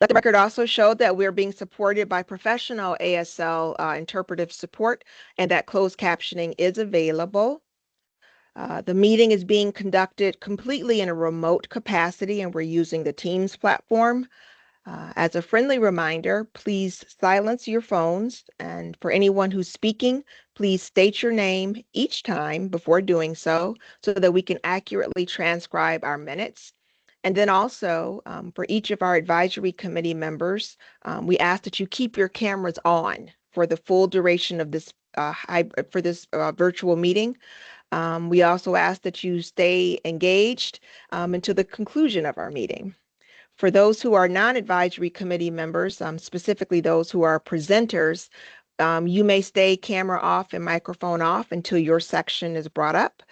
Let the record also show that we're being supported by professional ASL interpretive support and that closed captioning is available. The meeting is being conducted completely in a remote capacity, and we're using the Teams platform. As a friendly reminder, please silence your phones, and for anyone who's speaking, please state your name each time before doing so that we can accurately transcribe our minutes. And then also, for each of our advisory committee members, we ask that you keep your cameras on for the full duration of this virtual meeting. We also ask that you stay engaged until the conclusion of our meeting. For those who are non-advisory committee members, specifically those who are presenters, you may stay camera off and microphone off until your section is brought up.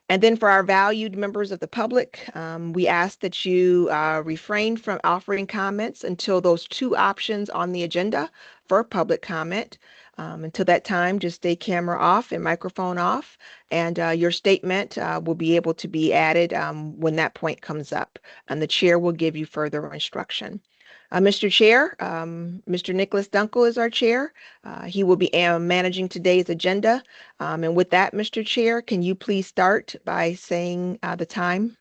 And then for our valued members of the public, we ask that you refrain from offering comments until those two options on the agenda for public comment. Until that time, just stay camera off and microphone off, and your statement will be able to be added when that point comes up, and the chair will give you further instruction. Mr. Chair, Mr. Nicholas Dunkel is our chair. He will be managing today's agenda. And with that, Mr. Chair, can you please start by saying the time?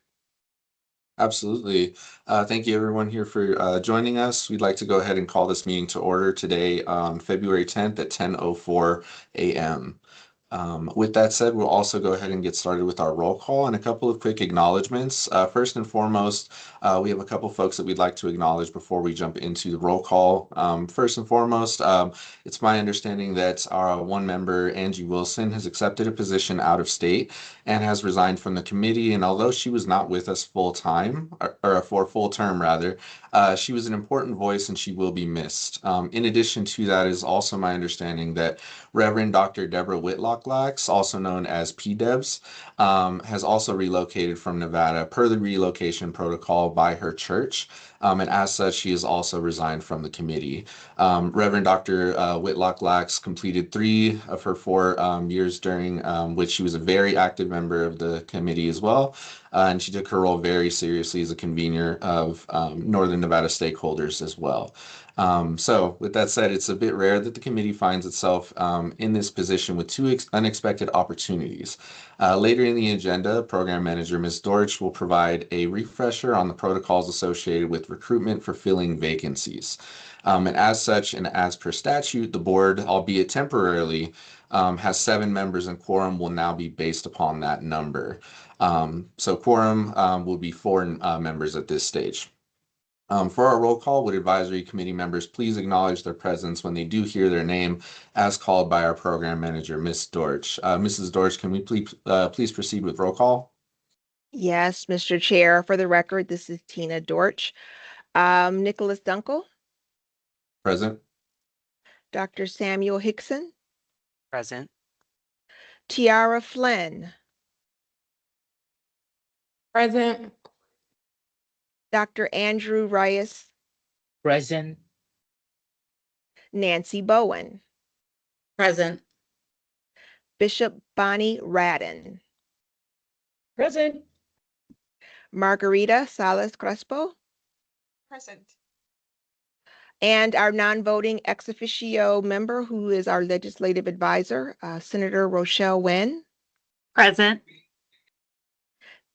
Absolutely. Thank you everyone here for joining us. We'd like to go ahead and call this meeting to order today on February 10th at 10:04 a.m. With that said, we'll also go ahead and get started with our roll call and a couple of quick acknowledgements. First and foremost, we have a couple folks that we'd like to acknowledge before we jump into the roll call. First and foremost, it's my understanding that our one member, Angie Wilson, has accepted a position out of state and has resigned from the committee. And although she was not with us full time, or for full term rather, she was an important voice and she will be missed. In addition to that, is also my understanding that Reverend Dr. Deborah Whitlock-Lax, also known as PDEBS, has also relocated from Nevada per the relocation protocol by her church. And as such, she has also resigned from the committee. Reverend Dr. Whitlock-Lax completed 3 of her 4 years during which she was a very active member of the committee as well. And she took her role very seriously as a convener of Northern Nevada stakeholders as well. So with that said, it's a bit rare that the committee finds itself in this position with 2 unexpected opportunities. Later in the agenda, Program Manager Ms. Dorch will provide a refresher on the protocols associated with recruitment for filling vacancies. And as such, and as per statute, the board, albeit temporarily, has 7 members, and quorum will now be based upon that number. So quorum will be 4 members at this stage. For our roll call, would advisory committee members please acknowledge their presence when they do hear their name as called by our program manager, Ms. Dorch. Mrs. Dorch, can we please proceed with roll call? Yes, Mr. Chair. For the record, this is Tina Dorch. Nicholas Dunkel. Present. Dr. Samuel Hickson. Present. Tiara Flynn. Present. Dr. Andrew Reyes. Present. Nancy Bowen. Present. Bishop Bonnie Radden. Present. Margarita Salas Crespo. Present. And our non-voting ex officio member, who is our legislative advisor, Senator Rochelle Wynn. Present.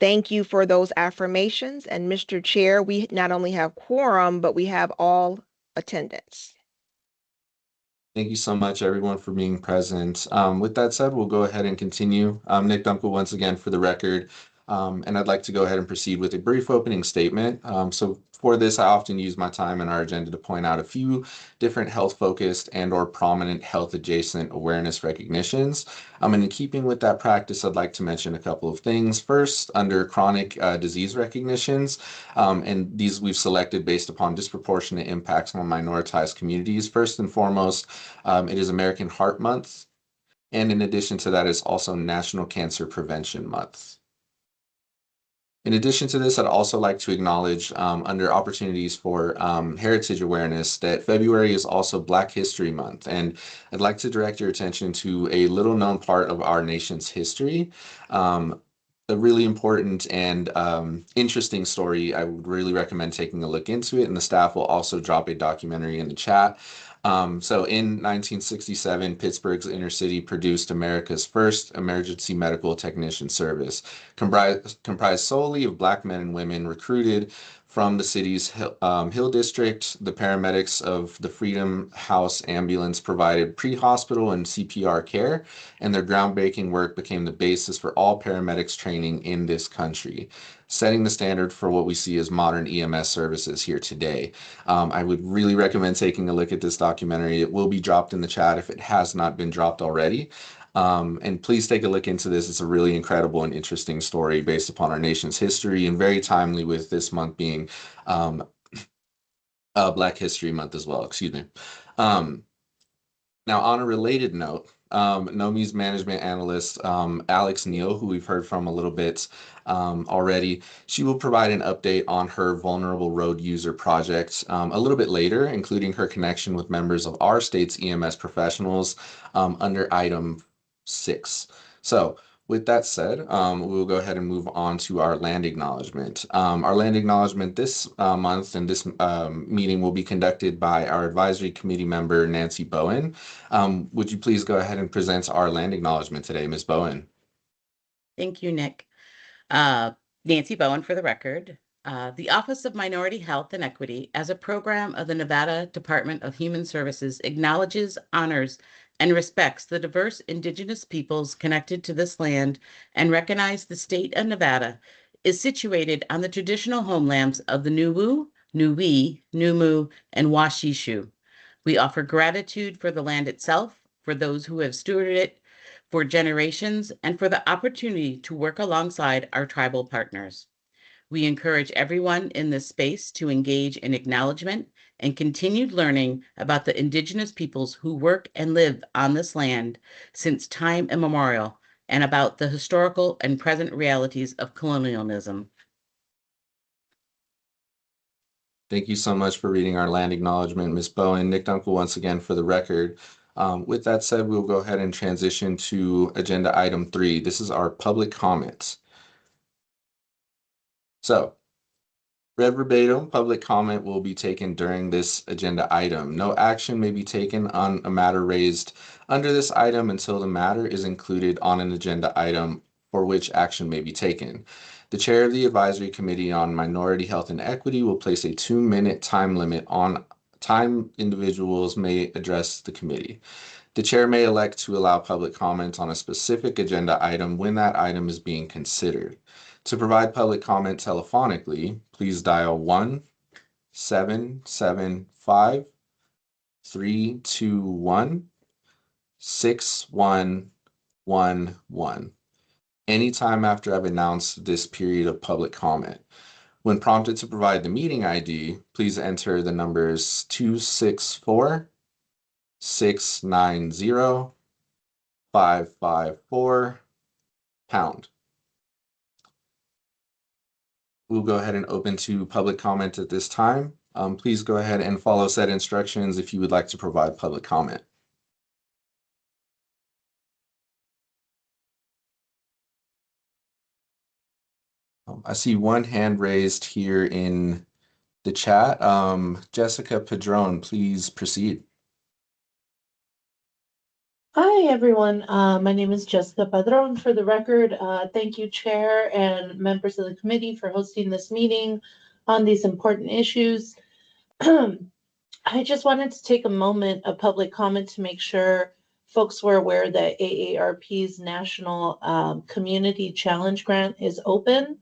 Thank you for those affirmations. And Mr. Chair, we not only have quorum, but we have all attendance. Thank you so much, everyone, for being present. With that said, we'll go ahead and continue. Nick Dunkel, once again, for the record. And I'd like to go ahead and proceed with a brief opening statement. So for this, I often use my time in our agenda to point out a few different health-focused and/or prominent health-adjacent awareness recognitions. And in keeping with that practice, I'd like to mention a couple of things. First, under chronic disease recognitions, and these we've selected based upon disproportionate impacts on minoritized communities. First and foremost, it is American Heart Month. And in addition to that, it's also National Cancer Prevention Month. In addition to this, I'd also like to acknowledge under opportunities for heritage awareness that February is also Black History Month. And I'd like to direct your attention to a little known part of our nation's history. a really important and interesting story. I would really recommend taking a look into it, and the staff will also drop a documentary in the chat. So in 1967, Pittsburgh's inner city produced America's first emergency medical technician service, comprised solely of Black men and women recruited from the city's Hill District. The paramedics of the Freedom House Ambulance provided pre-hospital and CPR care, and their groundbreaking work became the basis for all paramedics training in this country, setting the standard for what we see as modern EMS services here today. I would really recommend taking a look at this documentary. It will be dropped in the chat if it has not been dropped already. And please take a look into this. It's a really incredible and interesting story based upon our nation's history, and very timely with this month being Black History Month as well, excuse me. Now, on a related note, NOMHE's management analyst, Alex Neal, who we've heard from a little bit already, she will provide an update on her vulnerable road user project a little bit later, including her connection with members of our state's EMS professionals under item 6. So with that said, we'll go ahead and move on to our land acknowledgement. Our land acknowledgement this month and this meeting will be conducted by our advisory committee member, Nancy Bowen. Would you please go ahead and present our land acknowledgement today, Ms. Bowen? Thank you, Nick. Nancy Bowen for the record. The Office of Minority Health and Equity, as a program of the Nevada Department of Human Services, acknowledges, honors, and respects the diverse Indigenous peoples connected to this land, and recognize the state of Nevada is situated on the traditional homelands of the Nuwu, Nuwi, Numu, and Washishu. We offer gratitude for the land itself, for those who have stewarded it for generations, and for the opportunity to work alongside our tribal partners. We encourage everyone in this space to engage in acknowledgement and continued learning about the Indigenous peoples who work and live on this land since time immemorial, and about the historical and present realities of colonialism. Thank you so much for reading our land acknowledgement, Ms. Bowen. Nick Dunkel once again for the record. With that said, we'll go ahead and transition to agenda item 3. This is our public comments. So, read verbatim, public comment will be taken during this agenda item. No action may be taken on a matter raised under this item until the matter is included on an agenda item for which action may be taken. The chair of the Advisory Committee on Minority Health and Equity will place a 2-minute time limit on time individuals may address the committee. The chair may elect to allow public comment on a specific agenda item when that item is being considered. To provide public comment telephonically, please dial 1-775-321-6111 anytime after I've announced this period of public comment. When prompted to provide the meeting ID, please enter the numbers 264-690-554#. We'll go ahead and open to public comment at this time. Please go ahead and follow said instructions if you would like to provide public comment. I see one hand raised here in the chat. Jessica Padron, please proceed. Hi, everyone. My name is Jessica Padron. For the record, thank you, Chair and members of the committee, for hosting this meeting on these important issues. I just wanted to take a moment of public comment to make sure folks were aware that AARP's National Community Challenge Grant is open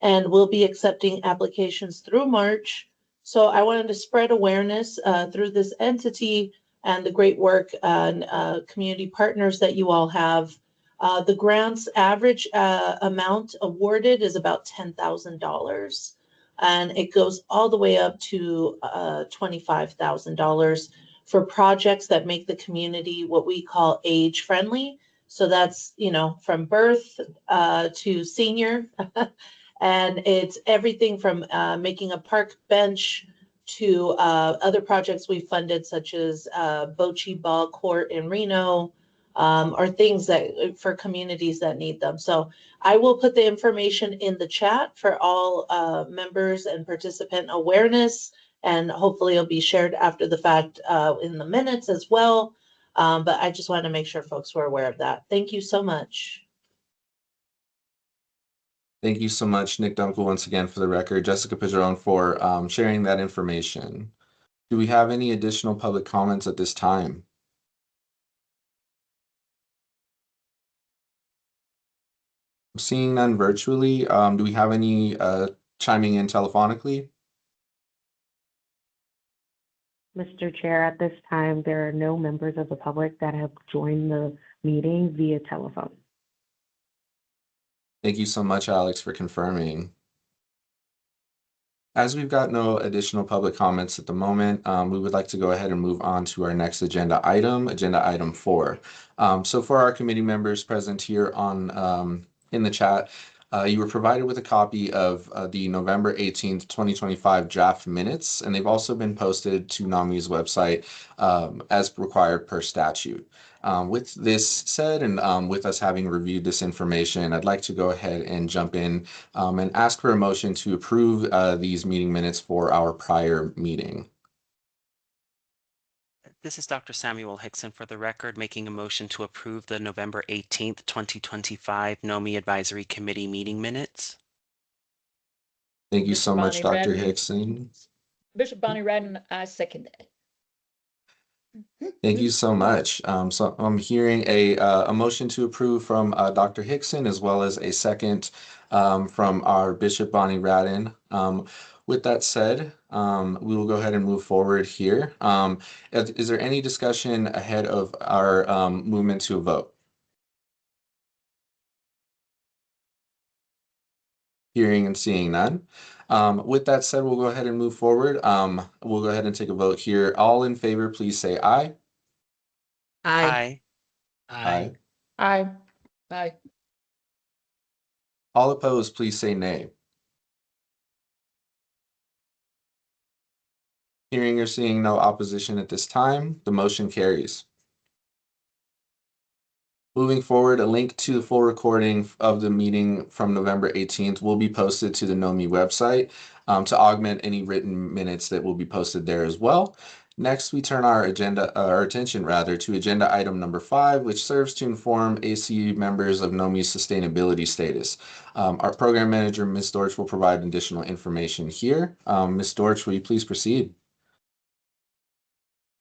and will be accepting applications through March. So I wanted to spread awareness through this entity and the great work and community partners that you all have. The grant's average amount awarded is about $10,000, and it goes all the way up to $25,000 for projects that make the community what we call age friendly. So that's, you know, from birth to senior. And it's everything from making a park bench to other projects we funded, such as Bocce Ball Court in Reno, or things that for communities that need them. So I will put the information in the chat for all members and participant awareness, and hopefully it'll be shared after the fact in the minutes as well. But I just wanted to make sure folks were aware of that. Thank you so much. Thank you so much, Nick Dunkel, once again for the record, Jessica Padron for sharing that information. Do we have any additional public comments at this time? Seeing none virtually, do we have any chiming in telephonically? Mr. Chair, at this time, there are no members of the public that have joined the meeting via telephone. Thank you so much, Alex, for confirming. As we've got no additional public comments at the moment, we would like to go ahead and move on to our next agenda item 4. So for our committee members present here on in the chat, you were provided with a copy of the November 18th, 2025 draft minutes, and they've also been posted to NOMHE's website as required per statute. With this said, and with us having reviewed this information, I'd like to go ahead and jump in and ask for a motion to approve these meeting minutes for our prior meeting. This is Dr. Samuel Hickson for the record, making a motion to approve the November 18th, 2025 NOMHE Advisory Committee meeting minutes. Thank you so much, Bonnie Dr. Radden. Hickson. Bishop Bonnie Radden, I second that. Thank you so much. So I'm hearing a motion to approve from Dr. Hickson, as well as a second from our Bishop Bonnie Radden. With that said, we will go ahead and move forward here. Is there any discussion ahead of our movement to a vote? Hearing and seeing none. With that said, we'll go ahead and move forward. We'll go ahead and take a vote here. All in favor, please say aye. Aye. Aye. Aye. Aye. All opposed, please say nay. Hearing or seeing no opposition at this time, the motion carries. Moving forward, a link to the full recording of the meeting from November 18th will be posted to the NOMHE website to augment any written minutes that will be posted there as well. Next, we turn our attention to agenda item number 5, which serves to inform ACU members of NOMHE's sustainability status. Our program manager, Ms. Dortch, will provide additional information here. Ms. Dortch, will you please proceed?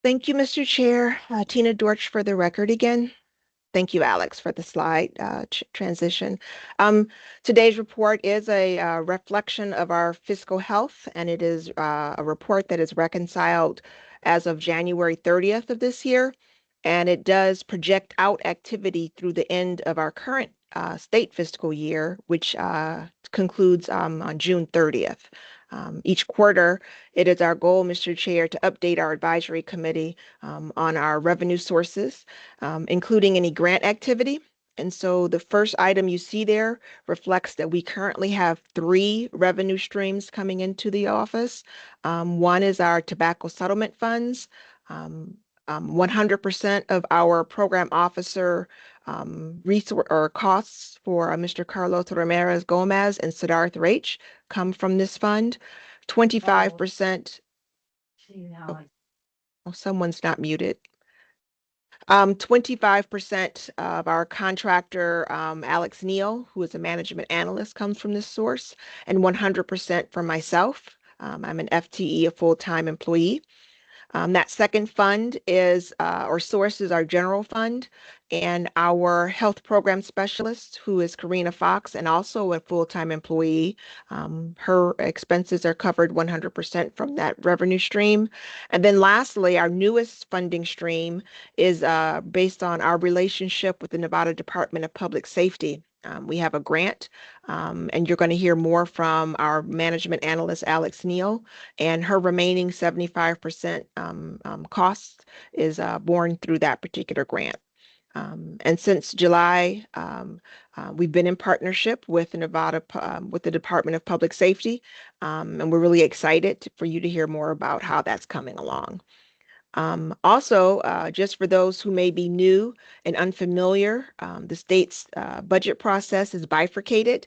Thank you, Mr. Chair. Tina Dortch for the record again. Thank you, Alex, for the slide transition. Today's report is a reflection of our fiscal health, and it is a report that is reconciled as of January 30th of this year, and it does project out activity through the end of our current state fiscal year, which concludes on June 30th. Each quarter, it is our goal, Mr. Chair, to update our advisory committee on our revenue sources, including any grant activity. And so the first item you see there reflects that we currently have 3 revenue streams coming into the office. One is our tobacco settlement funds. 100% of our program officer resource or costs for Mr. Carlos Ramirez Gomez and Siddharth Rach come from this fund. 25%. Oh, someone's not muted. 25% of our contractor, Alex Neal, who is a management analyst, comes from this source, and 100% from myself. I'm an FTE, a full-time employee. That second fund is, or source is our general fund, and our health program specialist, who is Karina Fox, and also a full-time employee. Her expenses are covered 100% from that revenue stream. And then lastly, our newest funding stream is based on our relationship with the Nevada Department of Public Safety. We have a grant, and you're going to hear more from our management analyst, Alex Neal, and her remaining 75% costs is borne through that particular grant. And since July, we've been in partnership with the with the Department of Public Safety, and we're really excited for you to hear more about how that's coming along. Also, just for those who may be new and unfamiliar, the state's budget process is bifurcated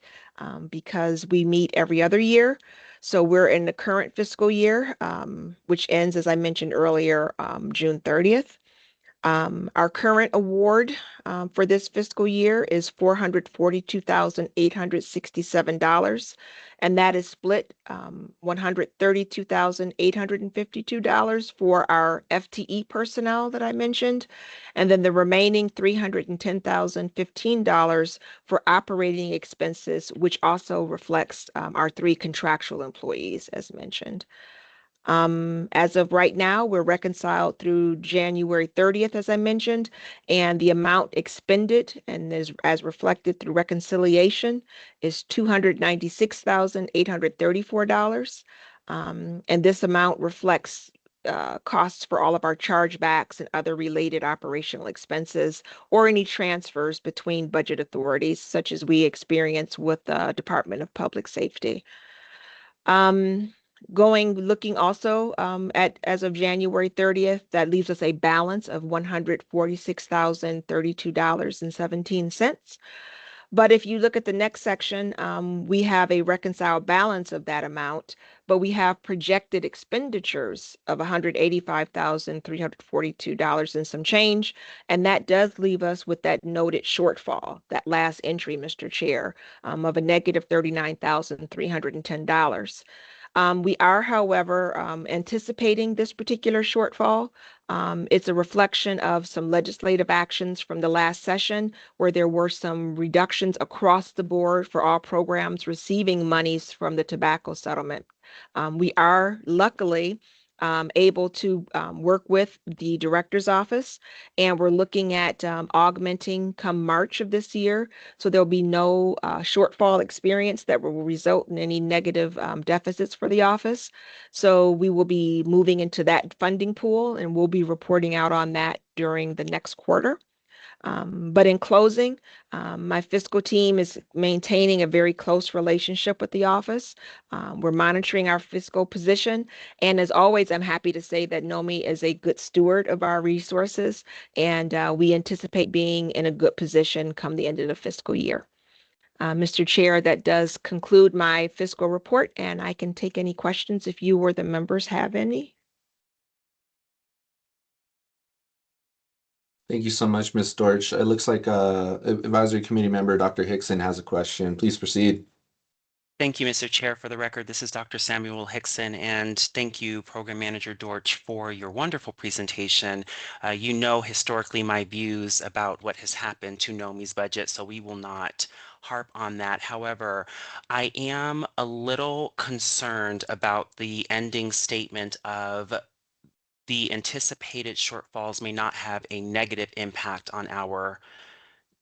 because we meet every other year. So we're in the current fiscal year, which ends, as I mentioned earlier, June 30th. Our current award for this fiscal year is $442,867, and that is split $132,852 for our FTE personnel that I mentioned, and then the remaining $310,015 for operating expenses, which also reflects our 3 contractual employees, as mentioned. As of right now, we're reconciled through January 30th, as I mentioned, and the amount expended and is as reflected through reconciliation is $296,834. And this amount reflects costs for all of our chargebacks and other related operational expenses or any transfers between budget authorities, such as we experience with the Department of Public Safety. Looking also at as of January 30th, that leaves us a balance of $146,032.17. But if you look at the next section, we have a reconciled balance of that amount, but we have projected expenditures of $185,342 and some change. And that does leave us with that noted shortfall, that last entry, Mr. Chair, of a negative $39,310. We are, however, anticipating this particular shortfall. It's a reflection of some legislative actions from the last session where there were some reductions across the board for all programs receiving monies from the tobacco settlement. We are luckily able to work with the director's office, and we're looking at augmenting come March of this year. So there'll be no shortfall experience that will result in any negative deficits for the office. So we will be moving into that funding pool, and we'll be reporting out on that during the next quarter. But in closing, my fiscal team is maintaining a very close relationship with the office. We're monitoring our fiscal position. And as always, I'm happy to say that NOMHE is a good steward of our resources, and we anticipate being in a good position come the end of the fiscal year. Mr. Chair, that does conclude my fiscal report, and I can take any questions if you or the members have any. Thank you so much, Ms. Dorch. It looks like Advisory Committee member Dr. Hickson has a question. Please proceed. Thank you, Mr. Chair. For the record, this is Dr. Samuel Hickson, and thank you, Program Manager Dorch, for your wonderful presentation. You know historically my views about what has happened to NOMHE's budget, so we will not harp on that. However, I am a little concerned about the ending statement of the anticipated shortfalls may not have a negative impact on our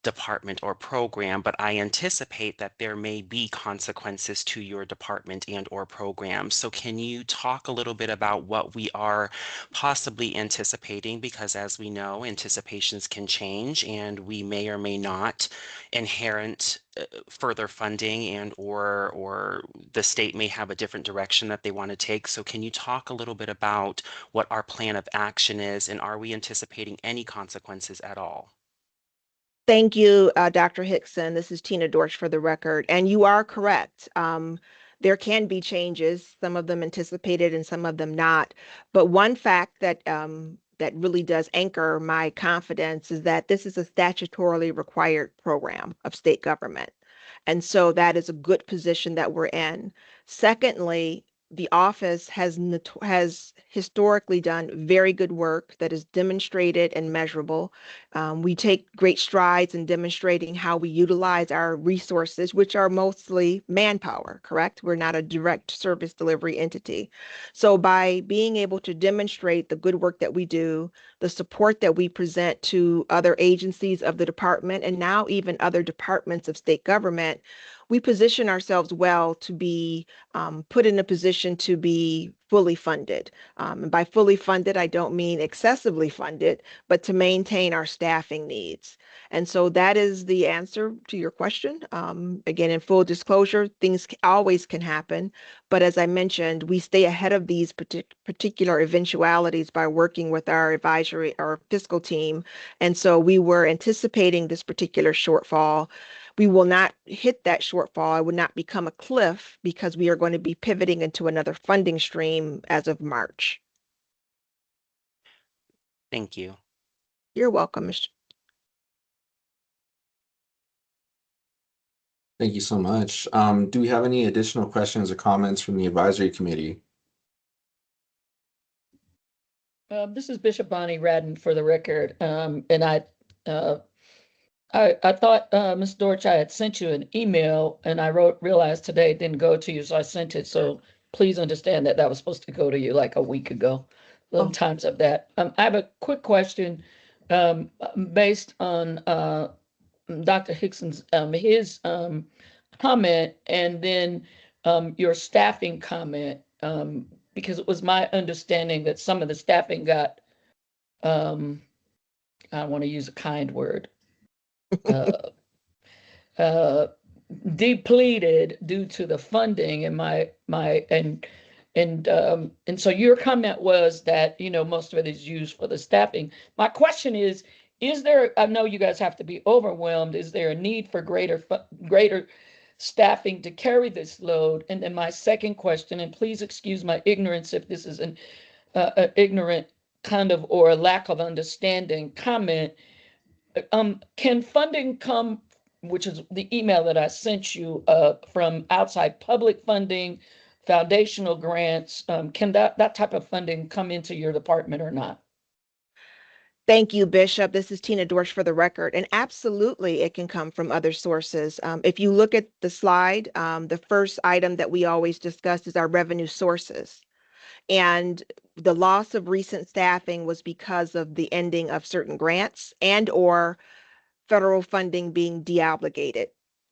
department or program, but I anticipate that there may be consequences to your department and or program. So can you talk a little bit about what we are possibly anticipating? Because as we know, anticipations can change, and we may or may not inherit further funding, and or the state may have a different direction that they want to take. So can you talk a little bit about what our plan of action is, and are we anticipating any consequences at all? Thank you, Dr. Hickson. This is Tina Dorsch for the record. And you are correct. There can be changes, some of them anticipated and some of them not. But one fact that that really does anchor my confidence is that this is a statutorily required program of state government. And so that is a good position that we're in. Secondly, the office has historically done very good work that is demonstrated and measurable. We take great strides in demonstrating how we utilize our resources, which are mostly manpower, correct? We're not a direct service delivery entity. So by being able to demonstrate the good work that we do, the support that we present to other agencies of the department, and now even other departments of state government, we position ourselves well to be put in a position to be fully funded. And by fully funded, I don't mean excessively funded, but to maintain our staffing needs. And so that is the answer to your question. Again, in full disclosure, things always can happen. But as I mentioned, we stay ahead of these particular eventualities by working with our advisory or fiscal team. And so we were anticipating this particular shortfall. We will not hit that shortfall. It would not become a cliff because we are going to be pivoting into another funding stream as of March. Thank you. You're welcome, Mr. Thank you so much. Do we have any additional questions or comments from the advisory committee? This is Bishop Bonnie Radden for the record. And I thought, Ms. Dorch, I had sent you an email and I realized today it didn't go to you, so I sent it. So please understand that that was supposed to go to you like a week ago. Times of that. I have a quick question based on Dr. Hickson's his comment and then your staffing comment, because it was my understanding that some of the staffing got, I want to use a kind word, depleted due to the funding, and so your comment was that, you know, most of it is used for the staffing. My question is there, I know you guys have to be overwhelmed, is there a need for greater staffing to carry this load? And then my second question, and please excuse my ignorance if this is an ignorant kind of or a lack of understanding comment, can funding come, which is the email that I sent you, from outside public funding, foundational grants? Can that type of funding come into your department or not? Thank you, Bishop. This is Tina Dorsch for the record. And absolutely, it can come from other sources. If you look at the slide, the first item that we always discuss is our revenue sources. And the loss of recent staffing was because of the ending of certain grants and or federal funding being deobligated.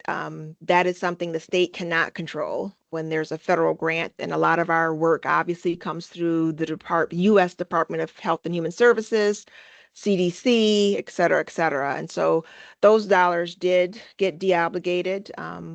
That is something the state cannot control when there's a federal grant. And a lot of our work obviously comes through the U.S. Department of Health and Human Services, CDC, et cetera, et cetera. And so those dollars did get deobligated.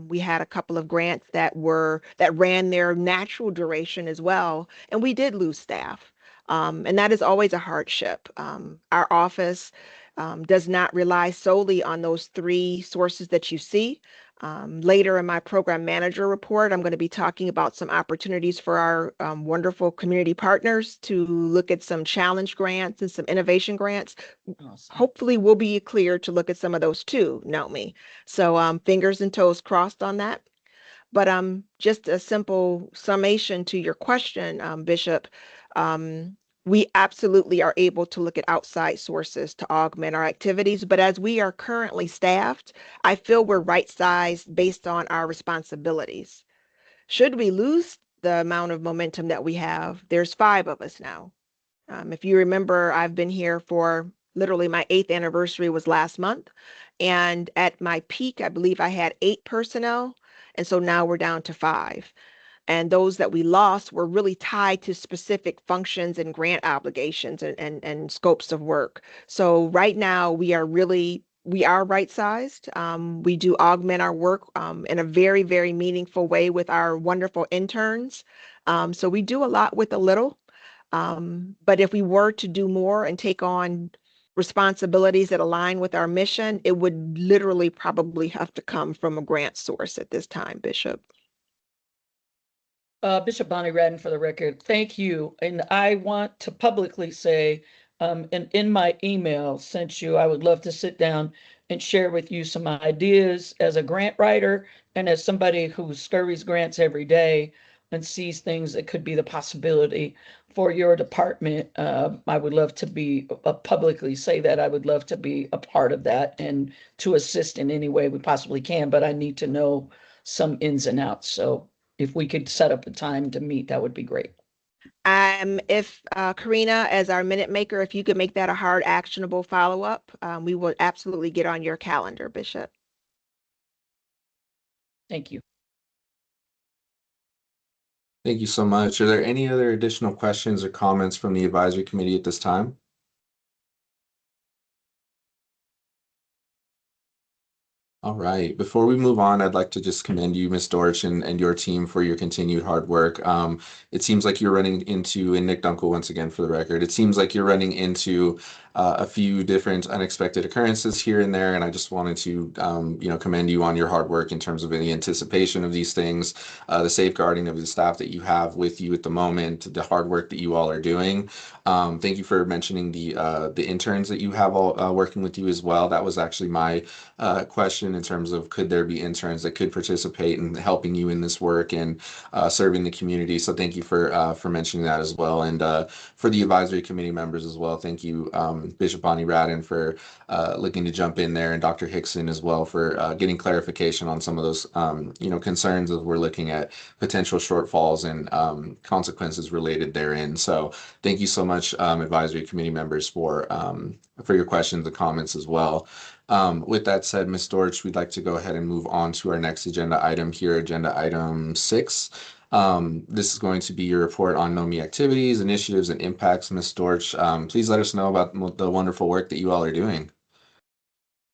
We had a couple of grants that ran their natural duration as well, and we did lose staff. And that is always a hardship. Our office does not rely solely on those three sources that you see. Later in my program manager report, I'm going to be talking about some opportunities for our wonderful community partners to look at some challenge grants and some innovation grants. Awesome. Hopefully we'll be clear to look at some of those too, NOMHE. So fingers and toes crossed on that. But just a simple summation to your question, Bishop, we absolutely are able to look at outside sources to augment our activities. But as we are currently staffed, I feel we're right-sized based on our responsibilities. Should we lose the amount of momentum that we have, there's 5 of us now. If you remember, I've been here for literally my 8th anniversary was last month. And at my peak, I believe I had 8 personnel. And so now we're down to 5. And those that we lost were really tied to specific functions and grant obligations and scopes of work. So right now we are right sized. We do augment our work in a very, very meaningful way with our wonderful interns. So we do a lot with a little. But if we were to do more and take on responsibilities that align with our mission, it would literally probably have to come from a grant source at this time, Bishop. Bishop Bonnie Radden for the record, thank you. And I want to publicly say, and in my email sent you, I would love to sit down and share with you some ideas as a grant writer and as somebody who scurries grants every day and sees things that could be the possibility for your department. I would love to be publicly say that I would love to be a part of that and to assist in any way we possibly can, but I need to know some ins and outs. So if we could set up a time to meet, that would be great. If Karina, as our minute maker, if you could make that a hard, actionable follow-up, we will absolutely get on your calendar, Bishop. Thank you. Thank you so much. Are there any other additional questions or comments from the advisory committee at this time? All right. Before we move on, I'd like to just commend you, Ms. Dorch, and your team for your continued hard work. It seems like you're running into, and Nick Dunkel once again for the record, it seems like you're running into a few different unexpected occurrences here and there, and I just wanted to, commend you on your hard work in terms of any anticipation of these things, the safeguarding of the staff that you have with you at the moment, the hard work that you all are doing. Thank you for mentioning the interns that you have all working with you as well. That was actually my question in terms of could there be interns that could participate in helping you in this work and serving the community. So thank you for mentioning that as well. And for the advisory committee members as well, thank you, Bishop Bonnie Radin, for looking to jump in there, and Dr. Hickson as well for getting clarification on some of those concerns as we're looking at potential shortfalls and consequences related therein. So thank you so much, advisory committee members, for your questions and comments as well. With that said, Ms. Dorch, we'd like to go ahead and move on to our next agenda item here, agenda item 6. This is going to be your report on NOMHE activities, initiatives, and impacts. Ms. Dorch, please let us know about the wonderful work that you all are doing.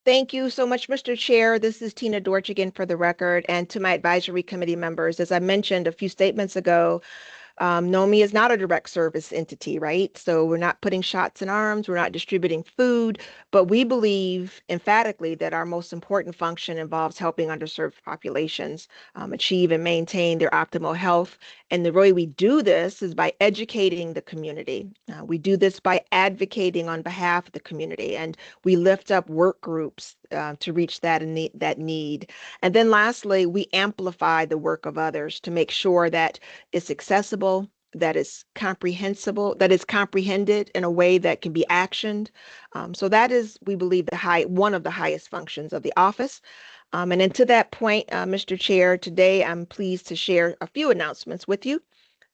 Thank you so much, Mr. Chair. This is Tina Dorch again for the record, and to my advisory committee members. As I mentioned a few statements ago, NOMHE is not a direct service entity, right? So we're not putting shots in arms, we're not distributing food, but we believe emphatically that our most important function involves helping underserved populations achieve and maintain their optimal health. And the way we do this is by educating the community. We do this by advocating on behalf of the community, and we lift up work groups to reach that need. And then lastly, we amplify the work of others to make sure that it's accessible, that is comprehensible, that is comprehended in a way that can be actioned. So that is, we believe, one of the highest functions of the office. And then to that point, Mr. Chair, today I'm pleased to share a few announcements with you.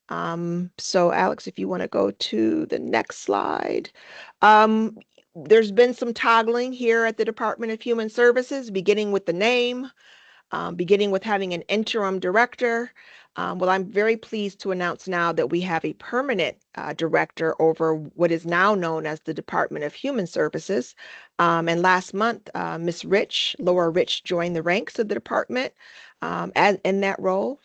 So Alex, if you want to go to the next slide. There's been some toggling here at the Department of Human Services, beginning with the name, beginning with having an interim director. Well, I'm very pleased to announce now that we have a permanent director over what is now known as the Department of Human Services. And last month, Ms. Laura Rich, joined the ranks of the department in that role.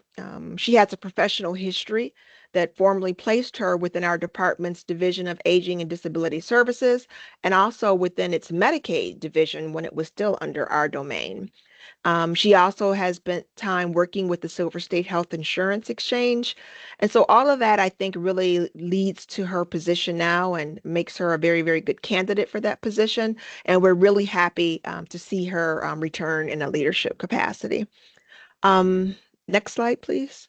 She has a professional history that formally placed her within our department's Division of Aging and Disability Services, and also within its Medicaid division when it was still under our domain. She also has spent time working with the Silver State Health Insurance Exchange. And so all of that, I think, really leads to her position now and makes her a very, very good candidate for that position. And we're really happy to see her return in a leadership capacity. Next slide, please.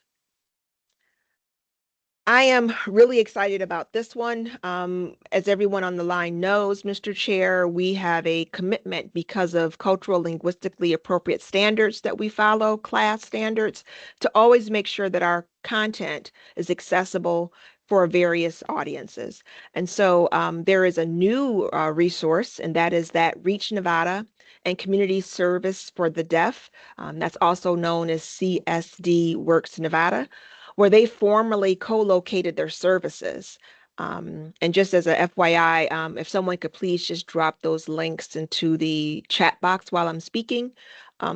I am really excited about this one. As everyone on the line knows, Mr. Chair, we have a commitment because of cultural linguistically appropriate standards that we follow, class standards, to always make sure that our content is accessible for various audiences. And so there is a new resource, and that is that Reach Nevada and Community Service for the Deaf. That's also known as CSD Works Nevada, where they formerly co-located their services. And just as a FYI, if someone could please just drop those links into the chat box while I'm speaking,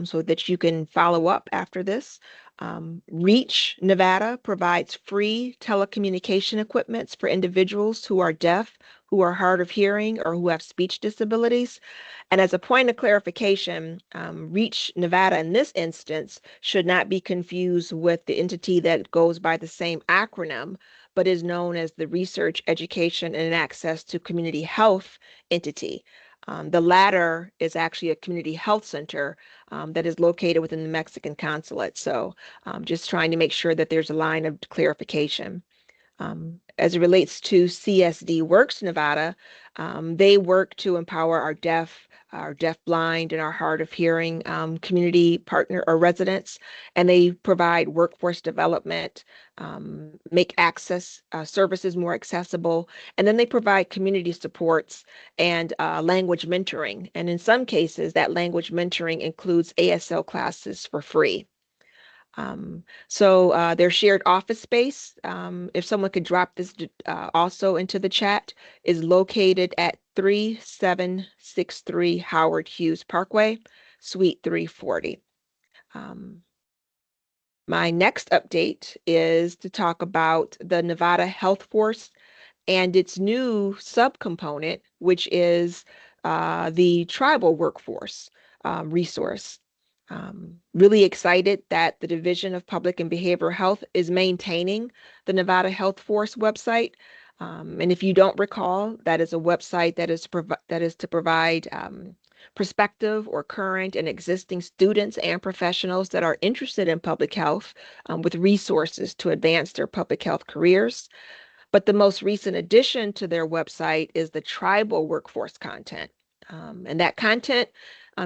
so that you can follow up after this. Reach Nevada provides free telecommunication equipment for individuals who are deaf, who are hard of hearing, or who have speech disabilities. And as a point of clarification, Reach Nevada in this instance should not be confused with the entity that goes by the same acronym, but is known as the Research, Education, and Access to Community Health entity. The latter is actually a community health center that is located within the Mexican consulate. So just trying to make sure that there's a line of clarification. As it relates to CSD Works Nevada, they work to empower our deaf, blind, and our hard of hearing community partner or residents, and they provide workforce development, make access services more accessible, and then they provide community supports and language mentoring. And in some cases, that language mentoring includes ASL classes for free. Their shared office space, if someone could drop this also into the chat, is located at 3763 Howard Hughes Parkway, Suite 340. My next update is to talk about the Nevada Health Force and its new subcomponent, which is the tribal workforce resource. Really excited that the Division of Public and Behavioral Health is maintaining the Nevada Health Force website. And if you don't recall, that is a website that is to provide prospective or current and existing students and professionals that are interested in public health with resources to advance their public health careers. But the most recent addition to their website is the tribal workforce content. And that content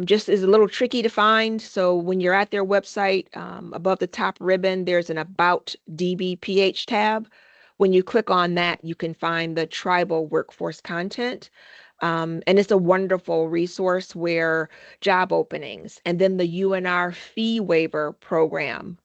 just is a little tricky to find. So when you're at their website, above the top ribbon, there's an About DBPH tab. When you click on that, you can find the tribal workforce content. And it's a wonderful resource where job openings and then the UNR fee waiver program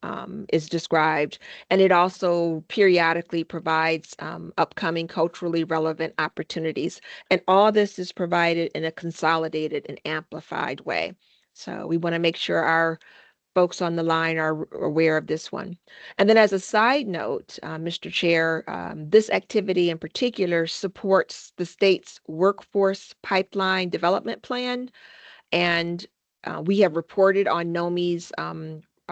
is described. And it also periodically provides upcoming culturally relevant opportunities. And all this is provided in a consolidated and amplified way. So we want to make sure our folks on the line are aware of this one. And then as a side note, Mr. Chair, this activity in particular supports the state's workforce pipeline development plan. And we have reported on NOMHE's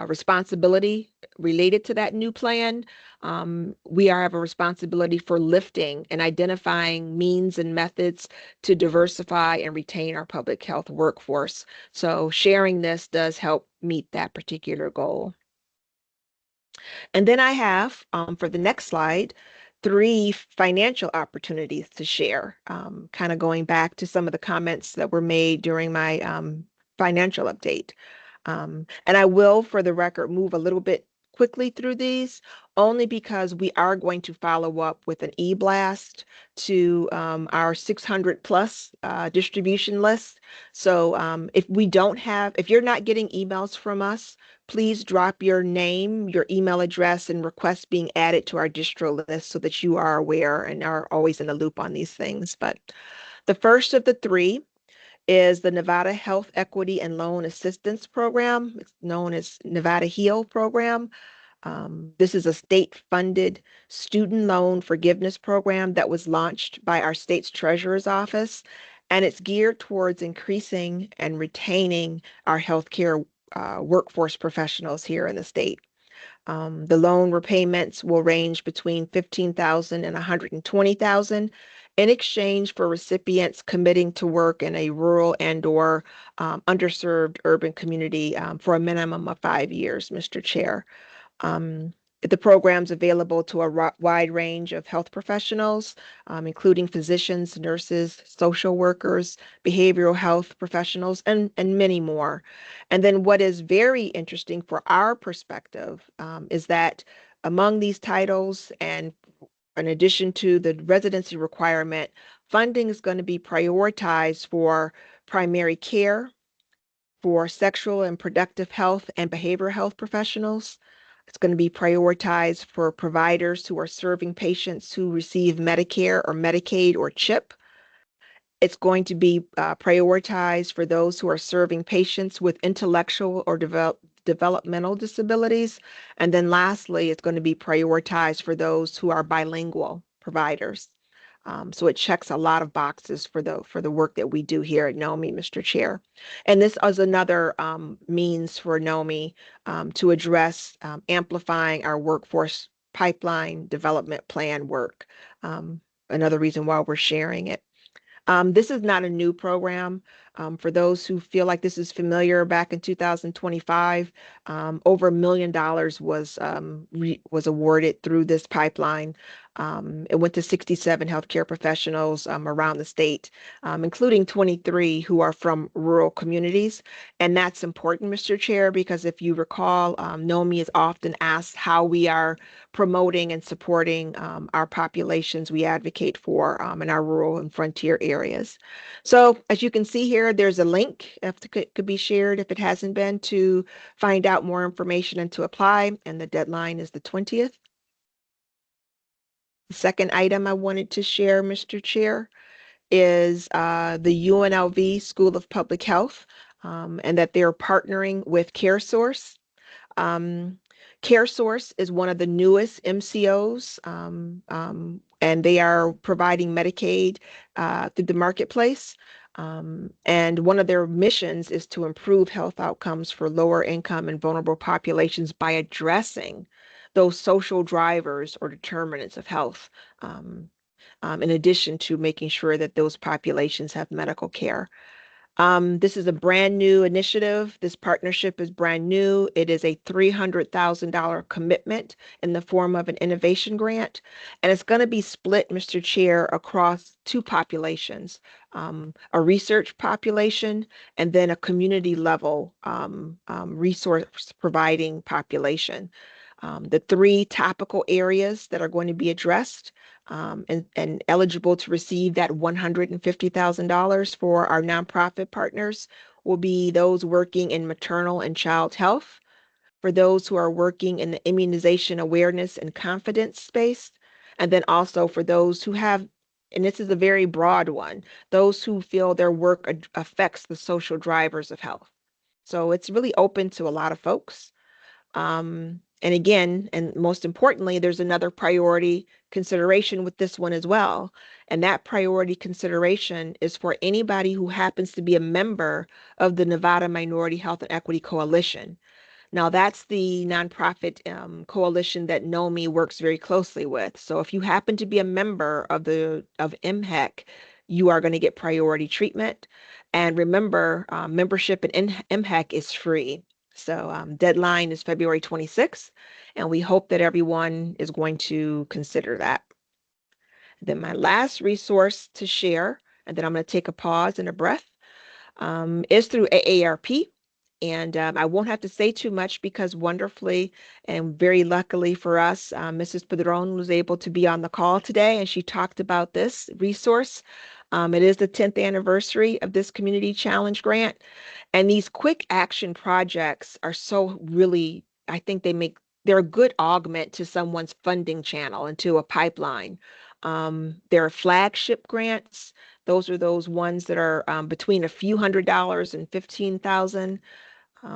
responsibility related to that new plan. We have a responsibility for lifting and identifying means and methods to diversify and retain our public health workforce. So sharing this does help meet that particular goal. And then I have, for the next slide, 3 financial opportunities to share, kind of going back to some of the comments that were made during my financial update. And I will, for the record, move a little bit quickly through these, only because we are going to follow up with an e-blast to our 600 plus distribution list. So if you're not getting emails from us, please drop your name, your email address, and request being added to our distro list so that you are aware and are always in the loop on these things. But the first of the 3 is the Nevada Health Equity and Loan Assistance Program. It's known as Nevada HEAL program. This is a state-funded student loan forgiveness program that was launched by our state's treasurer's office, and it's geared towards increasing and retaining our healthcare workforce professionals here in the state. The loan repayments will range between $15,000 and $120,000 in exchange for recipients committing to work in a rural and/or underserved urban community for a minimum of 5 years, Mr. Chair. The program's available to a wide range of health professionals, including physicians, nurses, social workers, behavioral health professionals, and many more. And then what is very interesting for our perspective is that among these titles, and in addition to the residency requirement, funding is going to be prioritized for primary care, for sexual and reproductive health and behavioral health professionals. It's going to be prioritized for providers who are serving patients who receive Medicare or Medicaid or CHIP. It's going to be prioritized for those who are serving patients with intellectual or developmental disabilities. And then lastly, it's going to be prioritized for those who are bilingual providers. So it checks a lot of boxes for the work that we do here at NOMHE, Mr. Chair. And this is another means for NOMHE to address amplifying our workforce pipeline development plan work. Another reason why we're sharing it. This is not a new program. For those who feel like this is familiar, back in 2025, over $1 million was awarded through this pipeline. It went to 67 healthcare professionals around the state, including 23 who are from rural communities. And that's important, Mr. Chair, because if you recall, NOMHE is often asked how we are promoting and supporting our populations we advocate for in our rural and frontier areas. So as you can see here, there's a link if it could be shared if it hasn't been to find out more information and to apply. And the deadline is the 20th. The second item I wanted to share, Mr. Chair, is the UNLV School of Public Health and that they're partnering with CareSource. CareSource is one of the newest MCOs, and they are providing Medicaid through the marketplace. And one of their missions is to improve health outcomes for lower income and vulnerable populations by addressing those social drivers or determinants of health, in addition to making sure that those populations have medical care. This is a brand new initiative. This partnership is brand new. It is a $300,000 commitment in the form of an innovation grant, and it's going to be split, Mr. Chair, across two populations, a research population and then a community level resource providing population. The three topical areas that are going to be addressed and eligible to receive that $150,000 for our nonprofit partners will be those working in maternal and child health, for those who are working in the immunization awareness and confidence space, and then also for those who have, and this is a very broad one, those who feel their work affects the social drivers of health. So it's really open to a lot of folks. And again, and most importantly, there's another priority consideration with this one as well. And that priority consideration is for anybody who happens to be a member of the Nevada Minority Health and Equity Coalition. Now, that's the nonprofit coalition that NOMHE works very closely with. So if you happen to be a member of MHEC, you are going to get priority treatment. And remember, membership in MHEC is free. So deadline is February 26th, and we hope that everyone is going to consider that. Then my last resource to share, and then I'm going to take a pause and a breath, is through AARP. And I won't have to say too much because wonderfully and very luckily for us, Mrs. Padron was able to be on the call today, and she talked about this resource. It is the 10th anniversary of this Community Challenge Grant. And these quick action projects are so really, I think they're a good augment to someone's funding channel and to a pipeline. There are flagship grants. Those are those ones that are between a few $100s and $15,000.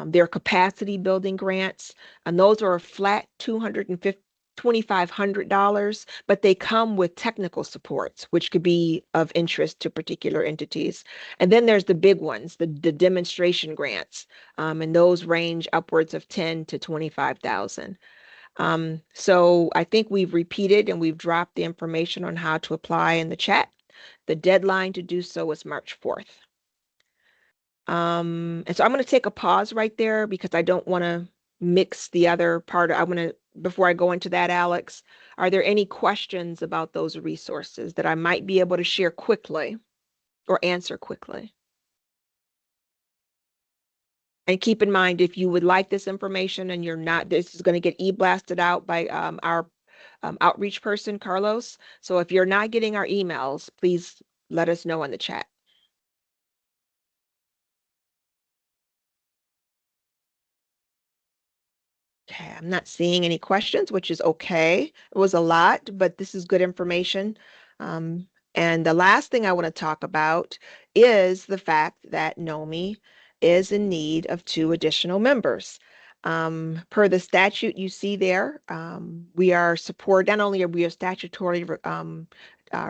There are capacity building grants, and those are a flat $2,500, but they come with technical supports, which could be of interest to particular entities. And then there's the big ones, the demonstration grants, and those range upwards of $10,000 to $25,000. So I think we've repeated and we've dropped the information on how to apply in the chat. The deadline to do so is March 4th. And so I'm going to take a pause right there because I don't want to mix the other part. Before I go into that, Alex, are there any questions about those resources that I might be able to share quickly or answer quickly? And keep in mind, if you would like this information and you're not, this is going to get e-blasted out by our outreach person, Carlos. So if you're not getting our emails, please let us know in the chat. Okay, I'm not seeing any questions, which is okay. It was a lot, but this is good information. And the last thing I want to talk about is the fact that NOMHE is in need of 2 additional members. Per the statute you see there, we are not only are we a statutory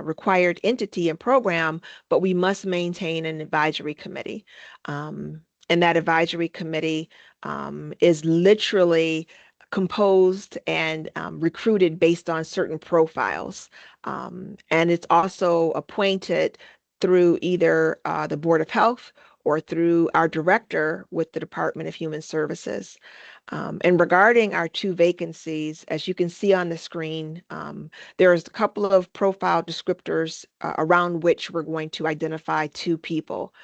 required entity and program, but we must maintain an advisory committee. And that advisory committee is literally composed and recruited based on certain profiles. And it's also appointed through either the Board of Health or through our director with the Department of Human Services. And regarding our 2 vacancies, as you can see on the screen, there's a couple of profile descriptors around which we're going to identify 2 people.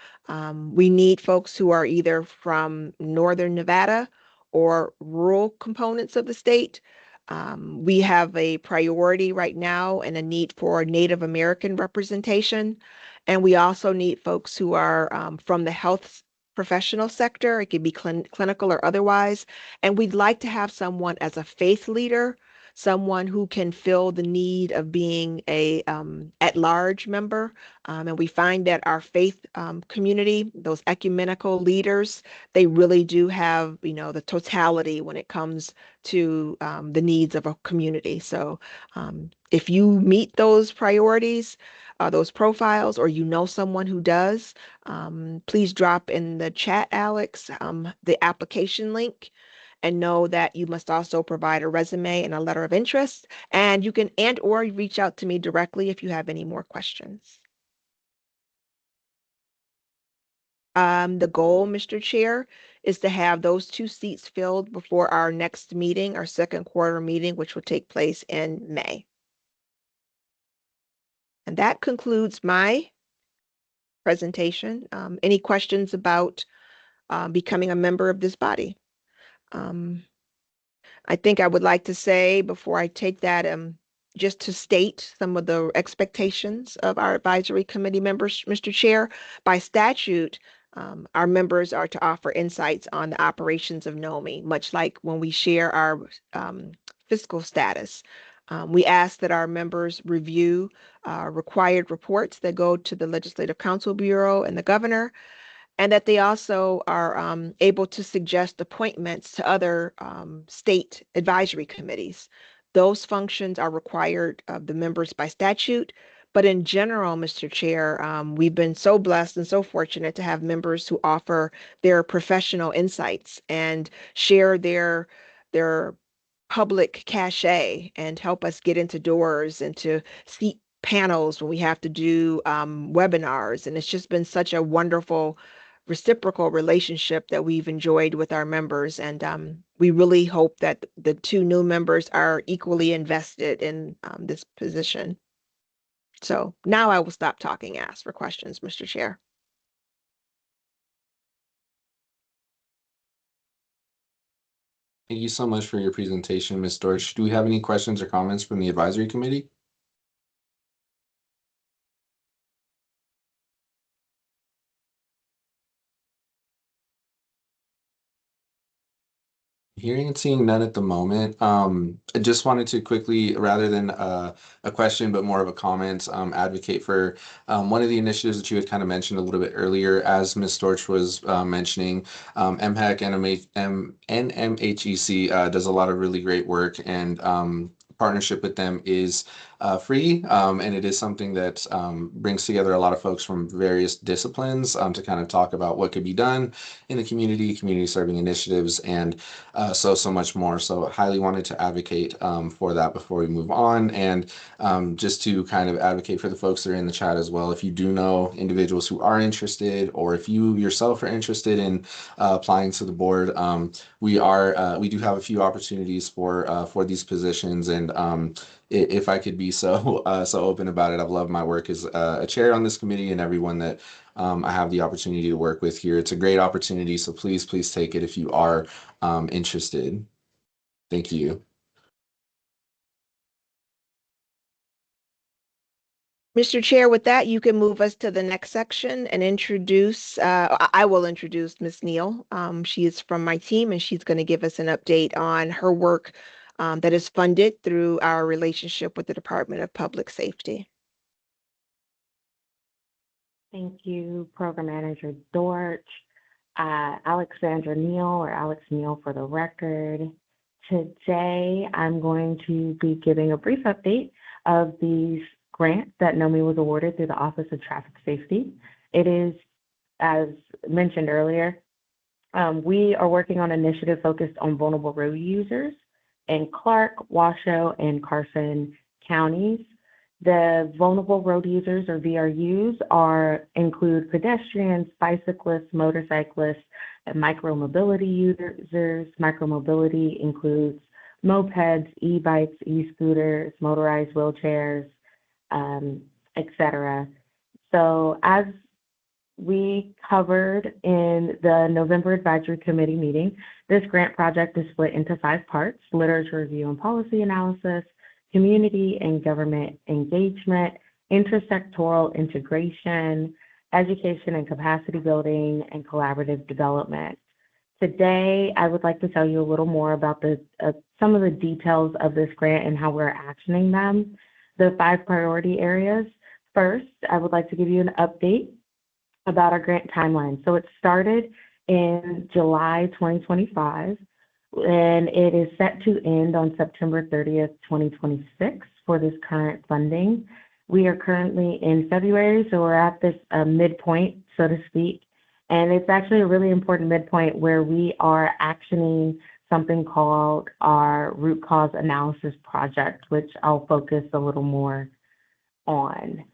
We need folks who are either from Northern Nevada or rural components of the state. We have a priority right now and a need for Native American representation. And we also need folks who are from the health professional sector. It could be clinical or otherwise. And we'd like to have someone as a faith leader, someone who can fill the need of being a at-large member. And we find that our faith community, those ecumenical leaders, they really do have, the totality when it comes to the needs of a community. So if you meet those priorities, those profiles, or you know someone who does, please drop in the chat, Alex, the application link, and know that you must also provide a resume and a letter of interest. And you can or reach out to me directly if you have any more questions. The goal, Mr. Chair, is to have those 2 seats filled before our next meeting, our second quarter meeting, which will take place in May. And that concludes my presentation. Any questions about becoming a member of this body? I think I would like to say before I take that, just to state some of the expectations of our advisory committee members, Mr. Chair. By statute, our members are to offer insights on the operations of NOMHE, much like when we share our fiscal status. We ask that our members review required reports that go to the Legislative Counsel Bureau and the governor, and that they also are able to suggest appointments to other state advisory committees. Those functions are required of the members by statute. But in general, Mr. Chair, we've been so blessed and so fortunate to have members who offer their professional insights and share their public cachet and help us get into doors and to seat panels when we have to do webinars. And it's just been such a wonderful reciprocal relationship that we've enjoyed with our members. And we really hope that the 2 new members are equally invested in this position. So now I will stop talking and ask for questions, Mr. Chair. Thank you so much for your presentation, Ms. Dorsch. Do we have any questions or comments from the advisory committee? Hearing and seeing none at the moment. I just wanted to quickly, rather than a question, but more of a comment, advocate for one of the initiatives that you had kind of mentioned a little bit earlier, as Ms. Storch was mentioning. MHEC, NMHEC does a lot of really great work, and partnership with them is free, and it is something that brings together a lot of folks from various disciplines to kind of talk about what could be done in the community serving initiatives, and so much more. So highly wanted to advocate for that before we move on, and just to kind of advocate for the folks that are in the chat as well. If you do know individuals who are interested, or if you yourself are interested in applying to the board, we do have a few opportunities for these positions, and if I could be so open about it, I've loved my work as a chair on this committee and everyone that I have the opportunity to work with here. It's a great opportunity, so please take it if you are interested. Thank you. Mr. Chair, with that, you can move us to the next section and introduce, I will introduce Ms. Neal. She is from my team, and she's going to give us an update on her work that is funded through our relationship with the Department of Public Safety. Thank you, Program Manager Dorch. Alexandra Neal, or Alex Neal for the record. Today, I'm going to be giving a brief update of these grants that NOMHE was awarded through the Office of Traffic Safety. It is, as mentioned earlier, we are working on an initiative focused on vulnerable road users in Clark, Washoe, and Carson counties. The vulnerable road users, or VRUs, include pedestrians, bicyclists, motorcyclists, and micromobility users. Micromobility includes mopeds, e-bikes, e-scooters, motorized wheelchairs, etc. So as we covered in the November Advisory Committee meeting, this grant project is split into 5 parts: literature review and policy analysis, community and government engagement, intersectoral integration, education and capacity building, and collaborative development. Today, I would like to tell you a little more about some of the details of this grant and how we're actioning them. The 5 priority areas. First, I would like to give you an update about our grant timeline. So it started in July 2025, and it is set to end on September 30th, 2026 for this current funding. We are currently in February, so we're at this midpoint, so to speak, and it's actually a really important midpoint where we are actioning something called our root cause analysis project, which I'll focus a little more on.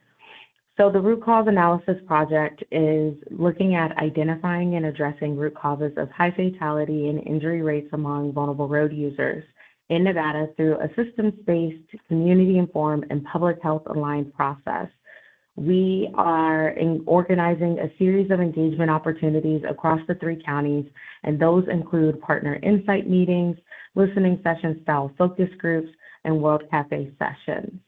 So the root cause analysis project is looking at identifying and addressing root causes of high fatality and injury rates among vulnerable road users in Nevada through a systems-based, community-informed, and public health-aligned process. We are organizing a series of engagement opportunities across the 3 counties, and those include partner insight meetings, listening session-style focus groups, and World Cafe sessions.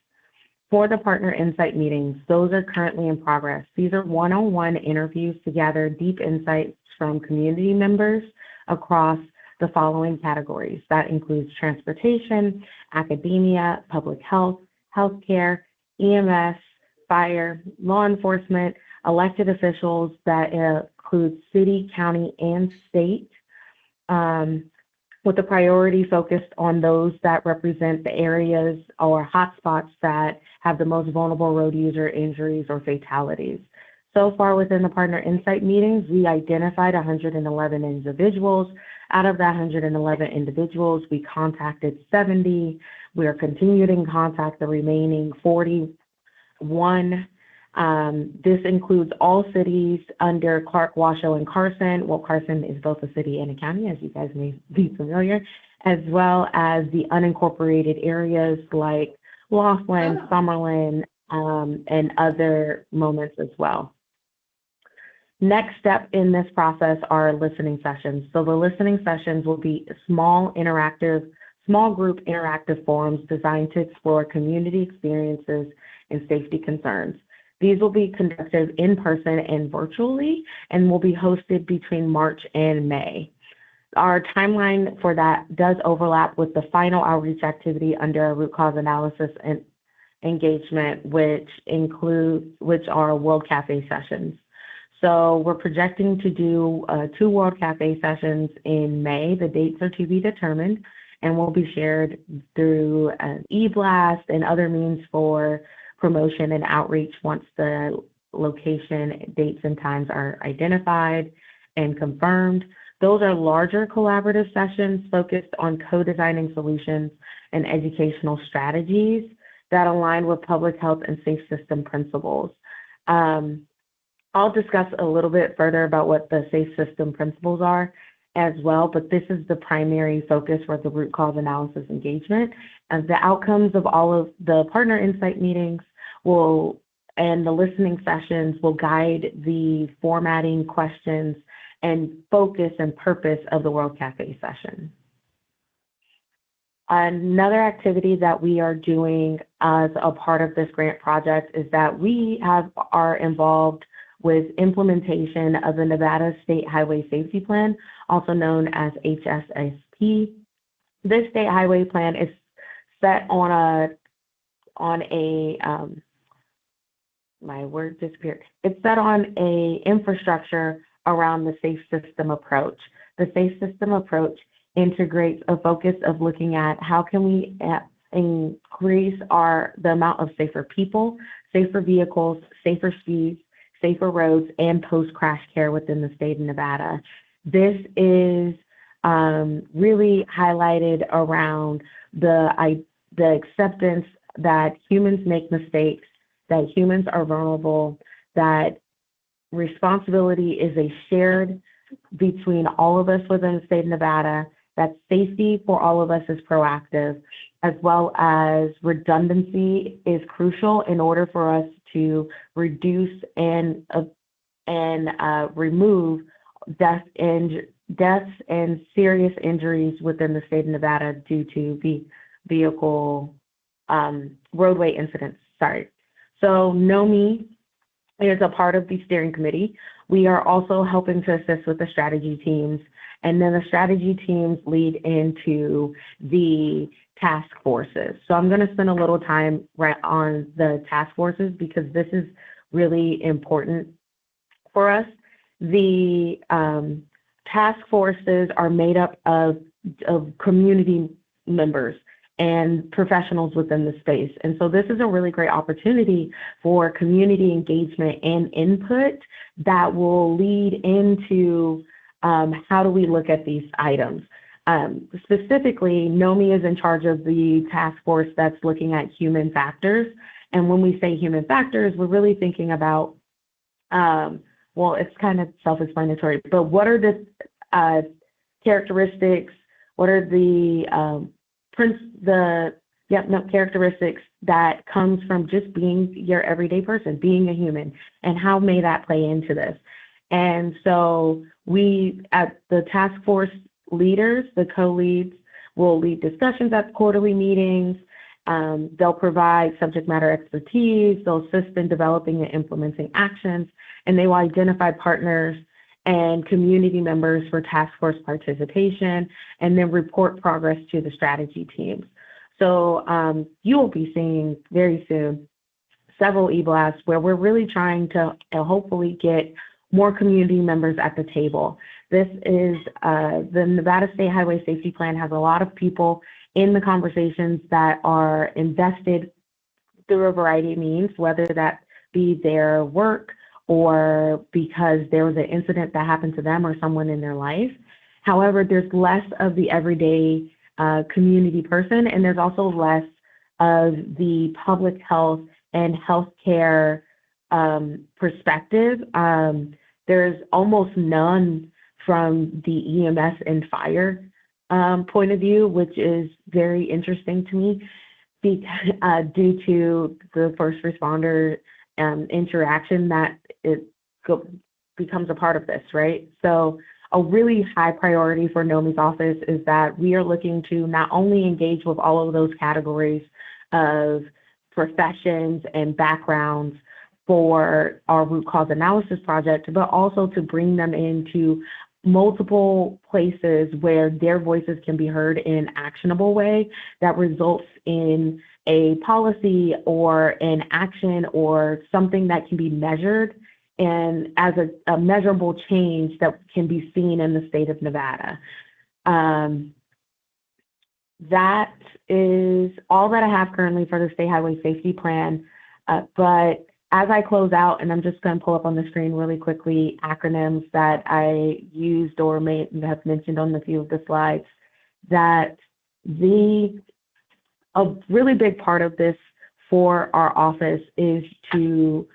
For the partner insight meetings, those are currently in progress. These are one-on-one interviews to gather deep insights from community members across the following categories. That includes transportation, academia, public health, healthcare, EMS, fire, law enforcement, elected officials. That includes city, county, and state, with the priority focused on those that represent the areas or hotspots that have the most vulnerable road user injuries or fatalities. So far within the partner insight meetings, we identified 111 individuals. Out of that 111 individuals, we contacted 70. We are continuing to contact the remaining 41. This includes all cities under Clark, Washoe, and Carson. Well, Carson is both a city and a county, as you guys may be familiar, as well as the unincorporated areas like Laughlin, Summerlin, and other moments as well. Next step in this process are listening sessions. So the listening sessions will be small group interactive forums designed to explore community experiences and safety concerns. These will be conducted in person and virtually, and will be hosted between March and May. Our timeline for that does overlap with the final outreach activity under our root cause analysis and engagement, which are World Cafe sessions. So we're projecting to do 2 World Cafe sessions in May. The dates are to be determined and will be shared through an e-blast and other means for promotion and outreach once the location, dates, and times are identified and confirmed. Those are larger collaborative sessions focused on co-designing solutions and educational strategies that align with public health and safe system principles. I'll discuss a little bit further about what the safe system principles are as well, but this is the primary focus for the root cause analysis engagement. And the outcomes of all of the partner insight meetings and the listening sessions will guide the formatting, questions, and focus and purpose of the World Cafe session. Another activity that we are doing as a part of this grant project is that we are involved with implementation of the Nevada State Highway Safety Plan, also known as HSSP. This state highway plan is set on my word disappeared. It's set on a infrastructure around the safe system approach. The safe system approach integrates a focus of looking at how can we increase the amount of safer people, safer vehicles, safer speeds, safer roads, and post-crash care within the state of Nevada. This is really highlighted around the acceptance that humans make mistakes, that humans are vulnerable, that responsibility is a shared between all of us within the state of Nevada, that safety for all of us is proactive, as well as redundancy is crucial in order for us to reduce and remove deaths and serious injuries within the state of Nevada due to vehicle roadway incidents. Sorry. So NOMHE is a part of the steering committee. We are also helping to assist with the strategy teams, and then the strategy teams lead into the task forces. So I'm going to spend a little time right on the task forces because this is really important for us. The task forces are made up of community members and professionals within the space. And so this is a really great opportunity for community engagement and input that will lead into how do we look at these items. Specifically, NOMHE is in charge of the task force that's looking at human factors. And when we say human factors, we're really thinking about, well, it's kind of self-explanatory, but what are the characteristics, what are the characteristics that comes from just being your everyday person, being a human, and how may that play into this? And so we, at the task force leaders, the co-leads, will lead discussions at quarterly meetings. They'll provide subject matter expertise, they'll assist in developing and implementing actions, and they will identify partners and community members for task force participation, and then report progress to the strategy teams. So you will be seeing very soon several e-blasts where we're really trying to hopefully get more community members at the table. This is the Nevada State Highway Safety Plan has a lot of people in the conversations that are invested through a variety of means, whether that be their work or because there was an incident that happened to them or someone in their life. However, there's less of the everyday community person, and there's also less of the public health and healthcare perspective. There's almost none from the EMS and fire point of view, which is very interesting to me due to the first responder interaction that becomes a part of this, right? So a really high priority for NOMHE's office is that we are looking to not only engage with all of those categories of professions and backgrounds for our root cause analysis project, but also to bring them into multiple places where their voices can be heard in an actionable way that results in a policy or an action or something that can be measured and as a measurable change that can be seen in the state of Nevada. That is all that I have currently for the State Highway Safety Plan. But as I close out, and I'm just going to pull up on the screen really quickly acronyms that I used or may have mentioned on a few of the slides, that a really big part of this for our office is to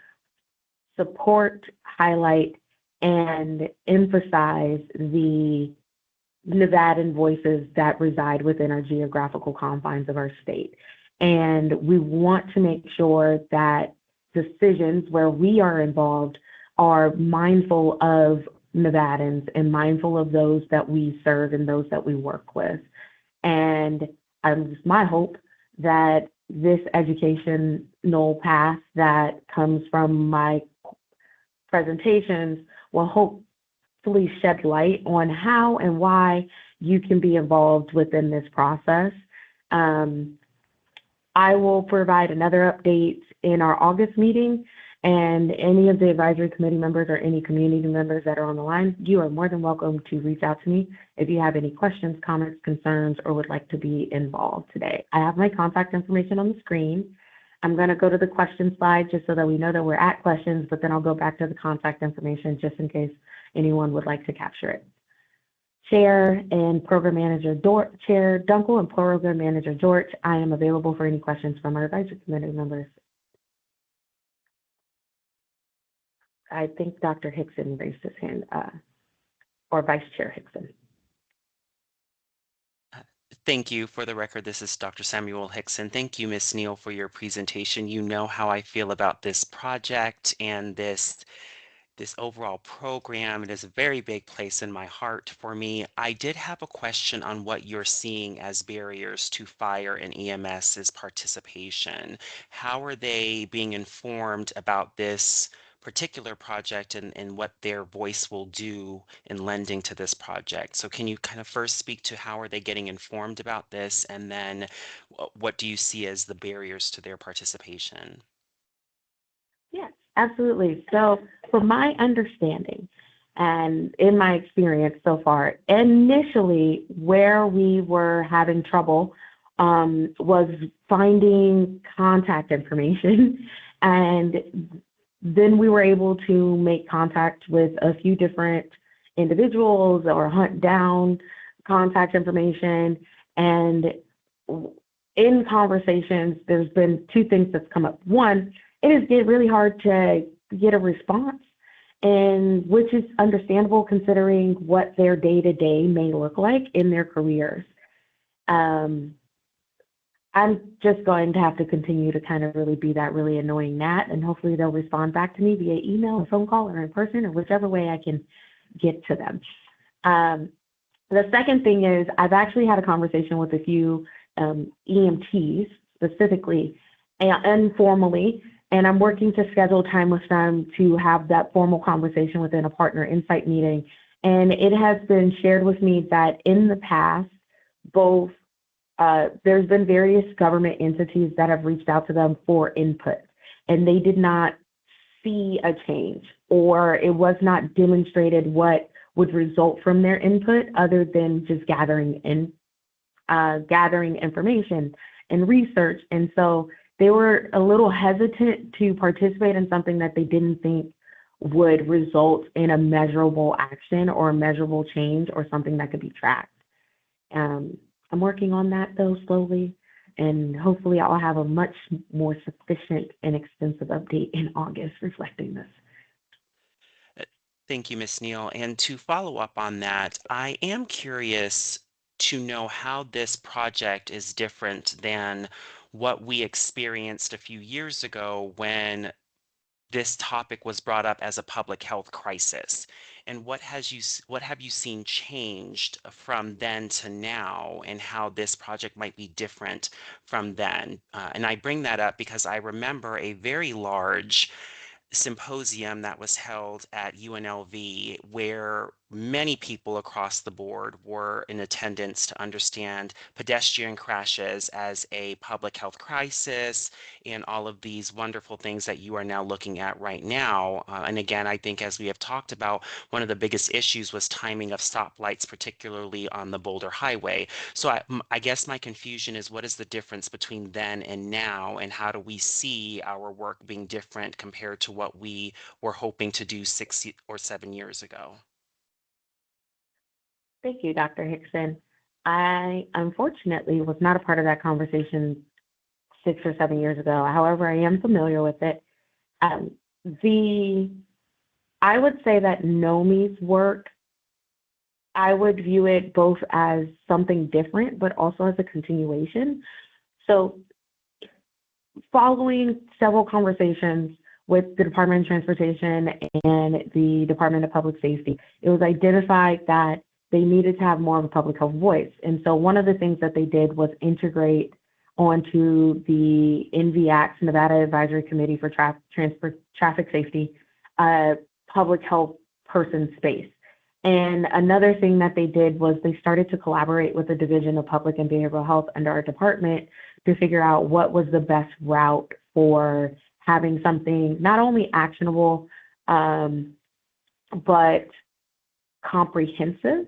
support, highlight, and emphasize the Nevadan voices that reside within our geographical confines of our state. And we want to make sure that decisions where we are involved are mindful of Nevadans and mindful of those that we serve and those that we work with. And it's my hope that this educational path that comes from my presentations will hopefully shed light on how and why you can be involved within this process. I will provide another update in our August meeting, and any of the advisory committee members or any community members that are on the line, you are more than welcome to reach out to me if you have any questions, comments, concerns, or would like to be involved today. I have my contact information on the screen. I'm going to go to the question slide just so that we know that we're at questions, but then I'll go back to the contact information just in case anyone would like to capture it. Chair and Program Manager Chair Dunkel and Program Manager George, I am available for any questions from our advisory committee members. I think Dr. Hickson raised his hand, or Vice Chair Hickson. Thank you. For the record, this is Dr. Samuel Hickson. Thank you, Ms. Neal, for your presentation. You know how I feel about this project and this overall program. It is a very big place in my heart for me. I did have a question on what you're seeing as barriers to fire and EMS's participation. How are they being informed about this particular project and what their voice will do in lending to this project? So can you kind of first speak to how are they getting informed about this, and then what do you see as the barriers to their participation? Yes, absolutely. So from my understanding and in my experience so far, initially where we were having trouble was finding contact information. And then we were able to make contact with a few different individuals or hunt down contact information. And in conversations, there's been two things that's come up. One, it is really hard to get a response, and which is understandable considering what their day-to-day may look like in their careers. I'm just going to have to continue to kind of really be that really annoying gnat, and hopefully they'll respond back to me via email or phone call or in person or whichever way I can get to them. The second thing is I've actually had a conversation with a few EMTs specifically, informally, and I'm working to schedule time with them to have that formal conversation within a partner insight meeting. And it has been shared with me that in the past, both there's been various government entities that have reached out to them for input, and they did not see a change, or it was not demonstrated what would result from their input other than just gathering information and research. And so they were a little hesitant to participate in something that they didn't think would result in a measurable action or a measurable change or something that could be tracked. I'm working on that though slowly, and hopefully I'll have a much more sufficient and extensive update in August reflecting this. Thank you, Ms. Neal. And to follow up on that, I am curious to know how this project is different than what we experienced a few years ago when this topic was brought up as a public health crisis. And what have you seen changed from then to now, and how this project might be different from then? And I bring that up because I remember a very large symposium that was held at UNLV where many people across the board were in attendance to understand pedestrian crashes as a public health crisis and all of these wonderful things that you are now looking at right now. And again, I think as we have talked about, one of the biggest issues was timing of stoplights, particularly on the Boulder Highway. So I guess my confusion is, what is the difference between then and now, and how do we see our work being different compared to what we were hoping to do 6 or 7 years ago? Thank you, Dr. Hickson. I unfortunately was not a part of that conversation 6 or 7 years ago. However, I am familiar with it. I would say that NOMHE's work, I would view it both as something different, but also as a continuation. So following several conversations with the Department of Transportation and the Department of Public Safety, it was identified that they needed to have more of a public health voice. And so one of the things that they did was integrate onto the NVAC's Nevada Advisory Committee for Traffic Safety, public health person space. And another thing that they did was they started to collaborate with the Division of Public and Behavioral Health under our department to figure out what was the best route for having something not only actionable, but comprehensive.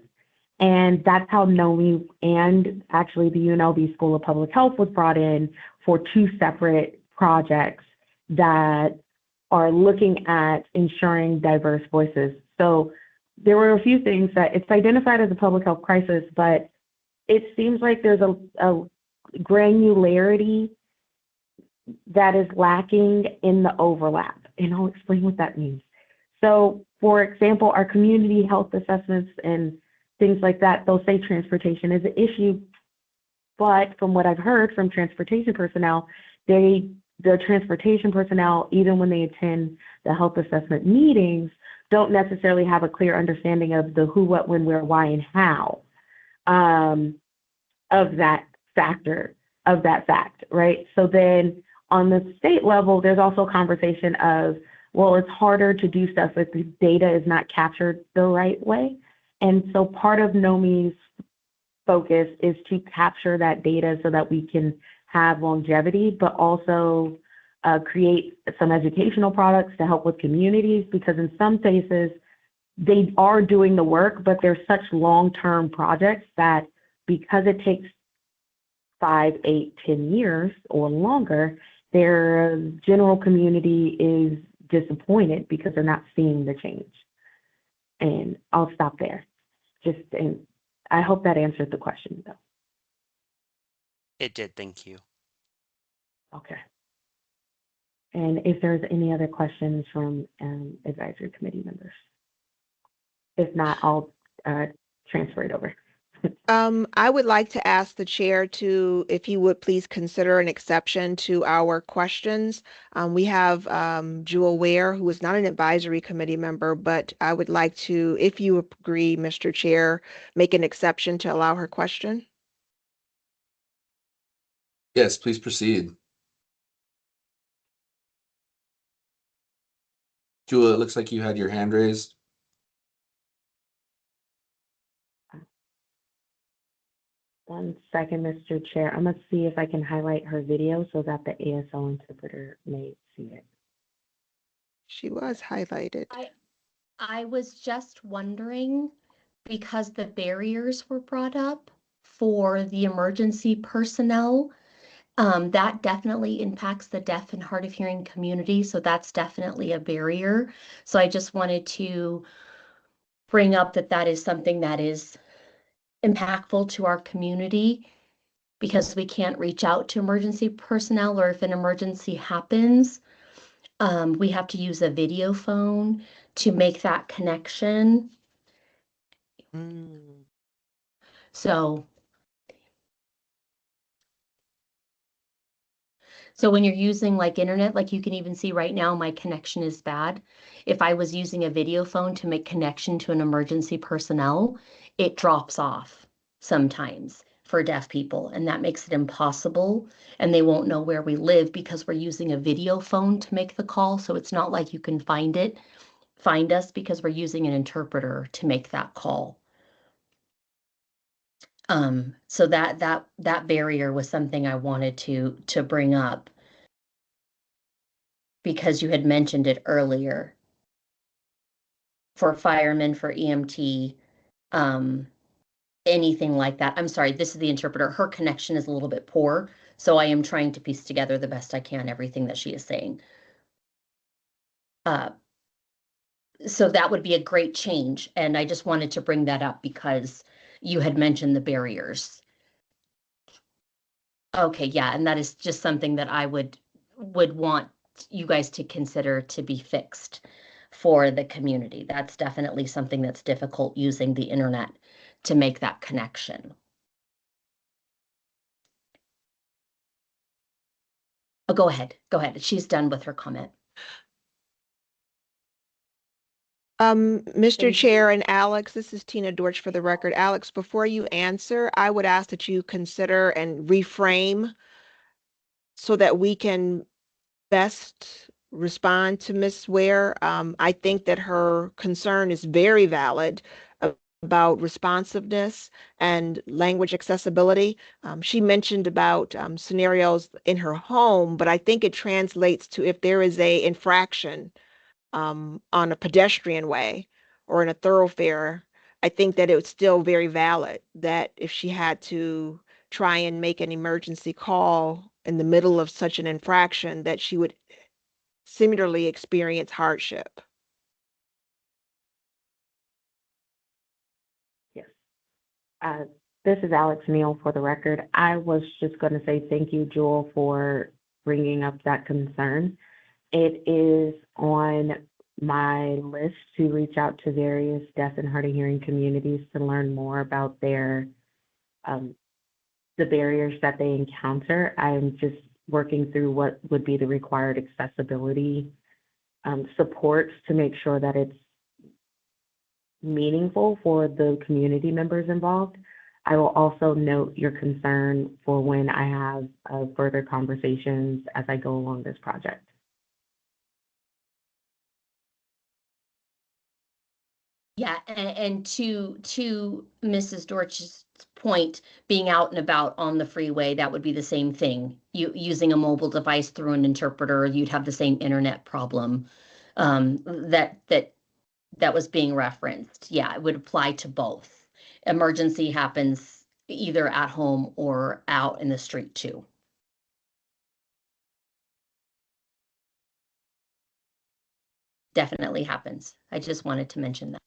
And that's how NOMHE and actually the UNLV School of Public Health was brought in for 2 separate projects that are looking at ensuring diverse voices. So there were a few things that it's identified as a public health crisis, but it seems like there's a granularity that is lacking in the overlap. And I'll explain what that means. So, for example, our community health assessments and things like that, they'll say transportation is an issue. But from what I've heard from transportation personnel, the transportation personnel, even when they attend the health assessment meetings, don't necessarily have a clear understanding of the who, what, when, where, why, and how of that factor, of that fact, right? So then on the state level, there's also conversation of, well, it's harder to do stuff if the data is not captured the right way. And so part of NOMHE's focus is to capture that data so that we can have longevity, but also create some educational products to help with communities, because in some cases, they are doing the work, but there's such long-term projects that because it takes 5, 8, 10 years or longer, their general community is disappointed because they're not seeing the change. And I'll stop there. And I hope that answered the question, though. It did, thank you. Okay. And if there's any other questions from advisory committee members. If not, I'll transfer it over. I would like to ask the chair to, if he would please consider an exception to our questions. We have Jewel Ware, who is not an advisory committee member, but I would like to, if you agree, Mr. Chair, make an exception to allow her question. Yes, please proceed. Jewel, it looks like you had your hand raised. One second, Mr. Chair. I'm going to see if I can highlight her video so that the ASL interpreter may see it. She was highlighted. I was just wondering, because the barriers were brought up for the emergency personnel, that definitely impacts the deaf and hard of hearing community. So that's definitely a barrier. So I just wanted to bring up that that is something that is impactful to our community, because we can't reach out to emergency personnel, or if an emergency happens, we have to use a video phone to make that connection. So when you're using like internet, like you can even see right now, my connection is bad. If I was using a video phone to make connection to an emergency personnel, it drops off sometimes for deaf people, and that makes it impossible. And they won't know where we live because we're using a video phone to make the call. So it's not like you can find us, because we're using an interpreter to make that call. So that barrier was something I wanted to bring up, because you had mentioned it earlier. For firemen, for EMT, anything like that. I'm sorry, this is the interpreter. Her connection is a little bit poor, so I am trying to piece together the best I can everything that she is saying. So that would be a great change, and I just wanted to bring that up because you had mentioned the barriers. Okay, yeah, and that is just something that I would want you guys to consider to be fixed for the community. That's definitely something that's difficult, using the internet to make that connection. Oh, go ahead. She's done with her comment. Mr. Chair and Alex, this is Tina Dortch for the record. Alex, before you answer, I would ask that you consider and reframe so that we can best respond to Ms. Ware. I think that her concern is very valid about responsiveness and language accessibility. She mentioned about scenarios in her home, but I think it translates to if there is a infraction on a pedestrian way or in a thoroughfare, I think that it's still very valid that if she had to try and make an emergency call in the middle of such an infraction, that she would similarly experience hardship. This is Alex Neal for the record. I was just going to say thank you, Jewel, for bringing up that concern. It is on my list to reach out to various deaf and hard of hearing communities to learn more about their the barriers that they encounter. I'm just working through what would be the required accessibility supports to make sure that it's meaningful for the community members involved. I will also note your concern for when I have further conversations as I go along this project. Yeah, and to Mrs. Dorch's point, being out and about on the freeway, that would be the same thing. Using a mobile device through an interpreter, you'd have the same internet problem that was being referenced. Yeah, it would apply to both. Emergency happens either at home or out in the street too. Definitely happens. I just wanted to mention that.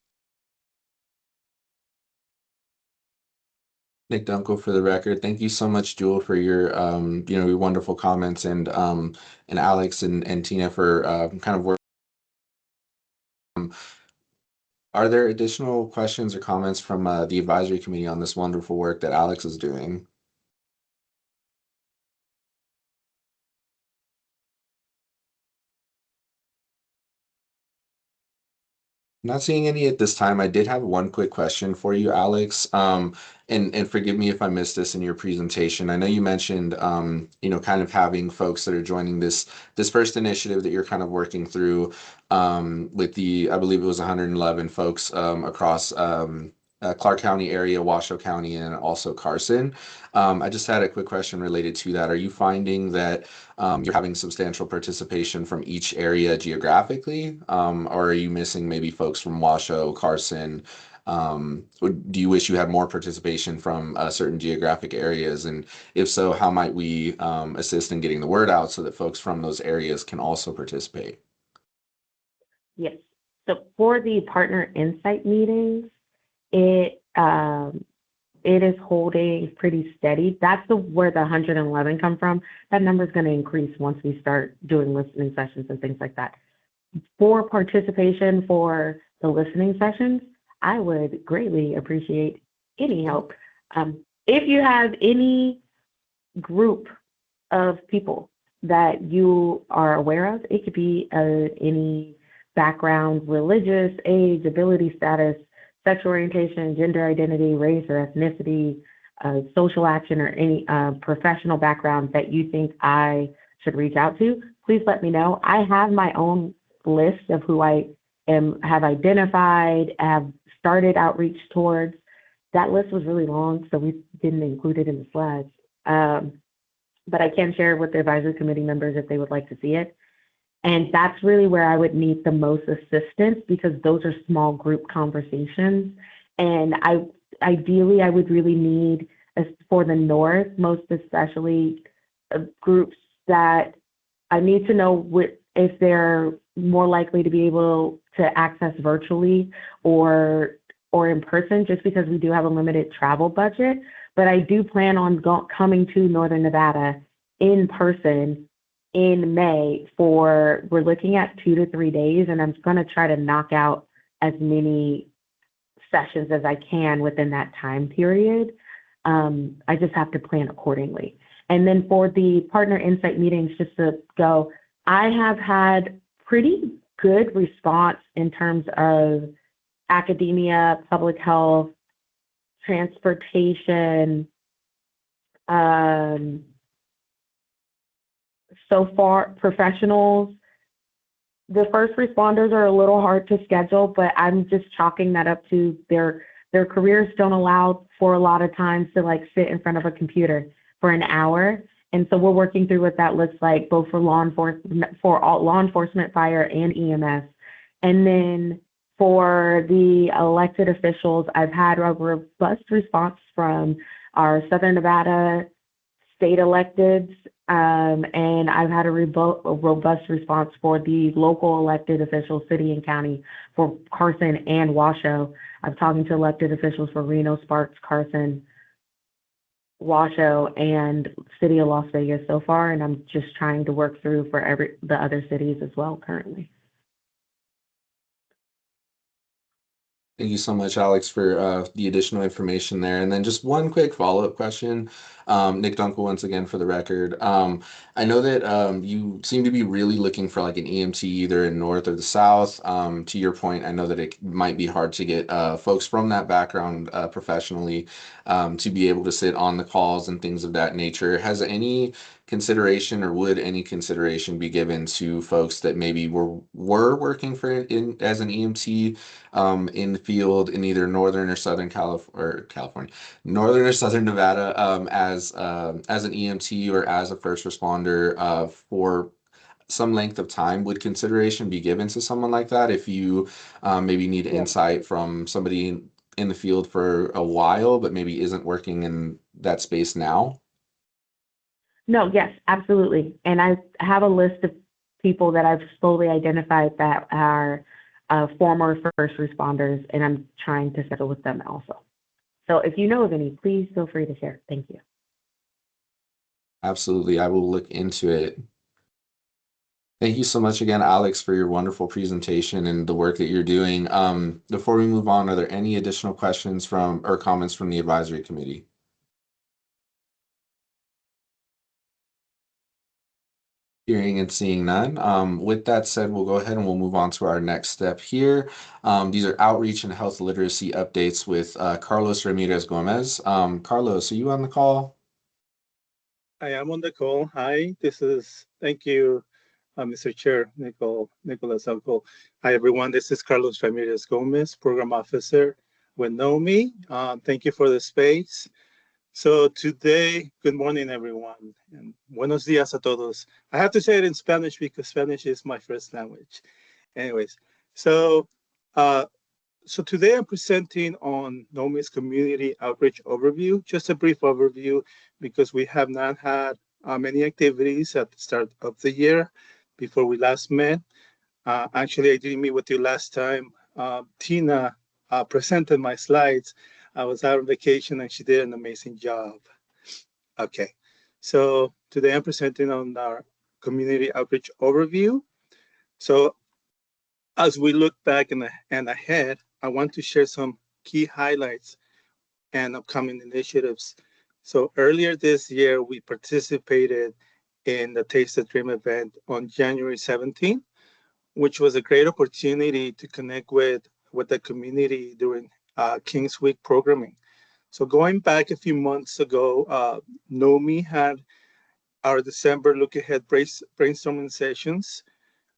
Nick Dunkel for the record. Thank you so much, Jewel, for your your wonderful comments, and Alex and Tina for kind of work. Are there additional questions or comments from the advisory committee on this wonderful work that Alex is doing? Not seeing any at this time. I did have one quick question for you, Alex. And forgive me if I missed this in your presentation. I know you mentioned, kind of having folks that are joining this first initiative that you're kind of working through with I believe it was 111 folks across Clark County area, Washoe County, and also Carson. I just had a quick question related to that. Are you finding that you're having substantial participation from each area geographically, or are you missing maybe folks from Washoe, Carson? Do you wish you had more participation from certain geographic areas? And if so, how might we assist in getting the word out so that folks from those areas can also participate? Yes. So for the partner insight meetings, it is holding pretty steady. That's where the 111 come from. That number is going to increase once we start doing listening sessions and things like that. For participation for the listening sessions, I would greatly appreciate any help. If you have any group of people that you are aware of, it could be any background, religious, age, ability status, sexual orientation, gender identity, race or ethnicity, social action, or any professional background that you think I should reach out to, please let me know. I have my own list of who I have identified, have started outreach towards. That list was really long, so we didn't include it in the slides. But I can share with the advisory committee members if they would like to see it. And that's really where I would need the most assistance, because those are small group conversations. And ideally, I would really need, for the North, most especially, groups that I need to know if they're more likely to be able to access virtually or in person, just because we do have a limited travel budget. But I do plan on coming to Northern Nevada in person in May we're looking at 2 to 3 days, and I'm going to try to knock out as many sessions as I can within that time period. I just have to plan accordingly. And then for the partner insight meetings, just to go, I have had pretty good response in terms of academia, public health, transportation. So far, professionals, the first responders are a little hard to schedule, but I'm just chalking that up to their careers don't allow for a lot of times to sit in front of a computer for an hour. And so we're working through what that looks like, both for law enforcement, fire, and EMS. And then for the elected officials, I've had a robust response from our Southern Nevada state electeds, And I've had a robust response for the local elected officials, city and county, for Carson and Washoe. I'm talking to elected officials for Reno, Sparks, Carson, Washoe, and City of Las Vegas so far, and I'm just trying to work through for the other cities as well currently. Thank you so much, Alex, for the additional information there. And then just one quick follow-up question. Nick Dunkel, once again, for the record. I know that you seem to be really looking for like an EMT either in North or the South. To your point, I know that it might be hard to get folks from that background professionally to be able to sit on the calls and things of that nature. Has any consideration or would any consideration be given to folks that maybe were working as an EMT in the field in either northern or southern California, northern or southern Nevada, as an EMT or as a first responder for some length of time? Would consideration be given to someone like that if you maybe need Yeah. insight from somebody in the field for a while, but maybe isn't working in that space now? No, yes, absolutely. And I have a list of people that I've slowly identified that are former first responders, and I'm trying to settle with them also. So if you know of any, please feel free to share. Thank you. Absolutely. I will look into it. Thank you so much again, Alex, for your wonderful presentation and the work that you're doing. Before we move on, are there any additional questions from or comments from the advisory committee? Hearing and seeing none. With that said, we'll go ahead and we'll move on to our next step here. These are outreach and health literacy updates with Carlos Ramirez Gomez. Carlos, are you on the call? I am on the call. Hi, thank you, Mr. Chair, Nicolas Alco. Hi, everyone. This is Carlos Ramirez Gomez, Program Officer with NOMHE. Thank you for the space. So today, good morning, everyone, and buenos días a todos. I have to say it in Spanish because Spanish is my first language. Anyways, so today I'm presenting on NOMHE's Community Outreach Overview, just a brief overview because we have not had many activities at the start of the year before we last met. Actually, I didn't meet with you last time. Tina presented my slides. I was out on vacation and she did an amazing job. Okay, so today I'm presenting on our Community Outreach Overview. So as we look back and ahead, I want to share some key highlights and upcoming initiatives. So earlier this year, we participated in the Taste the Dream event on January 17th, which was a great opportunity to connect with the community during King's Week programming. So going back a few months ago, NOMHE had our December look ahead brainstorming sessions.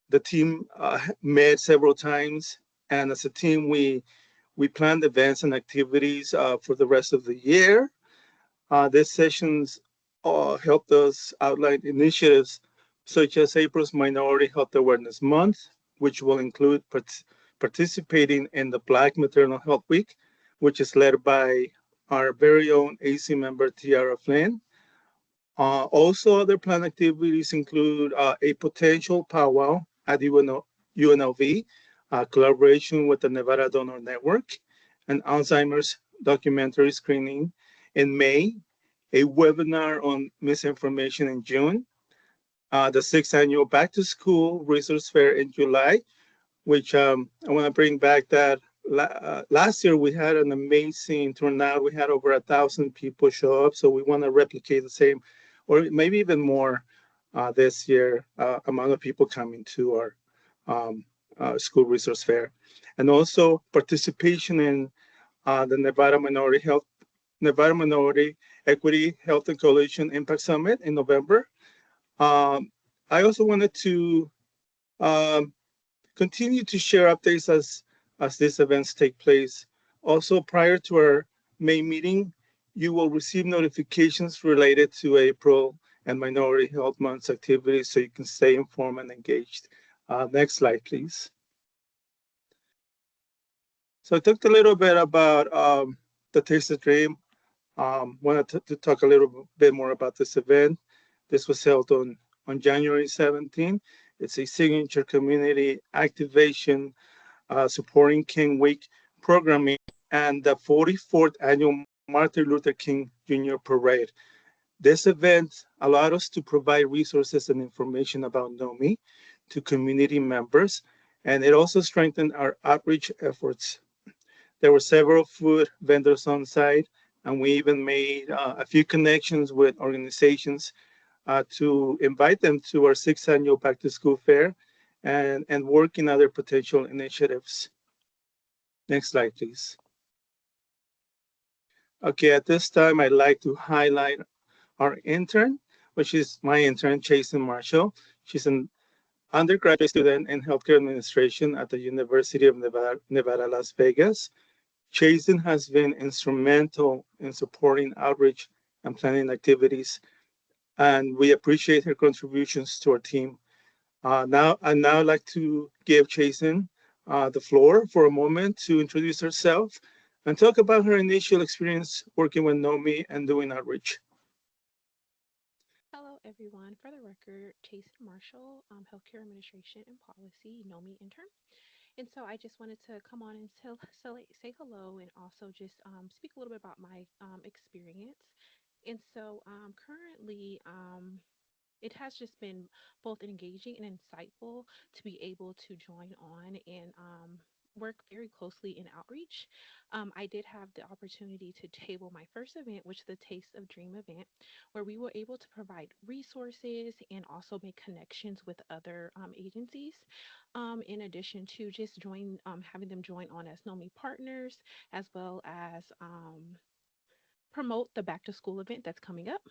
The team met several times, and as a team, we planned events and activities for the rest of the year. These sessions helped us outline initiatives such as April's Minority Health Awareness Month, which will include participating in the Black Maternal Health Week, which is led by our very own AC member, Tiara Flynn. Also, other planned activities include a potential powwow at UNLV, collaboration with the Nevada Donor Network, an Alzheimer's documentary screening in May, a webinar on misinformation in June, the 6th annual Back to School Resource Fair in July, which I want to bring back that last year we had an amazing turnout. We had over 1,000 people show up, so we want to replicate the same, or maybe even more this year, amount of people coming to our school resource fair. And also participation in the Nevada Minority Equity Health and Coalition Impact Summit in November. I also wanted to continue to share updates as these events take place. Also, prior to our May meeting, you will receive notifications related to April and Minority Health Month's activities so you can stay informed and engaged. Next slide, please. So I talked a little bit about the Taste the Dream. Wanted to talk a little bit more about this event. This was held on January 17. It's a signature community activation supporting King Week programming and the 44th annual Martin Luther King Jr. Parade. This event allowed us to provide resources and information about NOMHE to community members, and it also strengthened our outreach efforts. There were several food vendors on site, and we even made a few connections with organizations to invite them to our 6th annual Back to School Fair and work in other potential initiatives. Next slide, please. Okay, at this time, I'd like to highlight our intern, which is my intern, Jason Marshall. She's an undergraduate student in healthcare administration at the University of Nevada, Las Vegas. Jason has been instrumental in supporting outreach and planning activities, and we appreciate her contributions to our team. Now, I'd like to give Jason the floor for a moment to introduce herself and talk about her initial experience working with NOMHE and doing outreach. Hello, everyone. For the record, Jason Marshall, Healthcare Administration and Policy, NOMHE intern. And so I just wanted to come on and say hello and also just speak a little bit about my experience. And so currently, it has just been both engaging and insightful to be able to join on and work very closely in outreach. I did have the opportunity to table my first event, which is the Taste of Dream event, where we were able to provide resources and also make connections with other agencies. In addition to just having them join on as NOMHE partners, as well as promote the back to school event that's coming up.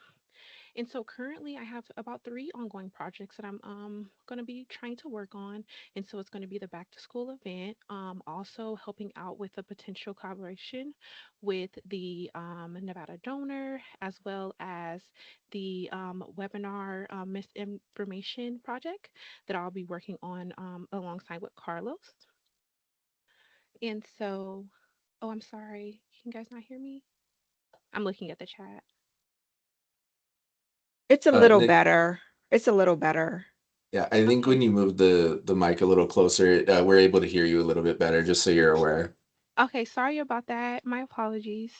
And so currently I have about 3 ongoing projects that I'm going to be trying to work on. And so it's going to be the back to school event, also helping out with a potential collaboration with the Nevada donor, as well as the webinar misinformation project that I'll be working on alongside with Carlos. And so, oh, I'm sorry. Can you guys not hear me? I'm looking at the chat. It's a little Nick, better. It's a little better. yeah, I think when Okay. you move the mic a little closer, we're able to hear you a little bit better, just so you're aware. Okay, sorry about that. My apologies.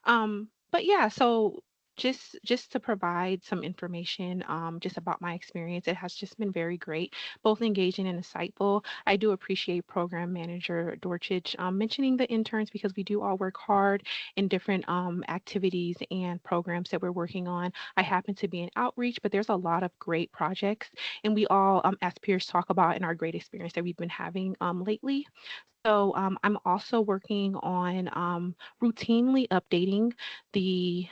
But yeah, so just to provide some information just about my experience, it has just been very great, both engaging and insightful. I do appreciate Program Manager Dorchich mentioning the interns because we do all work hard in different activities and programs that we're working on. I happen to be in outreach, but there's a lot of great projects, and we all, as peers, talk about in our great experience that we've been having lately. So I'm also working on routinely updating the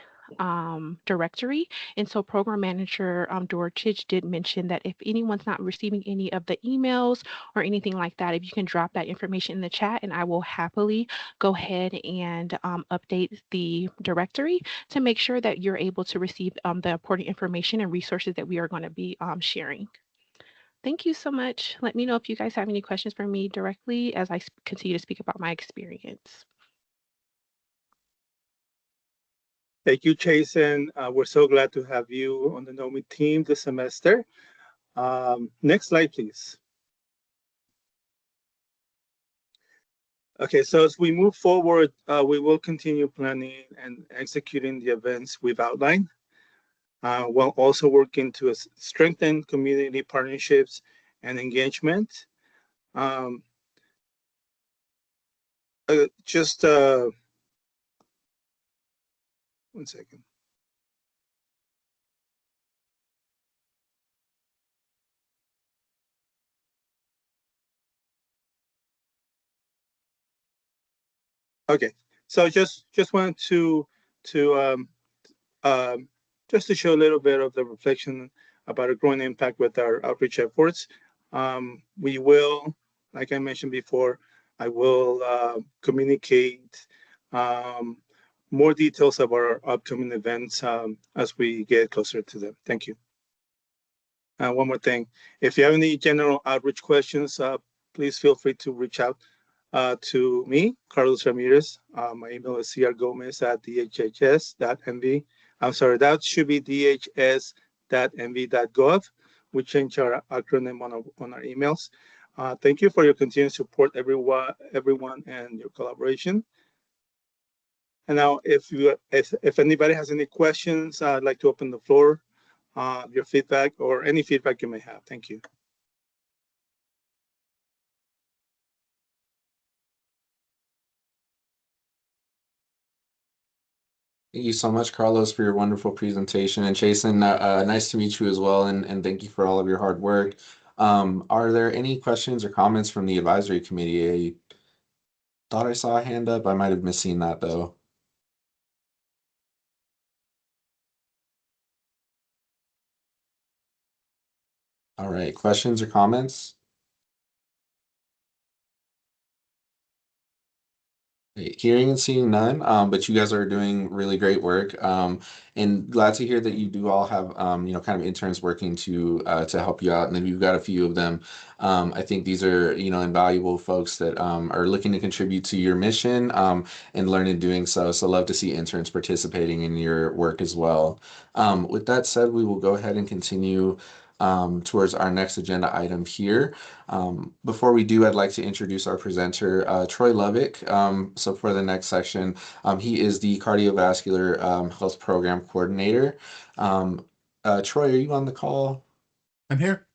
directory. And so Program Manager Dorchich did mention that if anyone's not receiving any of the emails or anything like that, if you can drop that information in the chat, and I will happily go ahead and update the directory to make sure that you're able to receive the important information and resources that we are going to be sharing. Thank you so much. Let me know if you guys have any questions for me directly as I continue to speak about my experience. Thank you, Jason. We're so glad to have you on the NOMHE team this semester. Next slide, please. Okay, so as we move forward, we will continue planning and executing the events we've outlined, while also working to strengthen community partnerships and engagement. Just 1 second. Okay, so just wanted to just to show a little bit of the reflection about a growing impact with our outreach efforts. We will, like I mentioned before, I will communicate more details about our upcoming events as we get closer to them. Thank you. One more thing, if you have any general outreach questions, please feel free to reach out to me, Carlos Ramirez. My email is crgomez@dhs.nv. I'm sorry, that should be dhs.nv.gov. dhs.nv.gov. We change our acronym on our emails. Thank you for your continued support, everyone, and your collaboration. And now, if anybody has any questions, I'd like to open the floor, your feedback or any feedback you may have. Thank you. Thank you so much, Carlos, for your wonderful presentation. And Jason, nice to meet you as well, and thank you for all of your hard work. Are there any questions or comments from the advisory committee? I thought I saw a hand up. I might have missing that, though. All right, questions or comments? Hearing and seeing none, but you guys are doing really great work, and glad to hear that you do all have, kind of interns working to help you out, and then you've got a few of them. I think these are, invaluable folks that are looking to contribute to your mission and learn in doing so. So love to see interns participating in your work as well. With that said, we will go ahead and continue towards our next agenda item here. Before we do, I'd like to introduce our presenter, Troy Lovick. So for the next section, he is the Cardiovascular Health Program Coordinator. Troy, are you on the call? I'm here.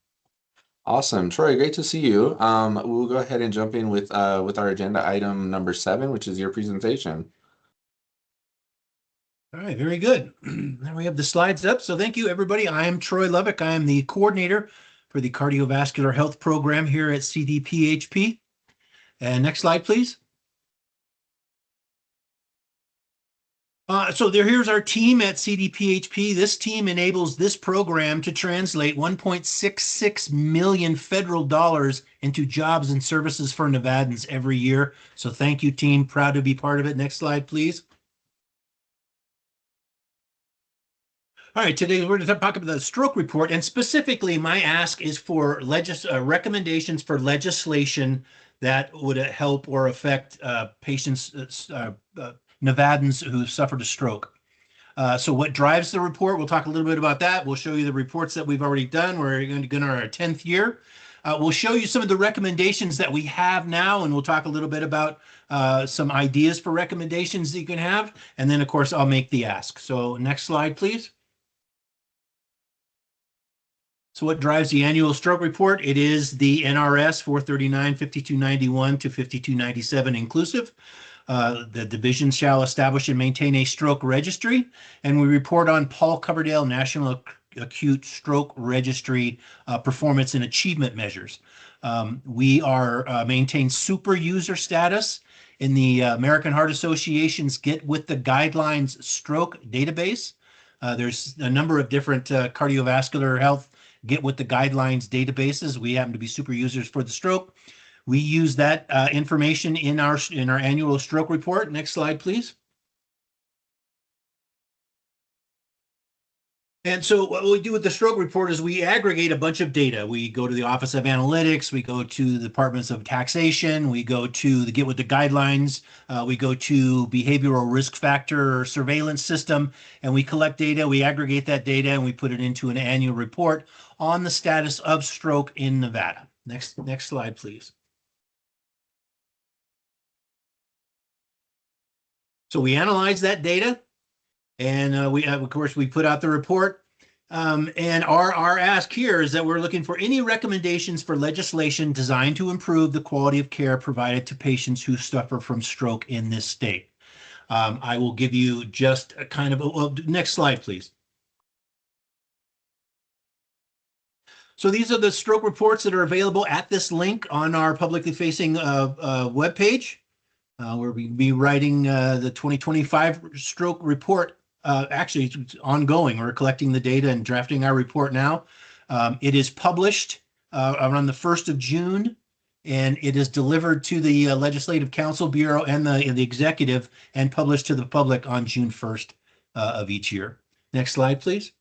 Awesome. Troy, great to see you. We'll go ahead and jump in with our agenda item number 7, which is your presentation. All right, very good. Now we have the slides up. So thank you, everybody. I am Troy Lovick. I am the coordinator for the Cardiovascular Health Program here at CDPHP. And next slide, please. Here's our team at CDPHP. This team enables this program to translate 1.66 million federal dollars into jobs and services for Nevadans every year. So thank you, team. Proud to be part of it. Next slide, please. All right, today we're going to talk about the stroke report, and specifically my ask is for recommendations for legislation that would help or affect patients, Nevadans who suffered a stroke. So what drives the report? We'll talk a little bit about that. We'll show you the reports that we've already done. We're going to go into our 10th year. We'll show you some of the recommendations that we have now, and we'll talk a little bit about some ideas for recommendations that you can have. And then, of course, I'll make the ask. So next slide, please. So what drives the annual stroke report? It is the NRS 439 5291 to 5297 inclusive. The division shall establish and maintain a stroke registry, and we report on Paul Coverdale National Acute Stroke Registry performance and achievement measures. We are maintain super user status in the American Heart Association's Get With The Guidelines Stroke database. There's a number of different cardiovascular health Get With The Guidelines databases. We happen to be super users for the stroke. We use that information in our annual stroke report. Next slide, please. And so what we do with the stroke report is we aggregate a bunch of data. We go to the Office of Analytics, we go to the Departments of Taxation, we go to the Get With The Guidelines, we go to Behavioral Risk Factor Surveillance System, and we collect data, we aggregate that data, and we put it into an annual report on the status of stroke in Nevada. Next slide, please. So we analyze that data, and of course, we put out the report. And our ask here is that we're looking for any recommendations for legislation designed to improve the quality of care provided to patients who suffer from stroke in this state. I will give you just a kind of, next slide, please. So these are the stroke reports that are available at this link on our publicly facing webpage. Where we'll be writing the 2025 stroke report. Actually, it's ongoing. We're collecting the data and drafting our report now. It is published around the 1st of June, and it is delivered to the Legislative Council Bureau and the executive and published to the public on June 1st of each year. Next slide, please.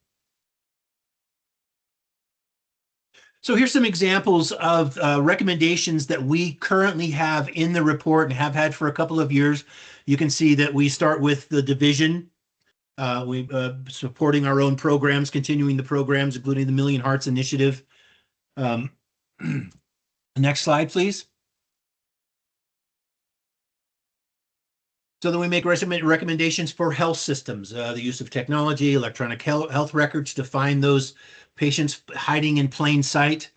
So here's some examples of recommendations that we currently have in the report and have had for a couple of years. You can see that we start with the division We supporting our own programs, continuing the programs, including the Million Hearts Initiative. Next slide, please. So then we make recommendations for health systems, the use of technology, electronic health records to find those patients hiding in plain sight.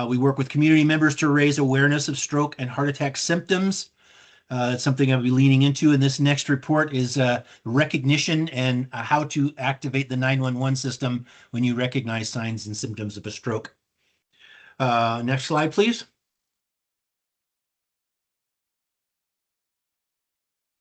We work with community members to raise awareness of stroke and heart attack symptoms. It's something I'll be leaning into in this next report is recognition and how to activate the 911 system when you recognize signs and symptoms of a stroke. Next slide, please.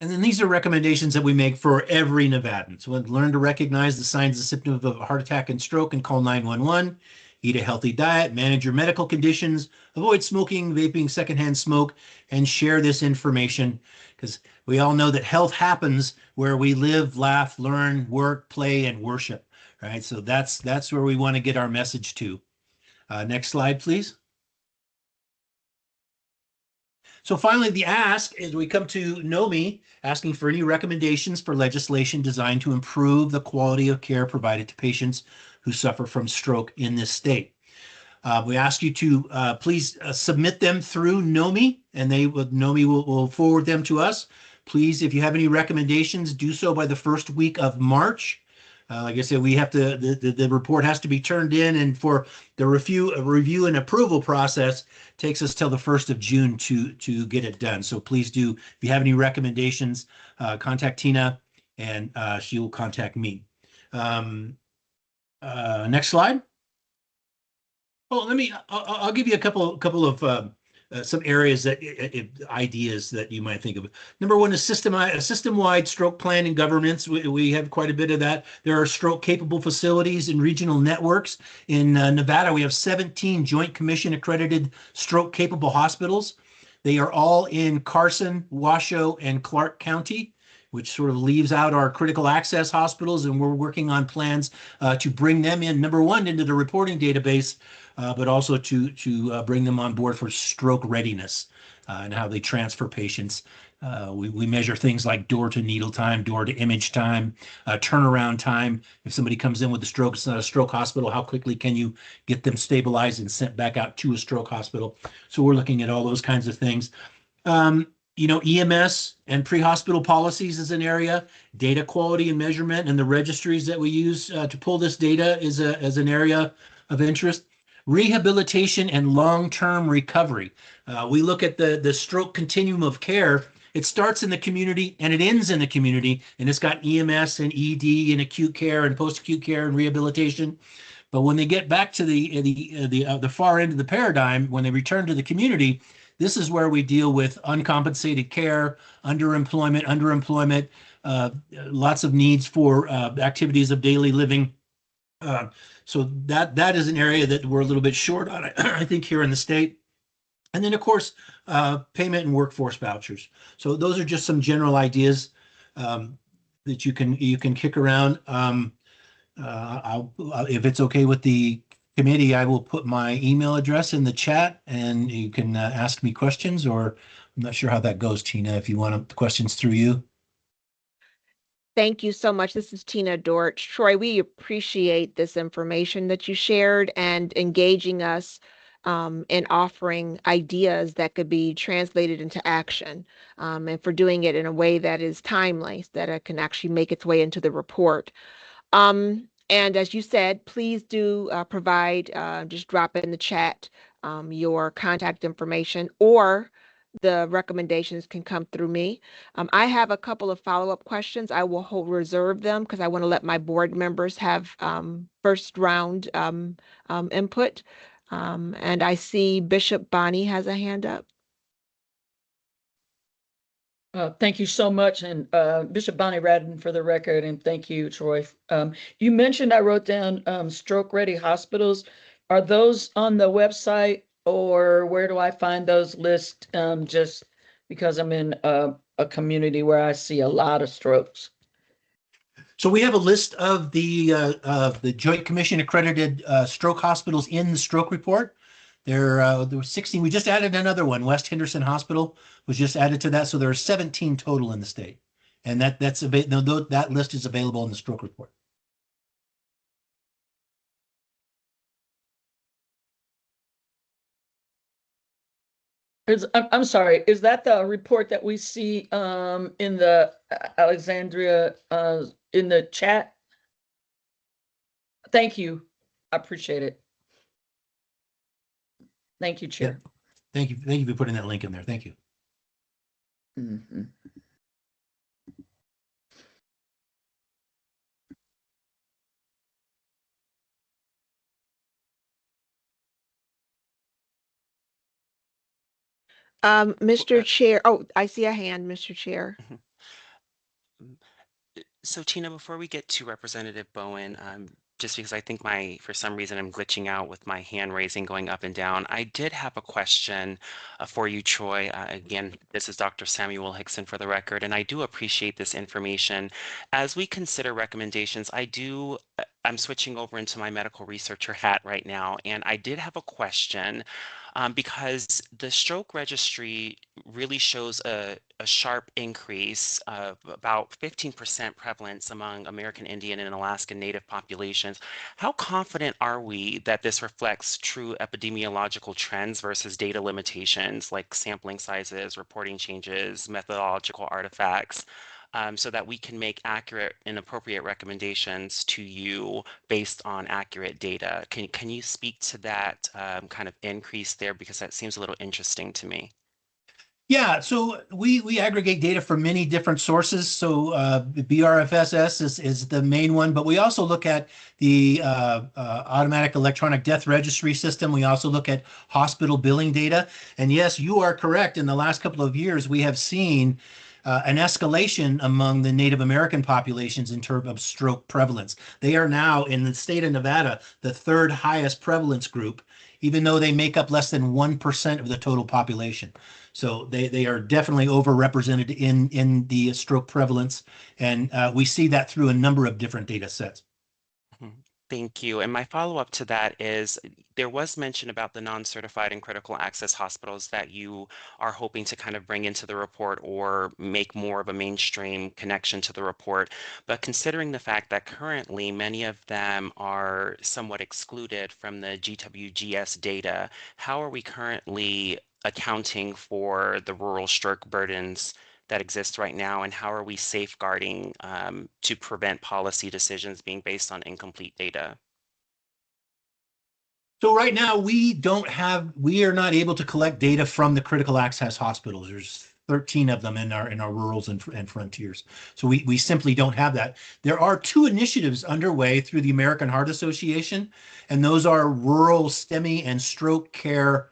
And then these are recommendations that we make for every Nevadan. So learn to recognize the signs and symptoms of a heart attack and stroke and call 911. Eat a healthy diet, manage your medical conditions, avoid smoking, vaping, secondhand smoke, and share this information because we all know that health happens where we live, laugh, learn, work, play, and worship, right? So that's where we want to get our message to. Next slide, please. So finally, the ask is we come to NOMHE asking for any recommendations for legislation designed to improve the quality of care provided to patients who suffer from stroke in this state. We ask you to please submit them through NOMHE, and NOMHE will forward them to us. Please, if you have any recommendations, do so by the first week of March. Like I said, we have to the report has to be turned in, and for the review and approval process takes us till the 1st of June to get it done. So please do, if you have any recommendations, contact Tina, and she will contact me. Next slide. Oh, I'll give you a couple of some areas that ideas that you might think of. Number one is system-wide stroke plan and governance. We have quite a bit of that. There are stroke-capable facilities and regional networks. In Nevada, we have 17 Joint Commission accredited stroke-capable hospitals. They are all in Carson, Washoe, and Clark County, which sort of leaves out our critical access hospitals, and we're working on plans to bring them in, number one, into the reporting database, but also to bring them on board for stroke readiness and how they transfer patients. We measure things like door to needle time, door to image time, turnaround time. If somebody comes in with a stroke, it's not a stroke hospital, how quickly can you get them stabilized and sent back out to a stroke hospital? So we're looking at all those kinds of things. EMS and pre-hospital policies is an area. Data quality and measurement and the registries that we use to pull this data is an area of interest. Rehabilitation and long-term recovery. We look at the stroke continuum of care. It starts in the community and it ends in the community, and it's got EMS and ED and acute care and post-acute care and rehabilitation. But when they get back to the far end of the paradigm, when they return to the community, this is where we deal with uncompensated care, underemployment, lots of needs for activities of daily living. So that is an area that we're a little bit short on, I think, here in the state. And then, of course, payment and workforce vouchers. So those are just some general ideas that you can kick around. If it's okay with the committee, I will put my email address in the chat, and you can ask me questions, or I'm not sure how that goes, Tina, if you want the questions through you. Thank you so much. This is Tina Dortch. Troy, we appreciate this information that you shared and engaging us in offering ideas that could be translated into action, and for doing it in a way that is timely, so that it can actually make its way into the report. And as you said, please do provide, just drop it in the chat, your contact information, or the recommendations can come through me. I have a couple of follow-up questions. I will reserve them because I want to let my board members have first round input. And I see Bishop Bonnie has a hand up. Thank you so much, and Bishop Bonnie Radden for the record, and thank you, Troy. You mentioned, I wrote down stroke-ready hospitals. Are those on the website, or where do I find those lists? Just because I'm in a community where I see a lot of strokes. So we have a list of the Joint Commission accredited stroke hospitals in the stroke report. There were 16. We just added another one. West Henderson Hospital was just added to that. So there are 17 total in the state. And that list is available in the stroke report. I'm sorry, is that the report that we see in the Alexandria in the chat? Thank you. I appreciate it. Thank you, Chair. Yeah. Thank you for putting that link in there. Thank you. Mm-hmm. Mr. Chair, oh, I see a hand, Mr. Chair. So Tina, before we get to Representative Bowen, just because I think for some reason I'm glitching out with my hand raising going up and down, I did have a question for you, Troy. Again, this is Dr. Samuel Hickson for the record, and I do appreciate this information. As we consider recommendations, I'm switching over into my medical researcher hat right now, and I did have a question because the stroke registry really shows a sharp increase of about 15% prevalence among American Indian and Alaskan Native populations. How confident are we that this reflects true epidemiological trends versus data limitations like sampling sizes, reporting changes, methodological artifacts? So that we can make accurate and appropriate recommendations to you based on accurate data. Can you speak to that kind of increase there? Because that seems a little interesting to me. Yeah, so we aggregate data from many different sources. So BRFSS is the main one, but we also look at the automatic electronic death registry system. We also look at hospital billing data. And yes, you are correct. In the last couple of years, we have seen an escalation among the Native American populations in terms of stroke prevalence. They are now in the state of Nevada, the third highest prevalence group, even though they make up less than 1% of the total population. So they are definitely overrepresented in the stroke prevalence. And we see that through a number of different data sets. Thank you. And my follow-up to that is there was mention about the non-certified and critical access hospitals that you are hoping to kind of bring into the report or make more of a mainstream connection to the report. But considering the fact that currently many of them are somewhat excluded from the GWGS data, how are we currently accounting for the rural stroke burdens that exists right now, and how are we safeguarding to prevent policy decisions being based on incomplete data? So right now we are not able to collect data from the critical access hospitals. There's 13 of them in our rurals and frontiers. So we simply don't have that. There are two initiatives underway through the American Heart Association, and those are rural STEMI and stroke care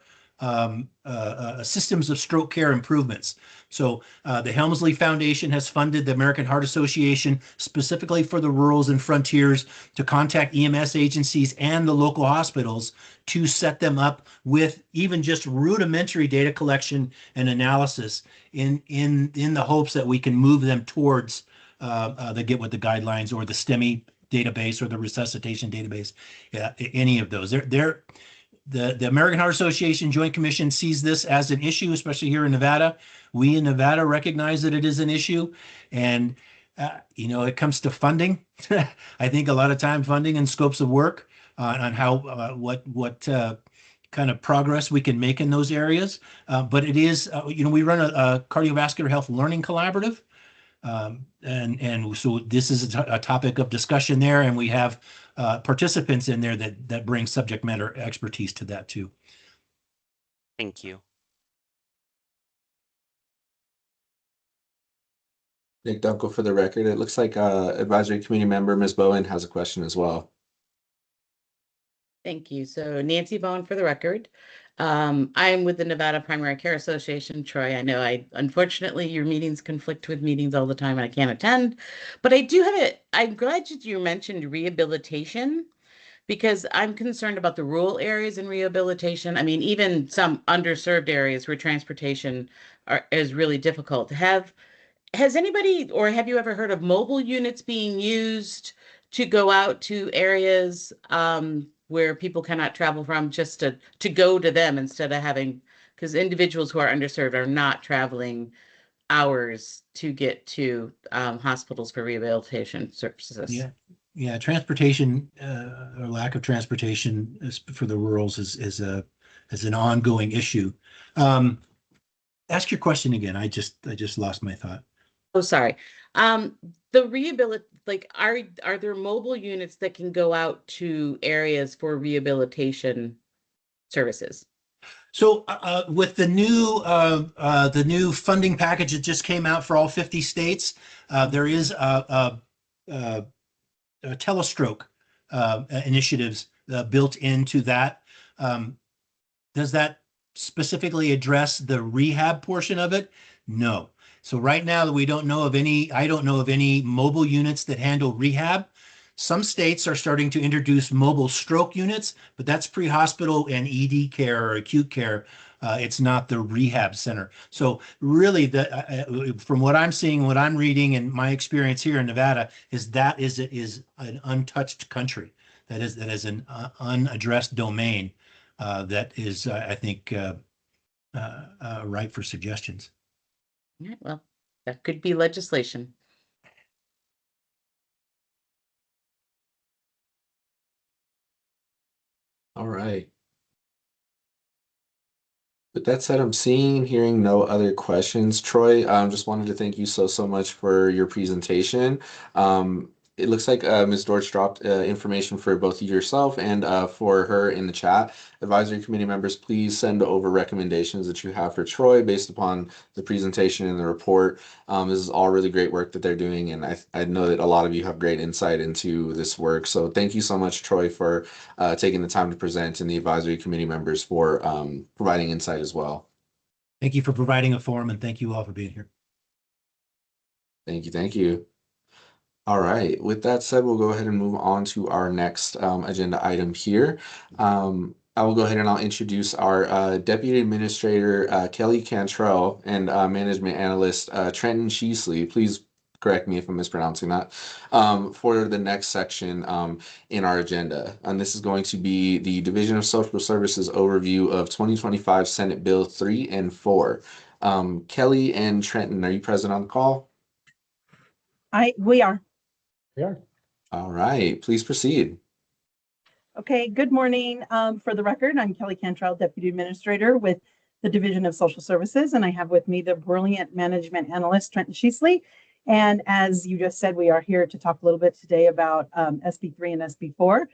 systems of stroke care improvements. So the Helmsley Foundation has funded the American Heart Association specifically for the rurals and frontiers to contact EMS agencies and the local hospitals to set them up with even just rudimentary data collection and analysis in the hopes that we can move them towards the Get With The Guidelines or the STEMI database or the resuscitation database, any of those. The American Heart Association Joint Commission sees this as an issue, especially here in Nevada. We in Nevada recognize that it is an issue. And, it comes to funding. I think a lot of time funding and scopes of work on how, what kind of progress we can make in those areas. But it is, we run a cardiovascular health learning collaborative. And so this is a topic of discussion there, and we have participants in there that bring subject matter expertise to that too. Thank you. Nick Dunkel for the record. It looks like advisory committee member Ms. Bowen has a question as well. Thank you. So Nancy Bowen for the record. I'm with the Nevada Primary Care Association. Troy, I know unfortunately your meetings conflict with meetings all the time and I can't attend, but I do have I'm glad that you mentioned rehabilitation because I'm concerned about the rural areas in rehabilitation. I mean, even some underserved areas where transportation is really difficult. Has anybody, or have you ever heard of mobile units being used to go out to areas where people cannot travel from, just to go to them instead of having, because individuals who are underserved are not traveling hours to get to hospitals for rehabilitation services. Yeah, transportation or lack of transportation for the rurals is an ongoing issue. Ask your question again. I just lost my thought. Oh, sorry. The like, are there mobile units that can go out to areas for rehabilitation services? So with the new funding package that just came out for all 50 states, there is a telestroke initiatives built into that. Does that specifically address the rehab portion of it? No. So right now we don't know of any, I don't know of any mobile units that handle rehab. Some states are starting to introduce mobile stroke units, but that's pre-hospital and ED care or acute care. It's not the rehab center. So really, from what I'm seeing, what I'm reading, and my experience here in Nevada is an untouched country. That is an unaddressed domain that is, I think, ripe for suggestions. Yeah, well, that could be legislation. All right. With that said, I'm seeing and hearing no other questions. Troy, just wanted to thank you so much for your presentation. It looks like Ms. Dortch dropped information for both yourself and for her in the chat. Advisory committee members, please send over recommendations that you have for Troy based upon the presentation and the report. This is all really great work that they're doing, and I know that a lot of you have great insight into this work. So thank you so much, Troy, for taking the time to present, and the advisory committee members for providing insight as well. Thank you for providing a forum, and thank you all for being here. Thank you. Thank you. All right. With that said, we'll go ahead and move on to our next agenda item here. I will go ahead and I'll introduce our Deputy Administrator, Kelly Cantrell, and Management Analyst, Trenton Sheasley. Please correct me if I'm mispronouncing that, for the next section in our agenda. And this is going to be the Division of Social Services overview of 2025 Senate Bill 3 and 4. Kelly and Trenton, are you present on the call? We are. We are. All right, please proceed. Okay, good morning. For the record, I'm Kelly Cantrell, Deputy Administrator with the Division of Social Services, and I have with me the brilliant Management Analyst, Trenton Sheasley. And as you just said, we are here to talk a little bit today about SB3 and SB4.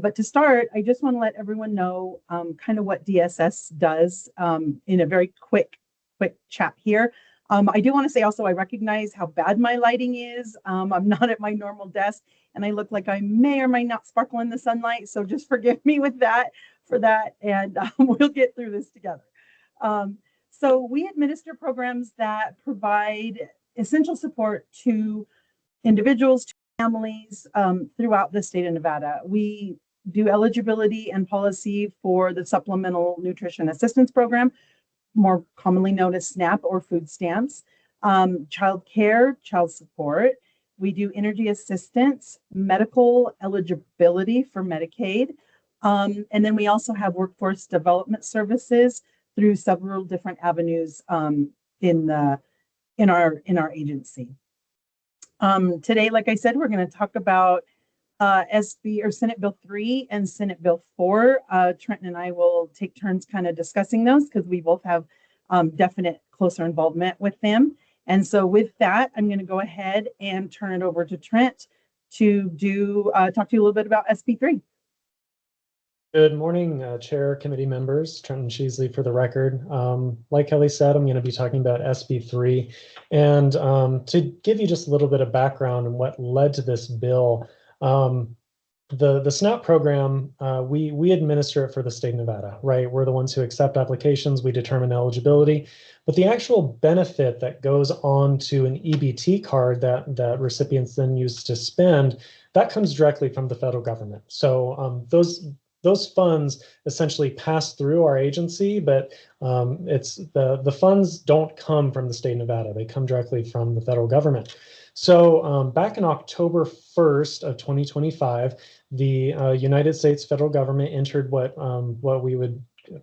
But to start, I just want to let everyone know kind of what DSS does in a very quick chat here. I do want to say also, I recognize how bad my lighting is. I'm not at my normal desk, and I look like I may or may not sparkle in the sunlight. So just forgive me with that, and we'll get through this together. So we administer programs that provide essential support to individuals, to families throughout the state of Nevada. We do eligibility and policy for the Supplemental Nutrition Assistance Program, more commonly known as SNAP or food stamps, child care, child support. We do energy assistance, medical eligibility for Medicaid. And then we also have workforce development services through several different avenues in our agency. Today, like I said, we're going to talk about SB or Senate Bill 3 and Senate Bill 4. Trenton and I will take turns kind of discussing those because we both have definite closer involvement with them. And so with that, I'm going to go ahead and turn it over to Trent to talk to you a little bit about SB3. Good morning, Chair, committee members. Trenton Sheasley for the record. Like Kelly said, I'm going to be talking about SB3. And to give you just a little bit of background on what led to this bill, the SNAP program, we administer it for the state of Nevada, right? We're the ones who accept applications, we determine eligibility, but the actual benefit that goes on to an EBT card that recipients then use to spend, that comes directly from the federal government. So those funds essentially pass through our agency, but it's the funds don't come from the state of Nevada, they come directly from the federal government. So back in October 1st of 2025, the United States federal government entered what we would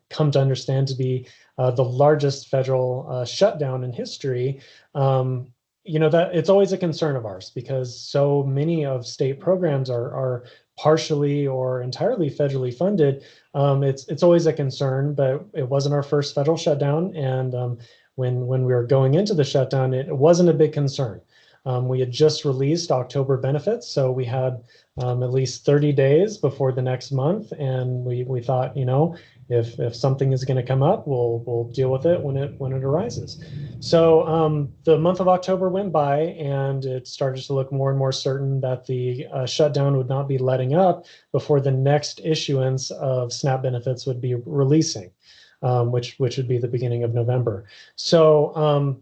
come to understand to be the largest federal shutdown in history, that it's always a concern of ours because so many of state programs are partially or entirely federally funded. It's always a concern, but it wasn't our first federal shutdown. And when we were going into the shutdown, it wasn't a big concern. We had just released October benefits, so we had at least 30 days before the next month, and we thought, if something is going to come up, we'll deal with it when it arises. So the month of October went by, and it started to look more and more certain that the shutdown would not be letting up before the next issuance of SNAP benefits would be releasing. Which would be the beginning of November. So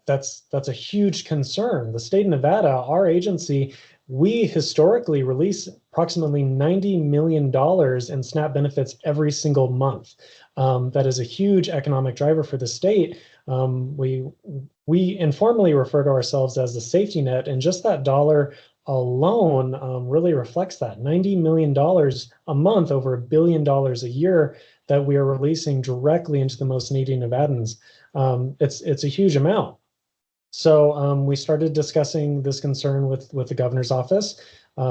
that's a huge concern. The state of Nevada, our agency, we historically release approximately $90 million in SNAP benefits every single month. That is a huge economic driver for the state. We informally refer to ourselves as the safety net, and just that dollar alone really reflects that. $90 million a month, over $1 billion a year that we are releasing directly into the most needy Nevadans. It's a huge amount. So we started discussing this concern with the governor's office,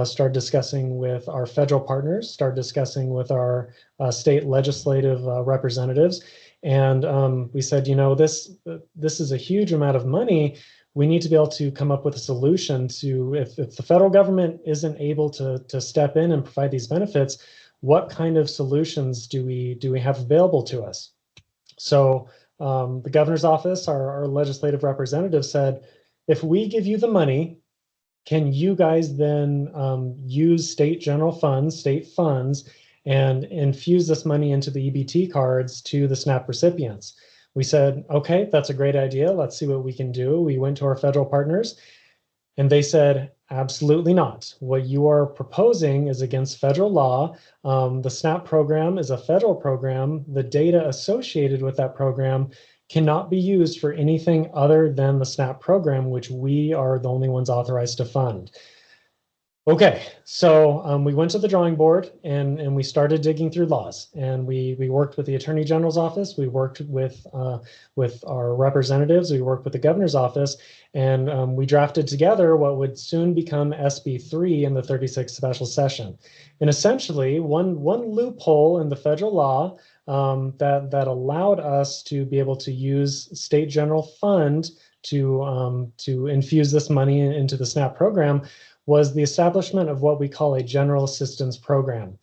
started discussing with our federal partners, started discussing with our state legislative representatives. And we said, this is a huge amount of money. We need to be able to come up with a solution to, if the federal government isn't able to step in and provide these benefits, what kind of solutions do we have available to us? So the governor's office, our legislative representative, said, if we give you the money, can you guys then use state general funds, state funds, and infuse this money into the EBT cards to the SNAP recipients? We said, okay, that's a great idea. Let's see what we can do. We went to our federal partners, and they said, absolutely not. What you are proposing is against federal law. The SNAP program is a federal program. The data associated with that program cannot be used for anything other than the SNAP program, which we are the only ones authorized to fund. Okay, so we went to the drawing board and we started digging through laws, and we worked with the Attorney General's office, we worked with our representatives, we worked with the governor's office, and we drafted together what would soon become SB3 in the 36th special session. And essentially, one loophole in the federal law that allowed us to be able to use state general fund to infuse this money into the SNAP program was the establishment of what we call a general assistance program.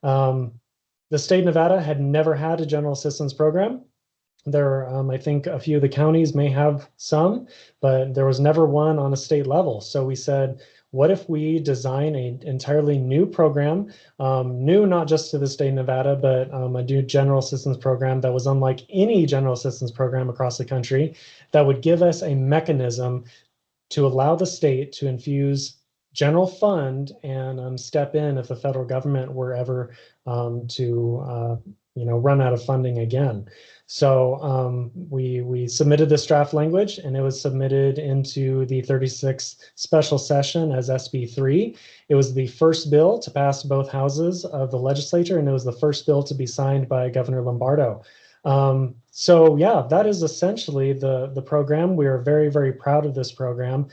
The state of Nevada had never had a general assistance program. There, I think a few of the counties may have some, but there was never one on a state level. So we said, what if we design an entirely new program, new not just to the state of Nevada, but a new general assistance program that was unlike any general assistance program across the country, that would give us a mechanism to allow the state to infuse general fund and step in if the federal government were ever to run out of funding again. So we submitted this draft language, and it was submitted into the 36th special session as SB3. It was the first bill to pass both houses of the legislature, and it was the first bill to be signed by Governor Lombardo. So yeah, that is essentially the program. We are very, very proud of this program.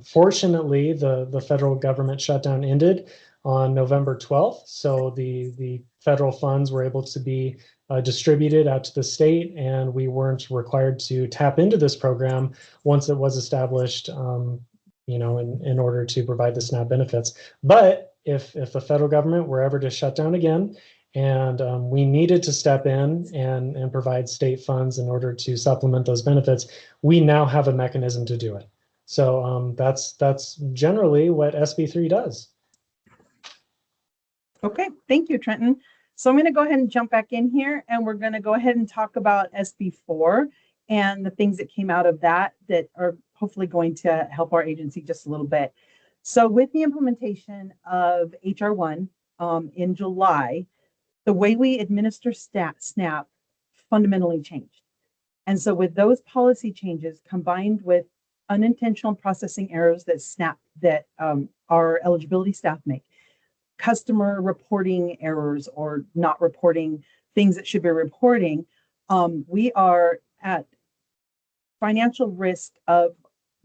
Fortunately, the federal government shutdown ended on November 12th. So the federal funds were able to be distributed out to the state, and we weren't required to tap into this program once it was established, in order to provide the SNAP benefits. But if the federal government were ever to shut down again, and we needed to step in and provide state funds in order to supplement those benefits, we now have a mechanism to do it. So that's generally what SB3 does. Okay, thank you, Trenton. So I'm going to go ahead and jump back in here, and we're going to go ahead and talk about SB4 and the things that came out of that are hopefully going to help our agency just a little bit. So with the implementation of HR1 in July, the way we administer SNAP fundamentally changed. And so with those policy changes combined with unintentional processing errors that our eligibility staff make, customer reporting errors or not reporting things that should be reporting, we are at financial risk of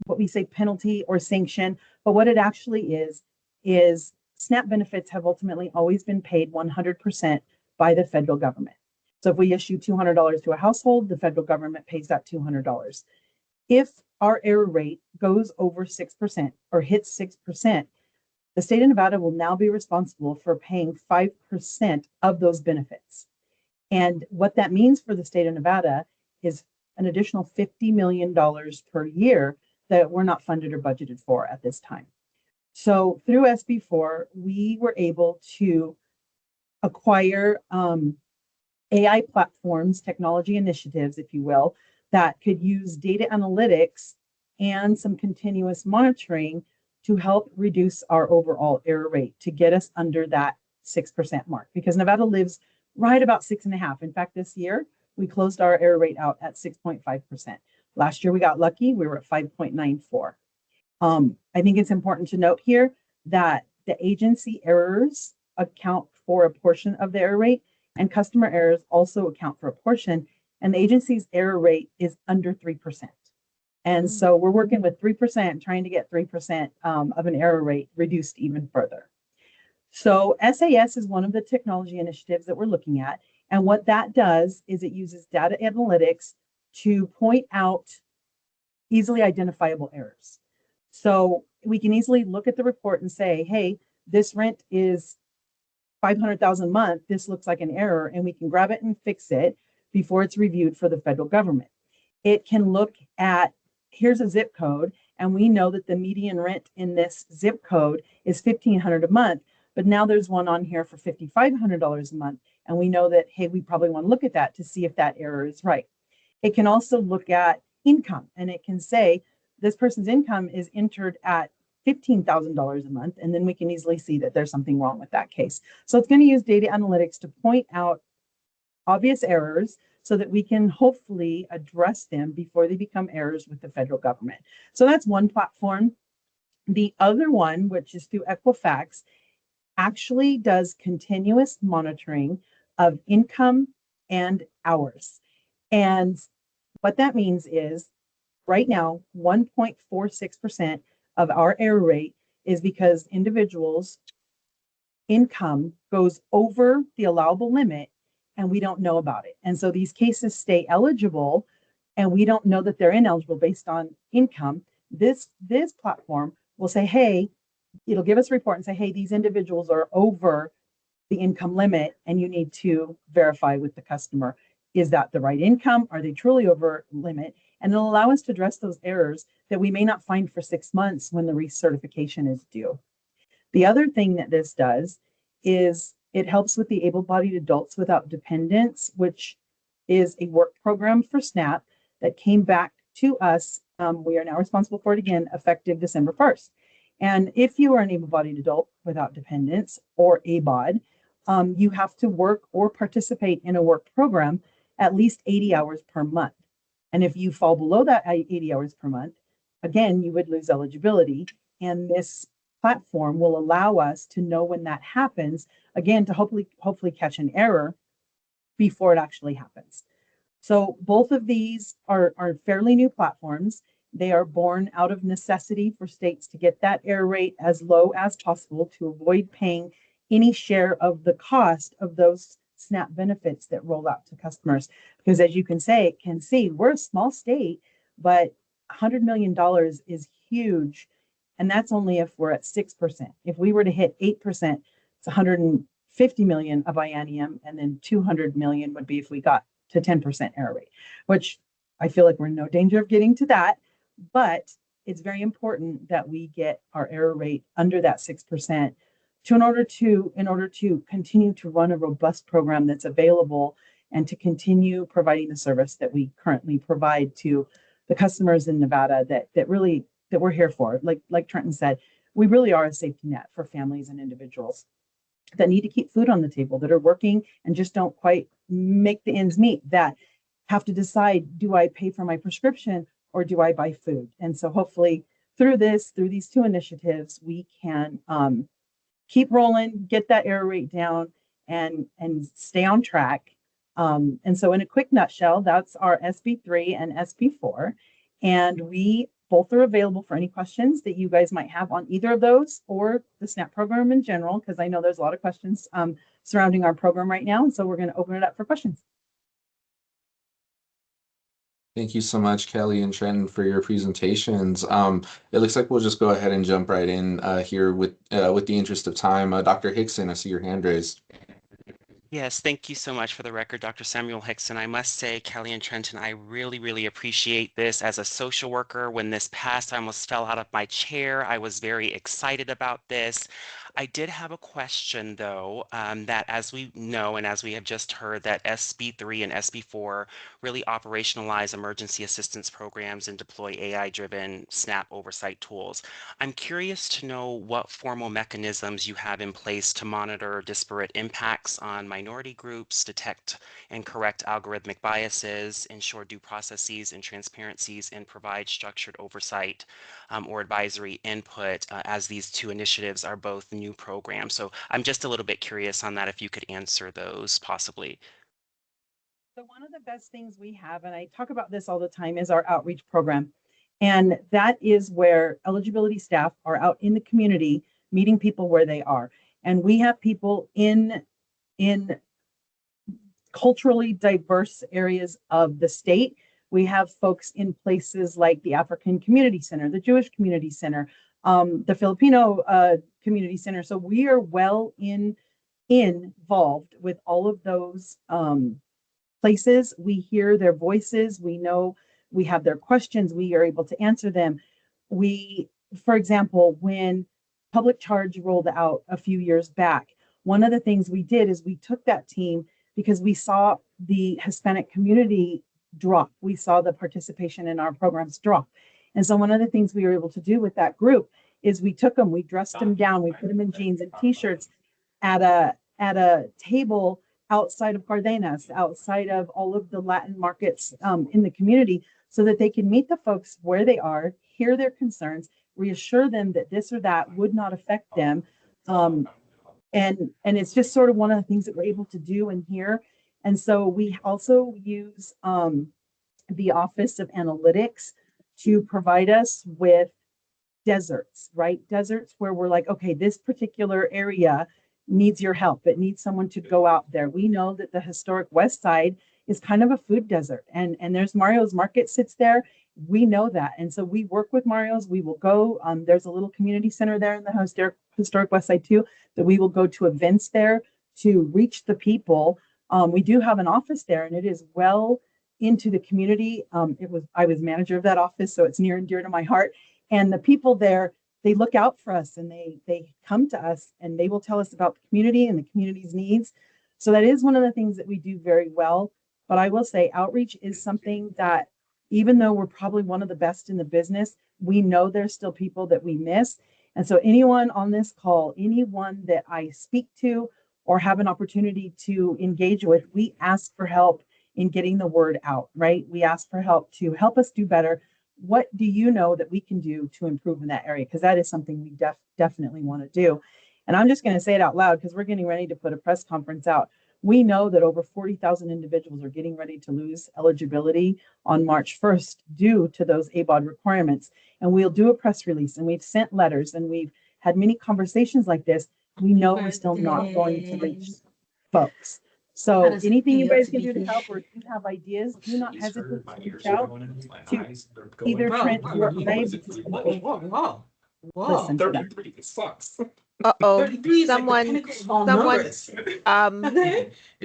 what we say penalty or sanction. But what it actually is SNAP benefits have ultimately always been paid 100% by the federal government. So if we issue $200 to a household, the federal government pays that $200. If our error rate goes over 6% or hits 6%, the state of Nevada will now be responsible for paying 5% of those benefits. And what that means for the state of Nevada is an additional $50 million per year that we're not funded or budgeted for at this time. So through SB4, we were able to acquire AI platforms, technology initiatives, if you will, that could use data analytics and some continuous monitoring to help reduce our overall error rate to get us under that 6% mark, because Nevada lives right about 6.5%. In fact, this year we closed our error rate out at 6.5%. Last year we got lucky, we were at 5.94. I think it's important to note here that the agency errors account for a portion of the error rate, and customer errors also account for a portion, and the agency's error rate is under 3%. And so we're working with 3%, trying to get 3% of an error rate reduced even further. So SAS is one of the technology initiatives that we're looking at. And what that does is it uses data analytics to point out easily identifiable errors. So we can easily look at the report and say, hey, this rent is $500,000 a month. This looks like an error, and we can grab it and fix it before it's reviewed for the federal government. It can look at, here's a zip code, and we know that the median rent in this zip code is $1,500 a month, but now there's one on here for $5,500 a month, and we know that, hey, we probably want to look at that to see if that error is right. It can also look at income, and it can say this person's income is entered at $15,000 a month, and then we can easily see that there's something wrong with that case. So it's going to use data analytics to point out obvious errors so that we can hopefully address them before they become errors with the federal government. So that's one platform. The other one, which is through Equifax, actually does continuous monitoring of income and hours. And what that means is right now, 1.46% of our error rate is because individuals' income goes over the allowable limit and we don't know about it. And so these cases stay eligible and we don't know that they're ineligible based on income. This platform will say, hey, it'll give us a report and say, hey, these individuals are over the income limit and you need to verify with the customer. Is that the right income? Are they truly over limit? And it'll allow us to address those errors that we may not find for 6 months when the recertification is due. The other thing that this does is it helps with the able-bodied adults without dependents, which is a work program for SNAP that came back to us. We are now responsible for it again, effective December 1st. And if you are an able-bodied adult without dependents or ABOD, you have to work or participate in a work program at least 80 hours per month. And if you fall below that 80 hours per month, again, you would lose eligibility. And this platform will allow us to know when that happens, again, to hopefully catch an error before it actually happens. So both of these are fairly new platforms. They are born out of necessity for states to get that error rate as low as possible to avoid paying any share of the cost of those SNAP benefits that roll out to customers. Because as you can see, we're a small state, but $100 million is huge. And that's only if we're at 6%. If we were to hit 8%, it's 150 million of biennium, and then 200 million would be if we got to 10% error rate, which I feel like we're in no danger of getting to that. But it's very important that we get our error rate under that 6% in order to continue to run a robust program that's available and to continue providing the service that we currently provide to the customers in Nevada that we're here for. Like Trenton said, we really are a safety net for families and individuals that need to keep food on the table, that are working and just don't quite make the ends meet, that have to decide, do I pay for my prescription or do I buy food? And so hopefully through these two initiatives, we can keep rolling, get that error rate down, and stay on track. And so in a quick nutshell, that's our SB3 and SB4. And we both are available for any questions that you guys might have on either of those or the SNAP program in general, because I know there's a lot of questions surrounding our program right now. And so we're going to open it up for questions. Thank you so much, Kelly and Trenton, for your presentations. It looks like we'll just go ahead and jump right in here with the interest of time. Dr. Hickson, I see your hand raised. Yes, thank you so much. For the record, Dr. Samuel Hickson. I must say, Kelly and Trenton, I really, really appreciate this. As a social worker, when this passed, I almost fell out of my chair. I was very excited about this. I did have a question, though, that as we know and as we have just heard, that SB3 and SB4 really operationalize emergency assistance programs and deploy AI-driven SNAP oversight tools. I'm curious to know what formal mechanisms you have in place to monitor disparate impacts on minority groups, detect and correct algorithmic biases, ensure due processes and transparencies, and provide structured oversight or advisory input as these two initiatives are both new programs. So I'm just a little bit curious on that, if you could answer those possibly. So one of the best things we have, and I talk about this all the time, is our outreach program. And that is where eligibility staff are out in the community meeting people where they are. And we have people in culturally diverse areas of the state. We have folks in places like the African Community Center, the Jewish Community Center, the Filipino Community Center. So we are well involved with all of those places. We hear their voices. We know we have their questions. We are able to answer them. For example, when public charge rolled out a few years back, one of the things we did is we took that team because we saw the Hispanic community drop. We saw the participation in our programs drop. And so one of the things we were able to do with that group is we took them, we dressed them down, we put them in jeans and t-shirts at a table outside of Cardenas, outside of all of the Latin markets in the community, so that they can meet the folks where they are, hear their concerns, reassure them that this or that would not affect them. And it's just sort of one of the things that we're able to do and hear. And so we also use the Office of Analytics to provide us with deserts, right? Deserts where we're like, okay, this particular area needs your help. It needs someone to go out there. We know that the historic West Side is kind of a food desert, and there's Mario's Market sits there. We know that. And so we work with Mario's. We will go, there's a little community center there in the historic West Side too, that we will go to events there to reach the people. We do have an office there, and it is well into the community. I was manager of that office, so it's near and dear to my heart. And the people there, they look out for us, and they come to us, and they will tell us about the community and the community's needs. So that is one of the things that we do very well. But I will say outreach is something that, even though we're probably one of the best in the business, we know there's still people that we miss. And so anyone on this call, anyone that I speak to or have an opportunity to engage with, we ask for help in getting the word out, right? We ask for help to help us do better. What do you know that we can do to improve in that area? Because that is something we definitely want to do. And I'm just going to say it out loud because we're getting ready to put a press conference out. We know that over 40,000 individuals are getting ready to lose eligibility on March 1st due to those ABOD requirements. And we'll do a press release, and we've sent letters, and we've had many conversations like this. We know we're still not going to reach folks. So anything you guys can do to help, or if you have ideas, do not hesitate to reach out to either Trent or I. Listen to that. Uh-oh,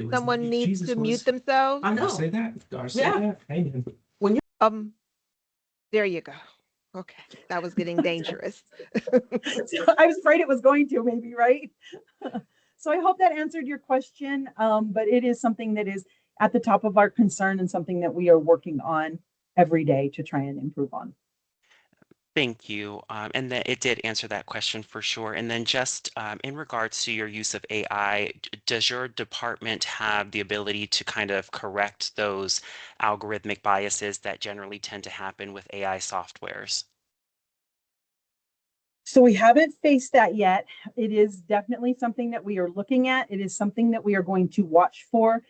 someone needs to mute themselves. I know. Say that. Say Yeah. that. Amen. There you go. Okay, that was getting dangerous. So I was afraid it was going to, maybe, right? So I hope that answered your question, but it is something that is at the top of our concern and something that we are working on every day to try and improve on. Thank you. And then it did answer that question for sure. And then just in regards to your use of AI, does your department have the ability to kind of correct those algorithmic biases that generally tend to happen with AI softwares? So we haven't faced that yet. It is definitely something that we are looking at. It is something that we are going to watch for.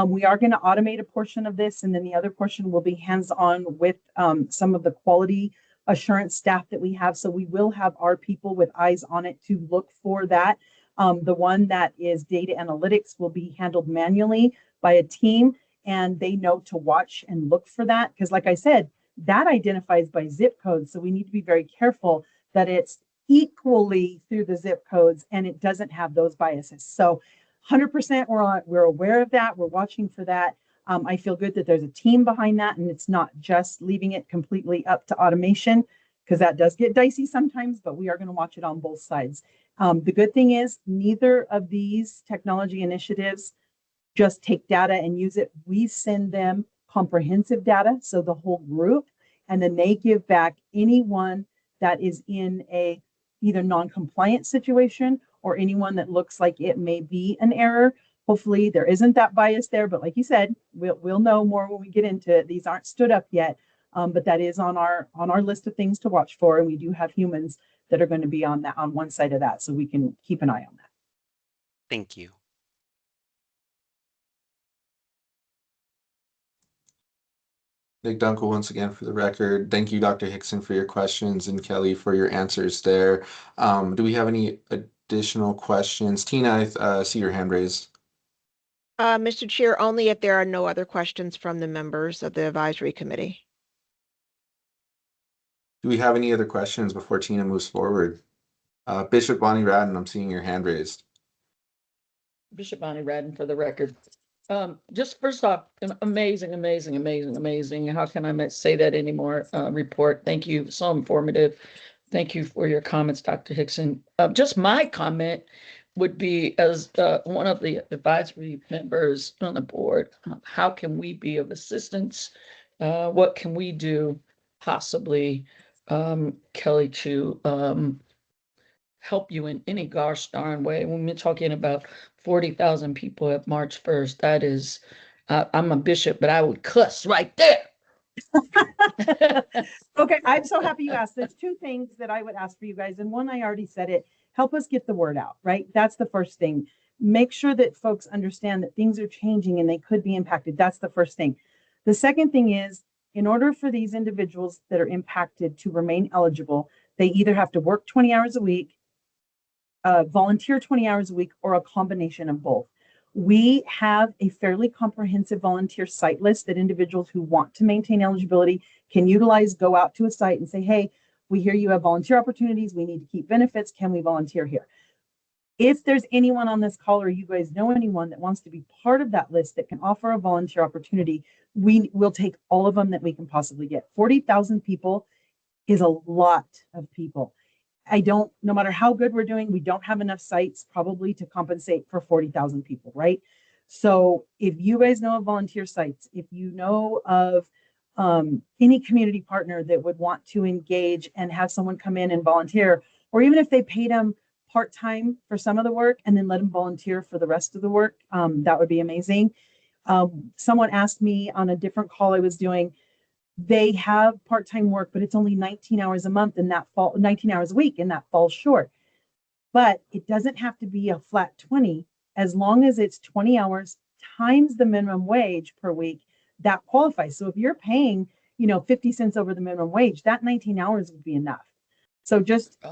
We are going to automate a portion of this, and then the other portion will be hands-on with some of the quality assurance staff that we have. So we will have our people with eyes on it to look for that. The one that is data analytics will be handled manually by a team, and they know to watch and look for that. Because like I said, that identifies by zip code. So we need to be very careful that it's equally through the zip codes and it doesn't have those biases. So 100% we're aware of that. We're watching for that. I feel good that there's a team behind that and it's not just leaving it completely up to automation, because that does get dicey sometimes, but we are going to watch it on both sides. The good thing is neither of these technology initiatives just take data and use it. We send them comprehensive data, so the whole group, and then they give back anyone that is in a either non-compliant situation or anyone that looks like it may be an error. Hopefully there isn't that bias there, but like you said, we'll know more when we get into it. These aren't stood up yet, but that is on our list of things to watch for, and we do have humans that are going to be on one side of that, so we can keep an eye on that. Thank you. Nick Dunkel, once again for the record. Thank you, Dr. Hickson, for your questions, and Kelly for your answers there. Do we have any additional questions? Tina, I see your hand raised. Mr. Chair, only if there are no other questions from the members of the advisory committee. Do we have any other questions before Tina moves forward? Bishop Bonnie Radden, I'm seeing your hand raised. Bishop Bonnie Radden for the record. Just first off, an amazing. How can I say that anymore? Report. Thank you. So informative. Thank you for your comments, Dr. Hickson. Just my comment would be, as one of the advisory members on the board, how can we be of assistance? What can we do possibly, Kelly, to help you in any gosh darn way? When we're talking about 40,000 people at March 1st, that is, I'm a bishop, but I would cuss right there. Okay, I'm so happy you asked. There's two things that I would ask for you guys, and one, I already said it. Help us get the word out, right? That's the first thing. Make sure that folks understand that things are changing and they could be impacted. That's the first thing. The second thing is, in order for these individuals that are impacted to remain eligible, they either have to work 20 hours a week, volunteer 20 hours a week, or a combination of both. We have a fairly comprehensive volunteer site list that individuals who want to maintain eligibility can utilize, go out to a site and say, hey, we hear you have volunteer opportunities. We need to keep benefits. Can we volunteer here? If there's anyone on this call or you guys know anyone that wants to be part of that list that can offer a volunteer opportunity, we will take all of them that we can possibly get. 40,000 people is a lot of people. No matter how good we're doing, we don't have enough sites probably to compensate for 40,000 people, right? So if you guys know of volunteer sites, if you know of any community partner that would want to engage and have someone come in and volunteer, or even if they paid them part-time for some of the work and then let them volunteer for the rest of the work, that would be amazing. Someone asked me on a different call I was doing, they have part-time work, but it's only 19 hours a month and 19 hours a week, and that falls short. But it doesn't have to be a flat 20, as long as it's 20 hours times the minimum wage per week, that qualifies. So if you're paying, 50 cents over the minimum wage, that 19 hours would be enough. So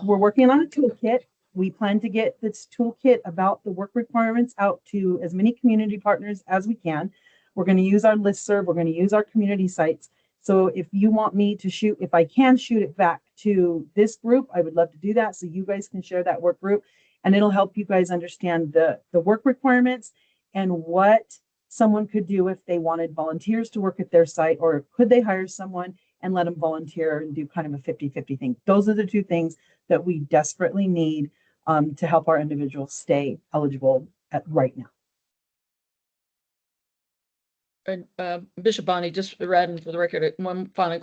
we're working on a toolkit. We plan to get this toolkit about the work requirements out to as many community partners as we can. We're going to use our listserv. We're going to use our community sites. So if you want me to if I can shoot it back to this group, I would love to do that. So you guys can share that work group, and it'll help you guys understand the work requirements and what someone could do if they wanted volunteers to work at their site, or could they hire someone and let them volunteer and do kind of a 50-50 thing. Those are the two things that we desperately need to help our individuals stay eligible right now. And Bishop Bonnie, just Radden for the record, one final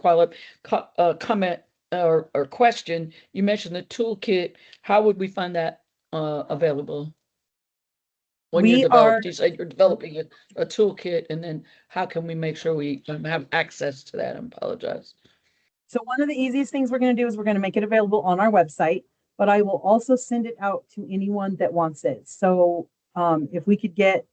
comment or question. You mentioned the toolkit. How would we find that available? When you say you're developing a toolkit, and then how can we make sure we have access to that? I apologize. So one of the easiest things we're going to do is we're going to make it available on our website. but I will also send it out to anyone that wants it. So if we could get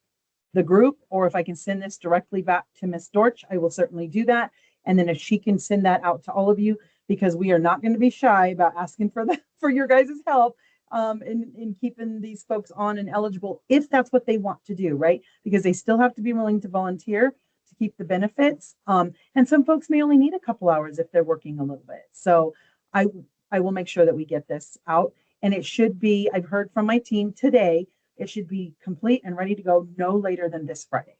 the group, or if I can send this directly back to Ms. Dortch, I will certainly do that. And then if she can send that out to all of you, because we are not going to be shy about asking for your guys' help in keeping these folks on and eligible, if that's what they want to do, right? Because they still have to be willing to volunteer to keep the benefits. And some folks may only need a couple hours if they're working a little bit. So I will make sure that we get this out. And it should be, I've heard from my team today, it should be complete and ready to go no later than this Friday.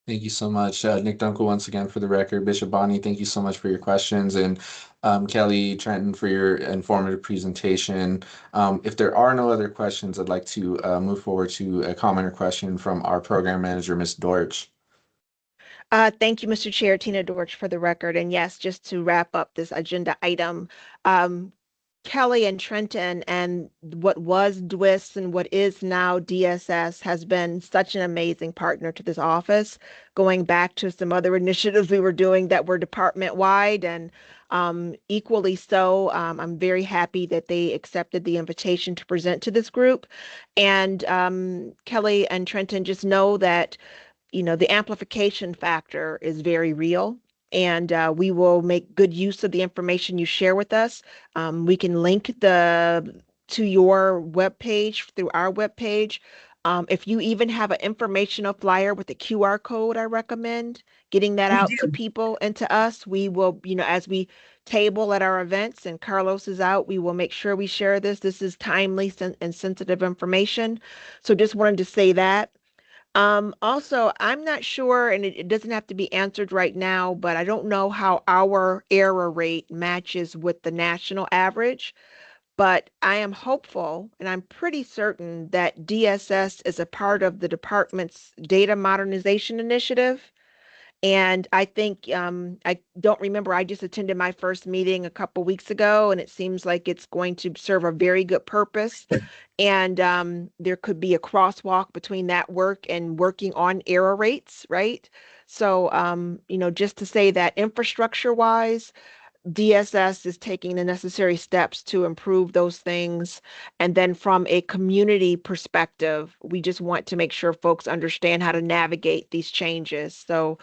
Thank you so much, Nick Dunkel, once again for the record. Bishop Bonnie, thank you so much for your questions, and Kelly Trenton for your informative presentation. If there are no other questions, I'd like to move forward to a comment or question from our program manager, Ms. Dortch. Thank you, Mr. Chair, Tina Dortch for the record. And yes, just to wrap up this agenda item, Kelly and Trenton and what was DWIS and what is now DSS has been such an amazing partner to this office, going back to some other initiatives we were doing that were department-wide, and equally so, I'm very happy that they accepted the invitation to present to this group. And Kelly and Trenton, just know that the amplification factor is very real, and we will make good use of the information you share with us. We can link to your webpage through our webpage. If you even have an informational flyer with a QR code, I recommend getting that out to people and to us. We will, as we table at our events and Carlos is out, we will make sure we share this. This is timely and sensitive information. So just wanted to say that. Also, I'm not sure, and it doesn't have to be answered right now, but I don't know how our error rate matches with the national average. But I am hopeful, and I'm pretty certain that DSS is a part of the department's data modernization initiative. And I think, I don't remember, I just attended my first meeting a couple weeks ago, and it seems like it's going to serve a very good purpose. And there could be a crosswalk between that work and working on error rates, right? So, just to say that infrastructure-wise, DSS is taking the necessary steps to improve those things. And then from a community perspective, we just want to make sure folks understand how to navigate these changes. So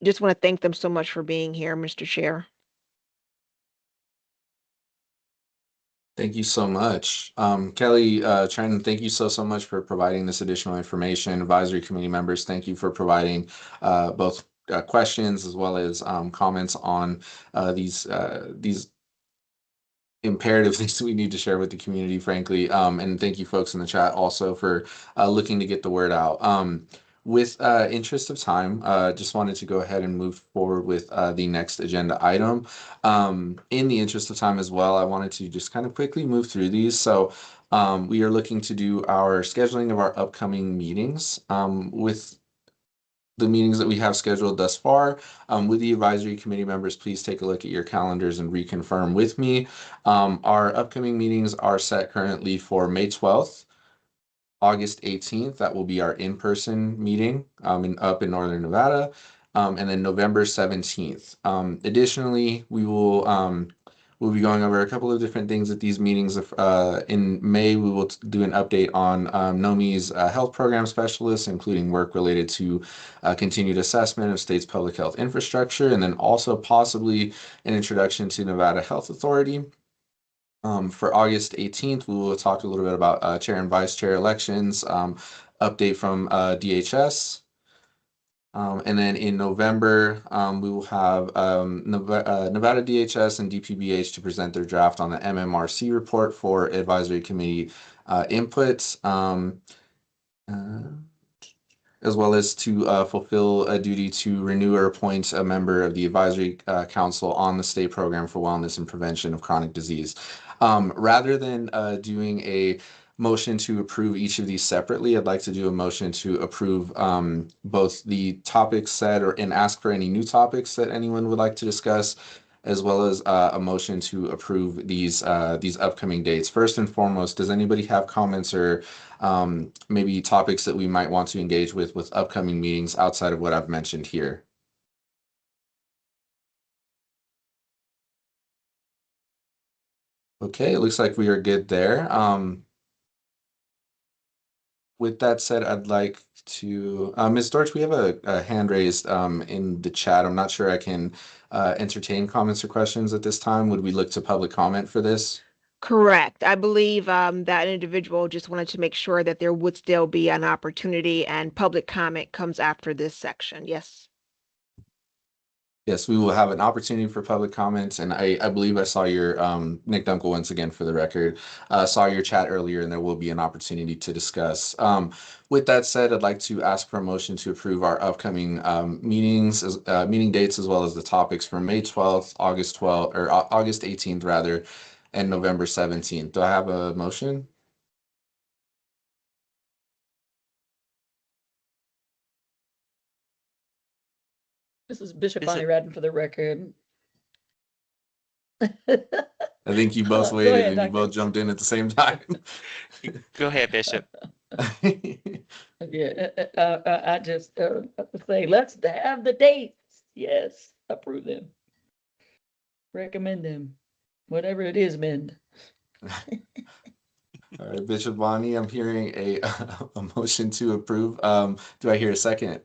just want to thank them so much for being here, Mr. Chair. Thank you so much. Kelly, Trenton, thank you so much for providing this additional information. Advisory committee members, thank you for providing both questions as well as comments on these imperative things we need to share with the community, frankly. And thank you folks in the chat also for looking to get the word out. With interest of time, just wanted to go ahead and move forward with the next agenda item. In the interest of time as well, I wanted to just kind of quickly move through these. So we are looking to do our scheduling of our upcoming meetings. With the meetings that we have scheduled thus far, with the advisory committee members, please take a look at your calendars and reconfirm with me. Our upcoming meetings are set currently for May 12th, August 18th, that will be our in-person meeting up in Northern Nevada, and then November 17th. Additionally, we'll be going over a couple of different things at these meetings. In May, we will do an update on NOMHE's health program specialists, including work related to continued assessment of state's public health infrastructure, and then also possibly an introduction to Nevada Health Authority. For August 18th, we will talk a little bit about chair and vice chair elections, update from DHS. And then in November, we will have Nevada DHS and DPBH to present their draft on the MMRC report for advisory committee inputs, as well as to fulfill a duty to renew or appoint a member of the advisory council on the state program for wellness and prevention of chronic disease. Rather than doing a motion to approve each of these separately, I'd like to do a motion to approve both the topics set and ask for any new topics that anyone would like to discuss, as well as a motion to approve these upcoming dates. First and foremost, does anybody have comments or maybe topics that we might want to engage with upcoming meetings outside of what I've mentioned here? Okay, it looks like we are good there. With that said, I'd like to, Ms. Dorch, we have a hand raised in the chat. I'm not sure I can entertain comments or questions at this time. Would we look to public comment for this? Correct. I believe that individual just wanted to make sure that there would still be an opportunity and public comment comes after this section. Yes. Yes, we will have an opportunity for public comments, and I believe I saw your, Nick Dunkel, once again for the record, saw your chat earlier, and there will be an opportunity to discuss. With that said, I'd like to ask for a motion to approve our upcoming meeting dates, as well as the topics for May 12th, August 12th, or August 18th, rather, and November 17th. Do I have a motion? This is Bishop Bonnie Radden for the record. I think you both Go waited ahead, and you both jumped in at the same time. Go ahead, Bishop. Yeah, I just say, let's have the dates. Yes, approve them. Recommend them. Whatever it is, mend. All right, Bishop Bonnie, I'm hearing a motion to approve. Do I hear a second?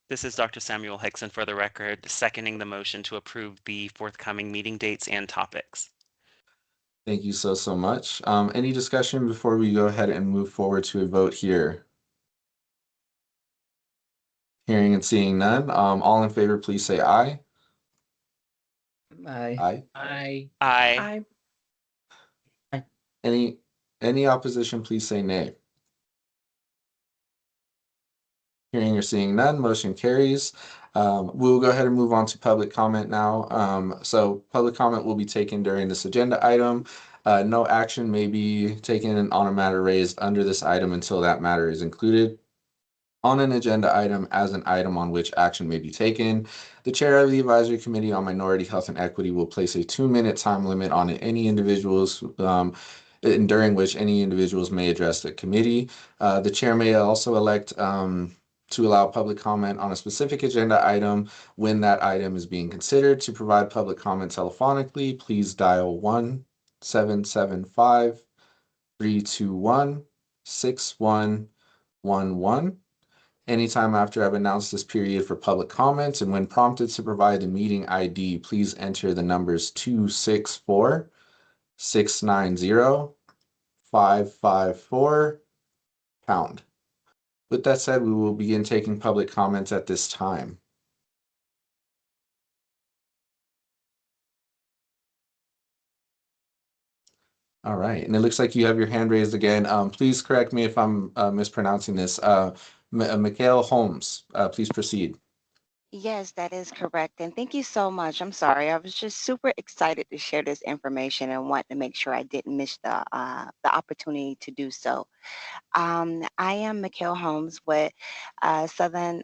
This is Dr. Samuel Hickson for the record, seconding the motion to approve the forthcoming meeting dates and topics. Thank you so much. Any discussion before we go ahead and move forward to a vote here? Hearing and seeing none. All in favor, please say aye. Aye. Aye. Aye. Aye. Any opposition, please say nay. Hearing or seeing none, motion carries. We'll go ahead and move on to public comment now. So public comment will be taken during this agenda item. No action may be taken on a matter raised under this item until that matter is included on an agenda item as an item on which action may be taken. The chair of the advisory committee on minority health and equity will place a 2-minute time limit on any individuals and during which any individuals may address the committee. The chair may also elect to allow public comment on a specific agenda item when that item is being considered. To provide public comment telephonically, please dial 1-775-321-6111. Anytime after I've announced this period for public comments, and when prompted to provide the meeting ID, please enter the numbers 264-690-554 #. With that said, we will begin taking public comments at this time. All right, and it looks like you have your hand raised again. Please correct me if I'm mispronouncing this. Mikhail Holmes, please proceed. Yes, that is correct. And thank you so much. I'm sorry. I was just super excited to share this information and want to make sure I didn't miss the opportunity to do so. I am Mikhail Holmes with Southern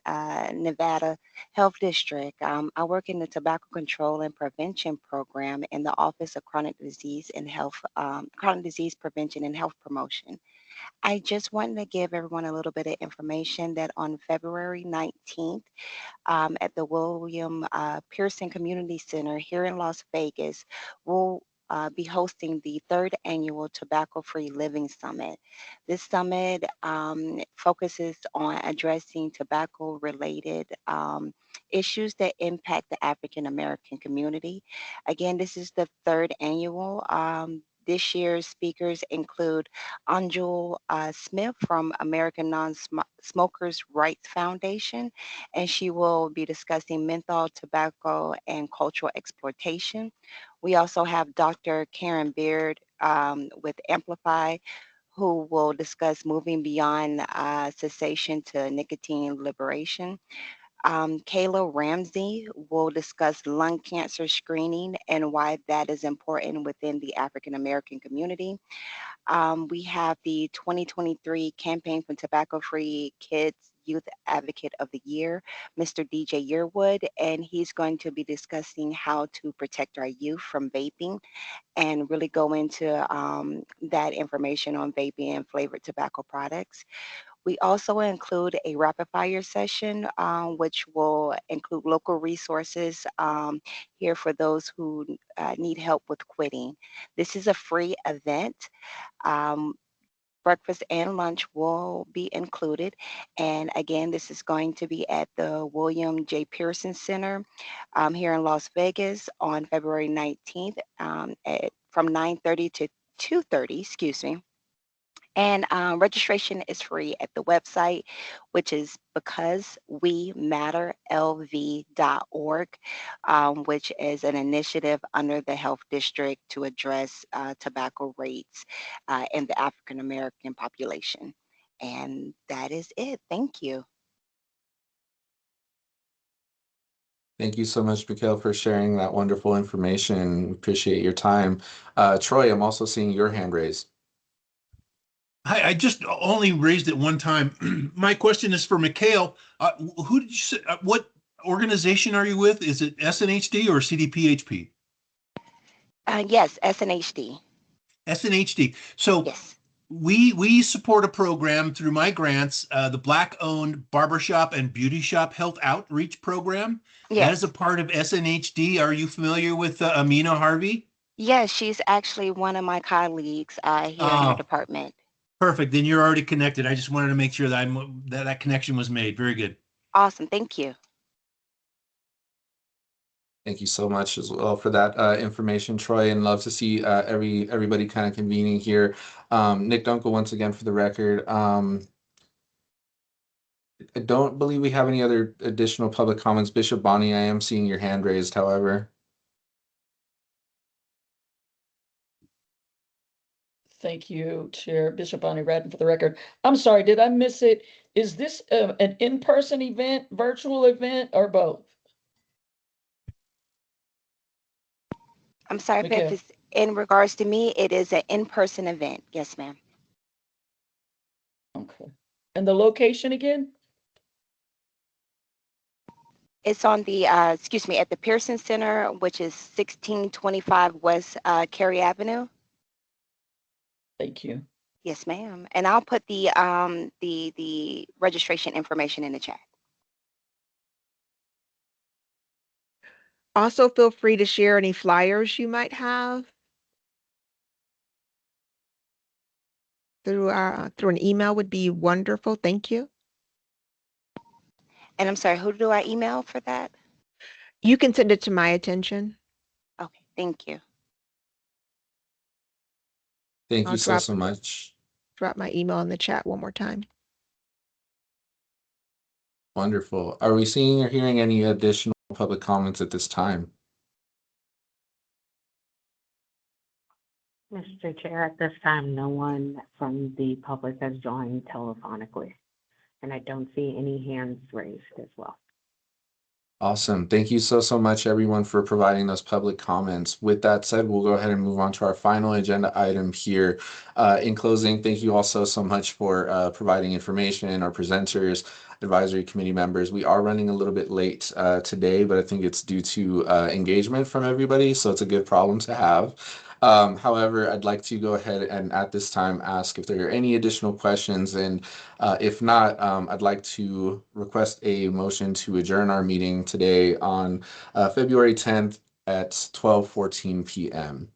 Nevada Health District. I work in the Tobacco Control and Prevention Program in the Office of Chronic Disease and Health, Chronic Disease Prevention and Health Promotion. I just wanted to give everyone a little bit of information that on February 19th, at the William Pearson Community Center here in Las Vegas, we'll be hosting the 3rd annual Tobacco Free Living Summit. This summit focuses on addressing tobacco related issues that impact the African American community. Again, this is the 3rd annual. This year's speakers include Anjul Smith from American Non-Smokers Rights Foundation, and she will be discussing menthol, tobacco, and cultural exploitation. We also have Dr. Karen Beard with Amplify, who will discuss moving beyond cessation to nicotine liberation. Kayla Ramsey will discuss lung cancer screening and why that is important within the African American community. We have the 2023 Campaign for Tobacco-Free Kids Youth Advocate of the Year, Mr. DJ Yearwood, and he's going to be discussing how to protect our youth from vaping and really go into that information on vaping and flavored tobacco products. We also include a rapid fire session, which will also include local resources here for those who need help with quitting. This is a free event. Um, Breakfast and lunch will be included. And again, this is going to be at the William J. Pearson Center here in Las Vegas on February 19th from 9:30 to 2:30, excuse me. And registration is free at the website, which is becausewematterlv.org, which is an initiative under the Health District to address tobacco rates in the African American population. And that is it. Thank you. Thank you so much, Mikhail, for sharing that wonderful information. We appreciate your time. Troy, I'm also seeing your hand raised. Hi, I just only raised it one time. My question is for Mikhail. Who did you say, what organization are you with? Is it SNHD or CDPHP? Yes, SNHD. SNHD. So Yes. we support a program through my grants, the Black-owned Barbershop and Beauty Shop Health Outreach Program. Yes. That is a part of SNHD. Are you familiar with Amina Harvey? Yes, she's actually one of my colleagues here in our department. Perfect. Then you're already connected. I just wanted to make sure that that connection was made. Very good. Awesome. Thank you. Thank you so much as well for that information, Troy, and love to see everybody kind of convening here. Nick Dunkel, once again, for the record. I don't believe we have any other additional public comments. Bishop Bonnie, I am seeing your hand raised, however. Thank you, Chair. Bishop Bonnie Radden for the record. I'm sorry, did I miss it? Is this an in-person event, virtual event, or both? I'm sorry, if it's in regards to me, it is an in-person event. Yes, ma'am. Okay. And the location again? It's on the, excuse me, at the Pearson Center, which is 1625 West Cary Avenue. Thank you. Yes, ma'am. And I'll put the registration information in the chat. Also, feel free to share any flyers you might have through an email would be wonderful. Thank you. And I'm sorry, who do I email for that? You can send it to my attention. Okay, thank you. Thank you so much. Drop my email in the chat one more time. Wonderful. Are we seeing or hearing any additional public comments at this time? Mr. Chair, at this time, no one from the public has joined telephonically, and I don't see any hands raised as well. Awesome. Thank you so much, everyone, for providing those public comments. With that said, we'll go ahead and move on to our final agenda item here. In closing, thank you also so much for providing information, our presenters, advisory committee members. We are running a little bit late today, but I think it's due to engagement from everybody, so it's a good problem to have. However, I'd like to go ahead and at this time ask if there are any additional questions, and if not, I'd like to request a motion to adjourn our meeting today on February 10th at 12:14 p.m.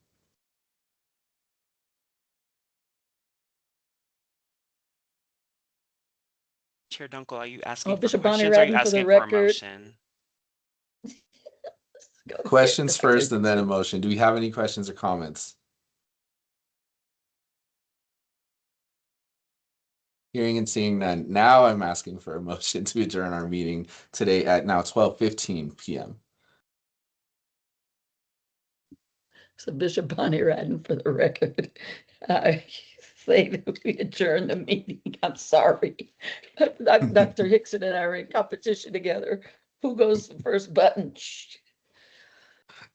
Chair Dunkel, are you asking for Bishop Bonnie questions or are you Radden for the asking for a record. motion? Questions first and then a motion. Do we have any questions or comments? Hearing and seeing none. Now I'm asking for a motion to adjourn our meeting today at now 12:15 p.m. So Bishop Bonnie Radden for the record. I say that we adjourn the meeting. I'm sorry. Dr. Hickson and I are in competition together. Who goes the first button?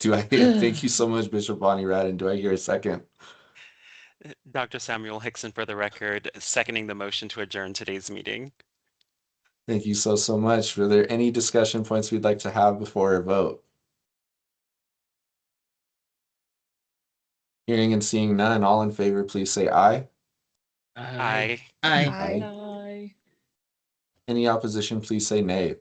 Thank you so much, Bishop Bonnie Radden. Do I hear a second? Dr. Samuel Hickson for the record, seconding the motion to adjourn today's meeting. Thank you so much. Are there any discussion points we'd like to have before a vote? Hearing and seeing none, all in favor, please say aye. Aye. Aye. Aye. Aye. Any opposition, please say nay.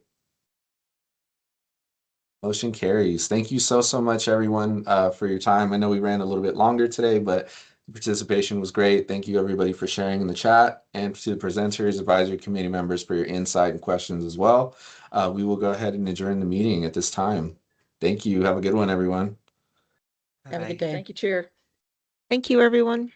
Motion carries. Thank you so much, everyone, for your time. I know we ran a little bit longer today, but the participation was great. Thank you, everybody, for sharing in the chat, and to the presenters, advisory committee members for your insight and questions as well. We will go ahead and adjourn the meeting at this time. Thank you. Have a good one, everyone. Have a good Bye. day. Thank you, Chair. Thank you, everyone.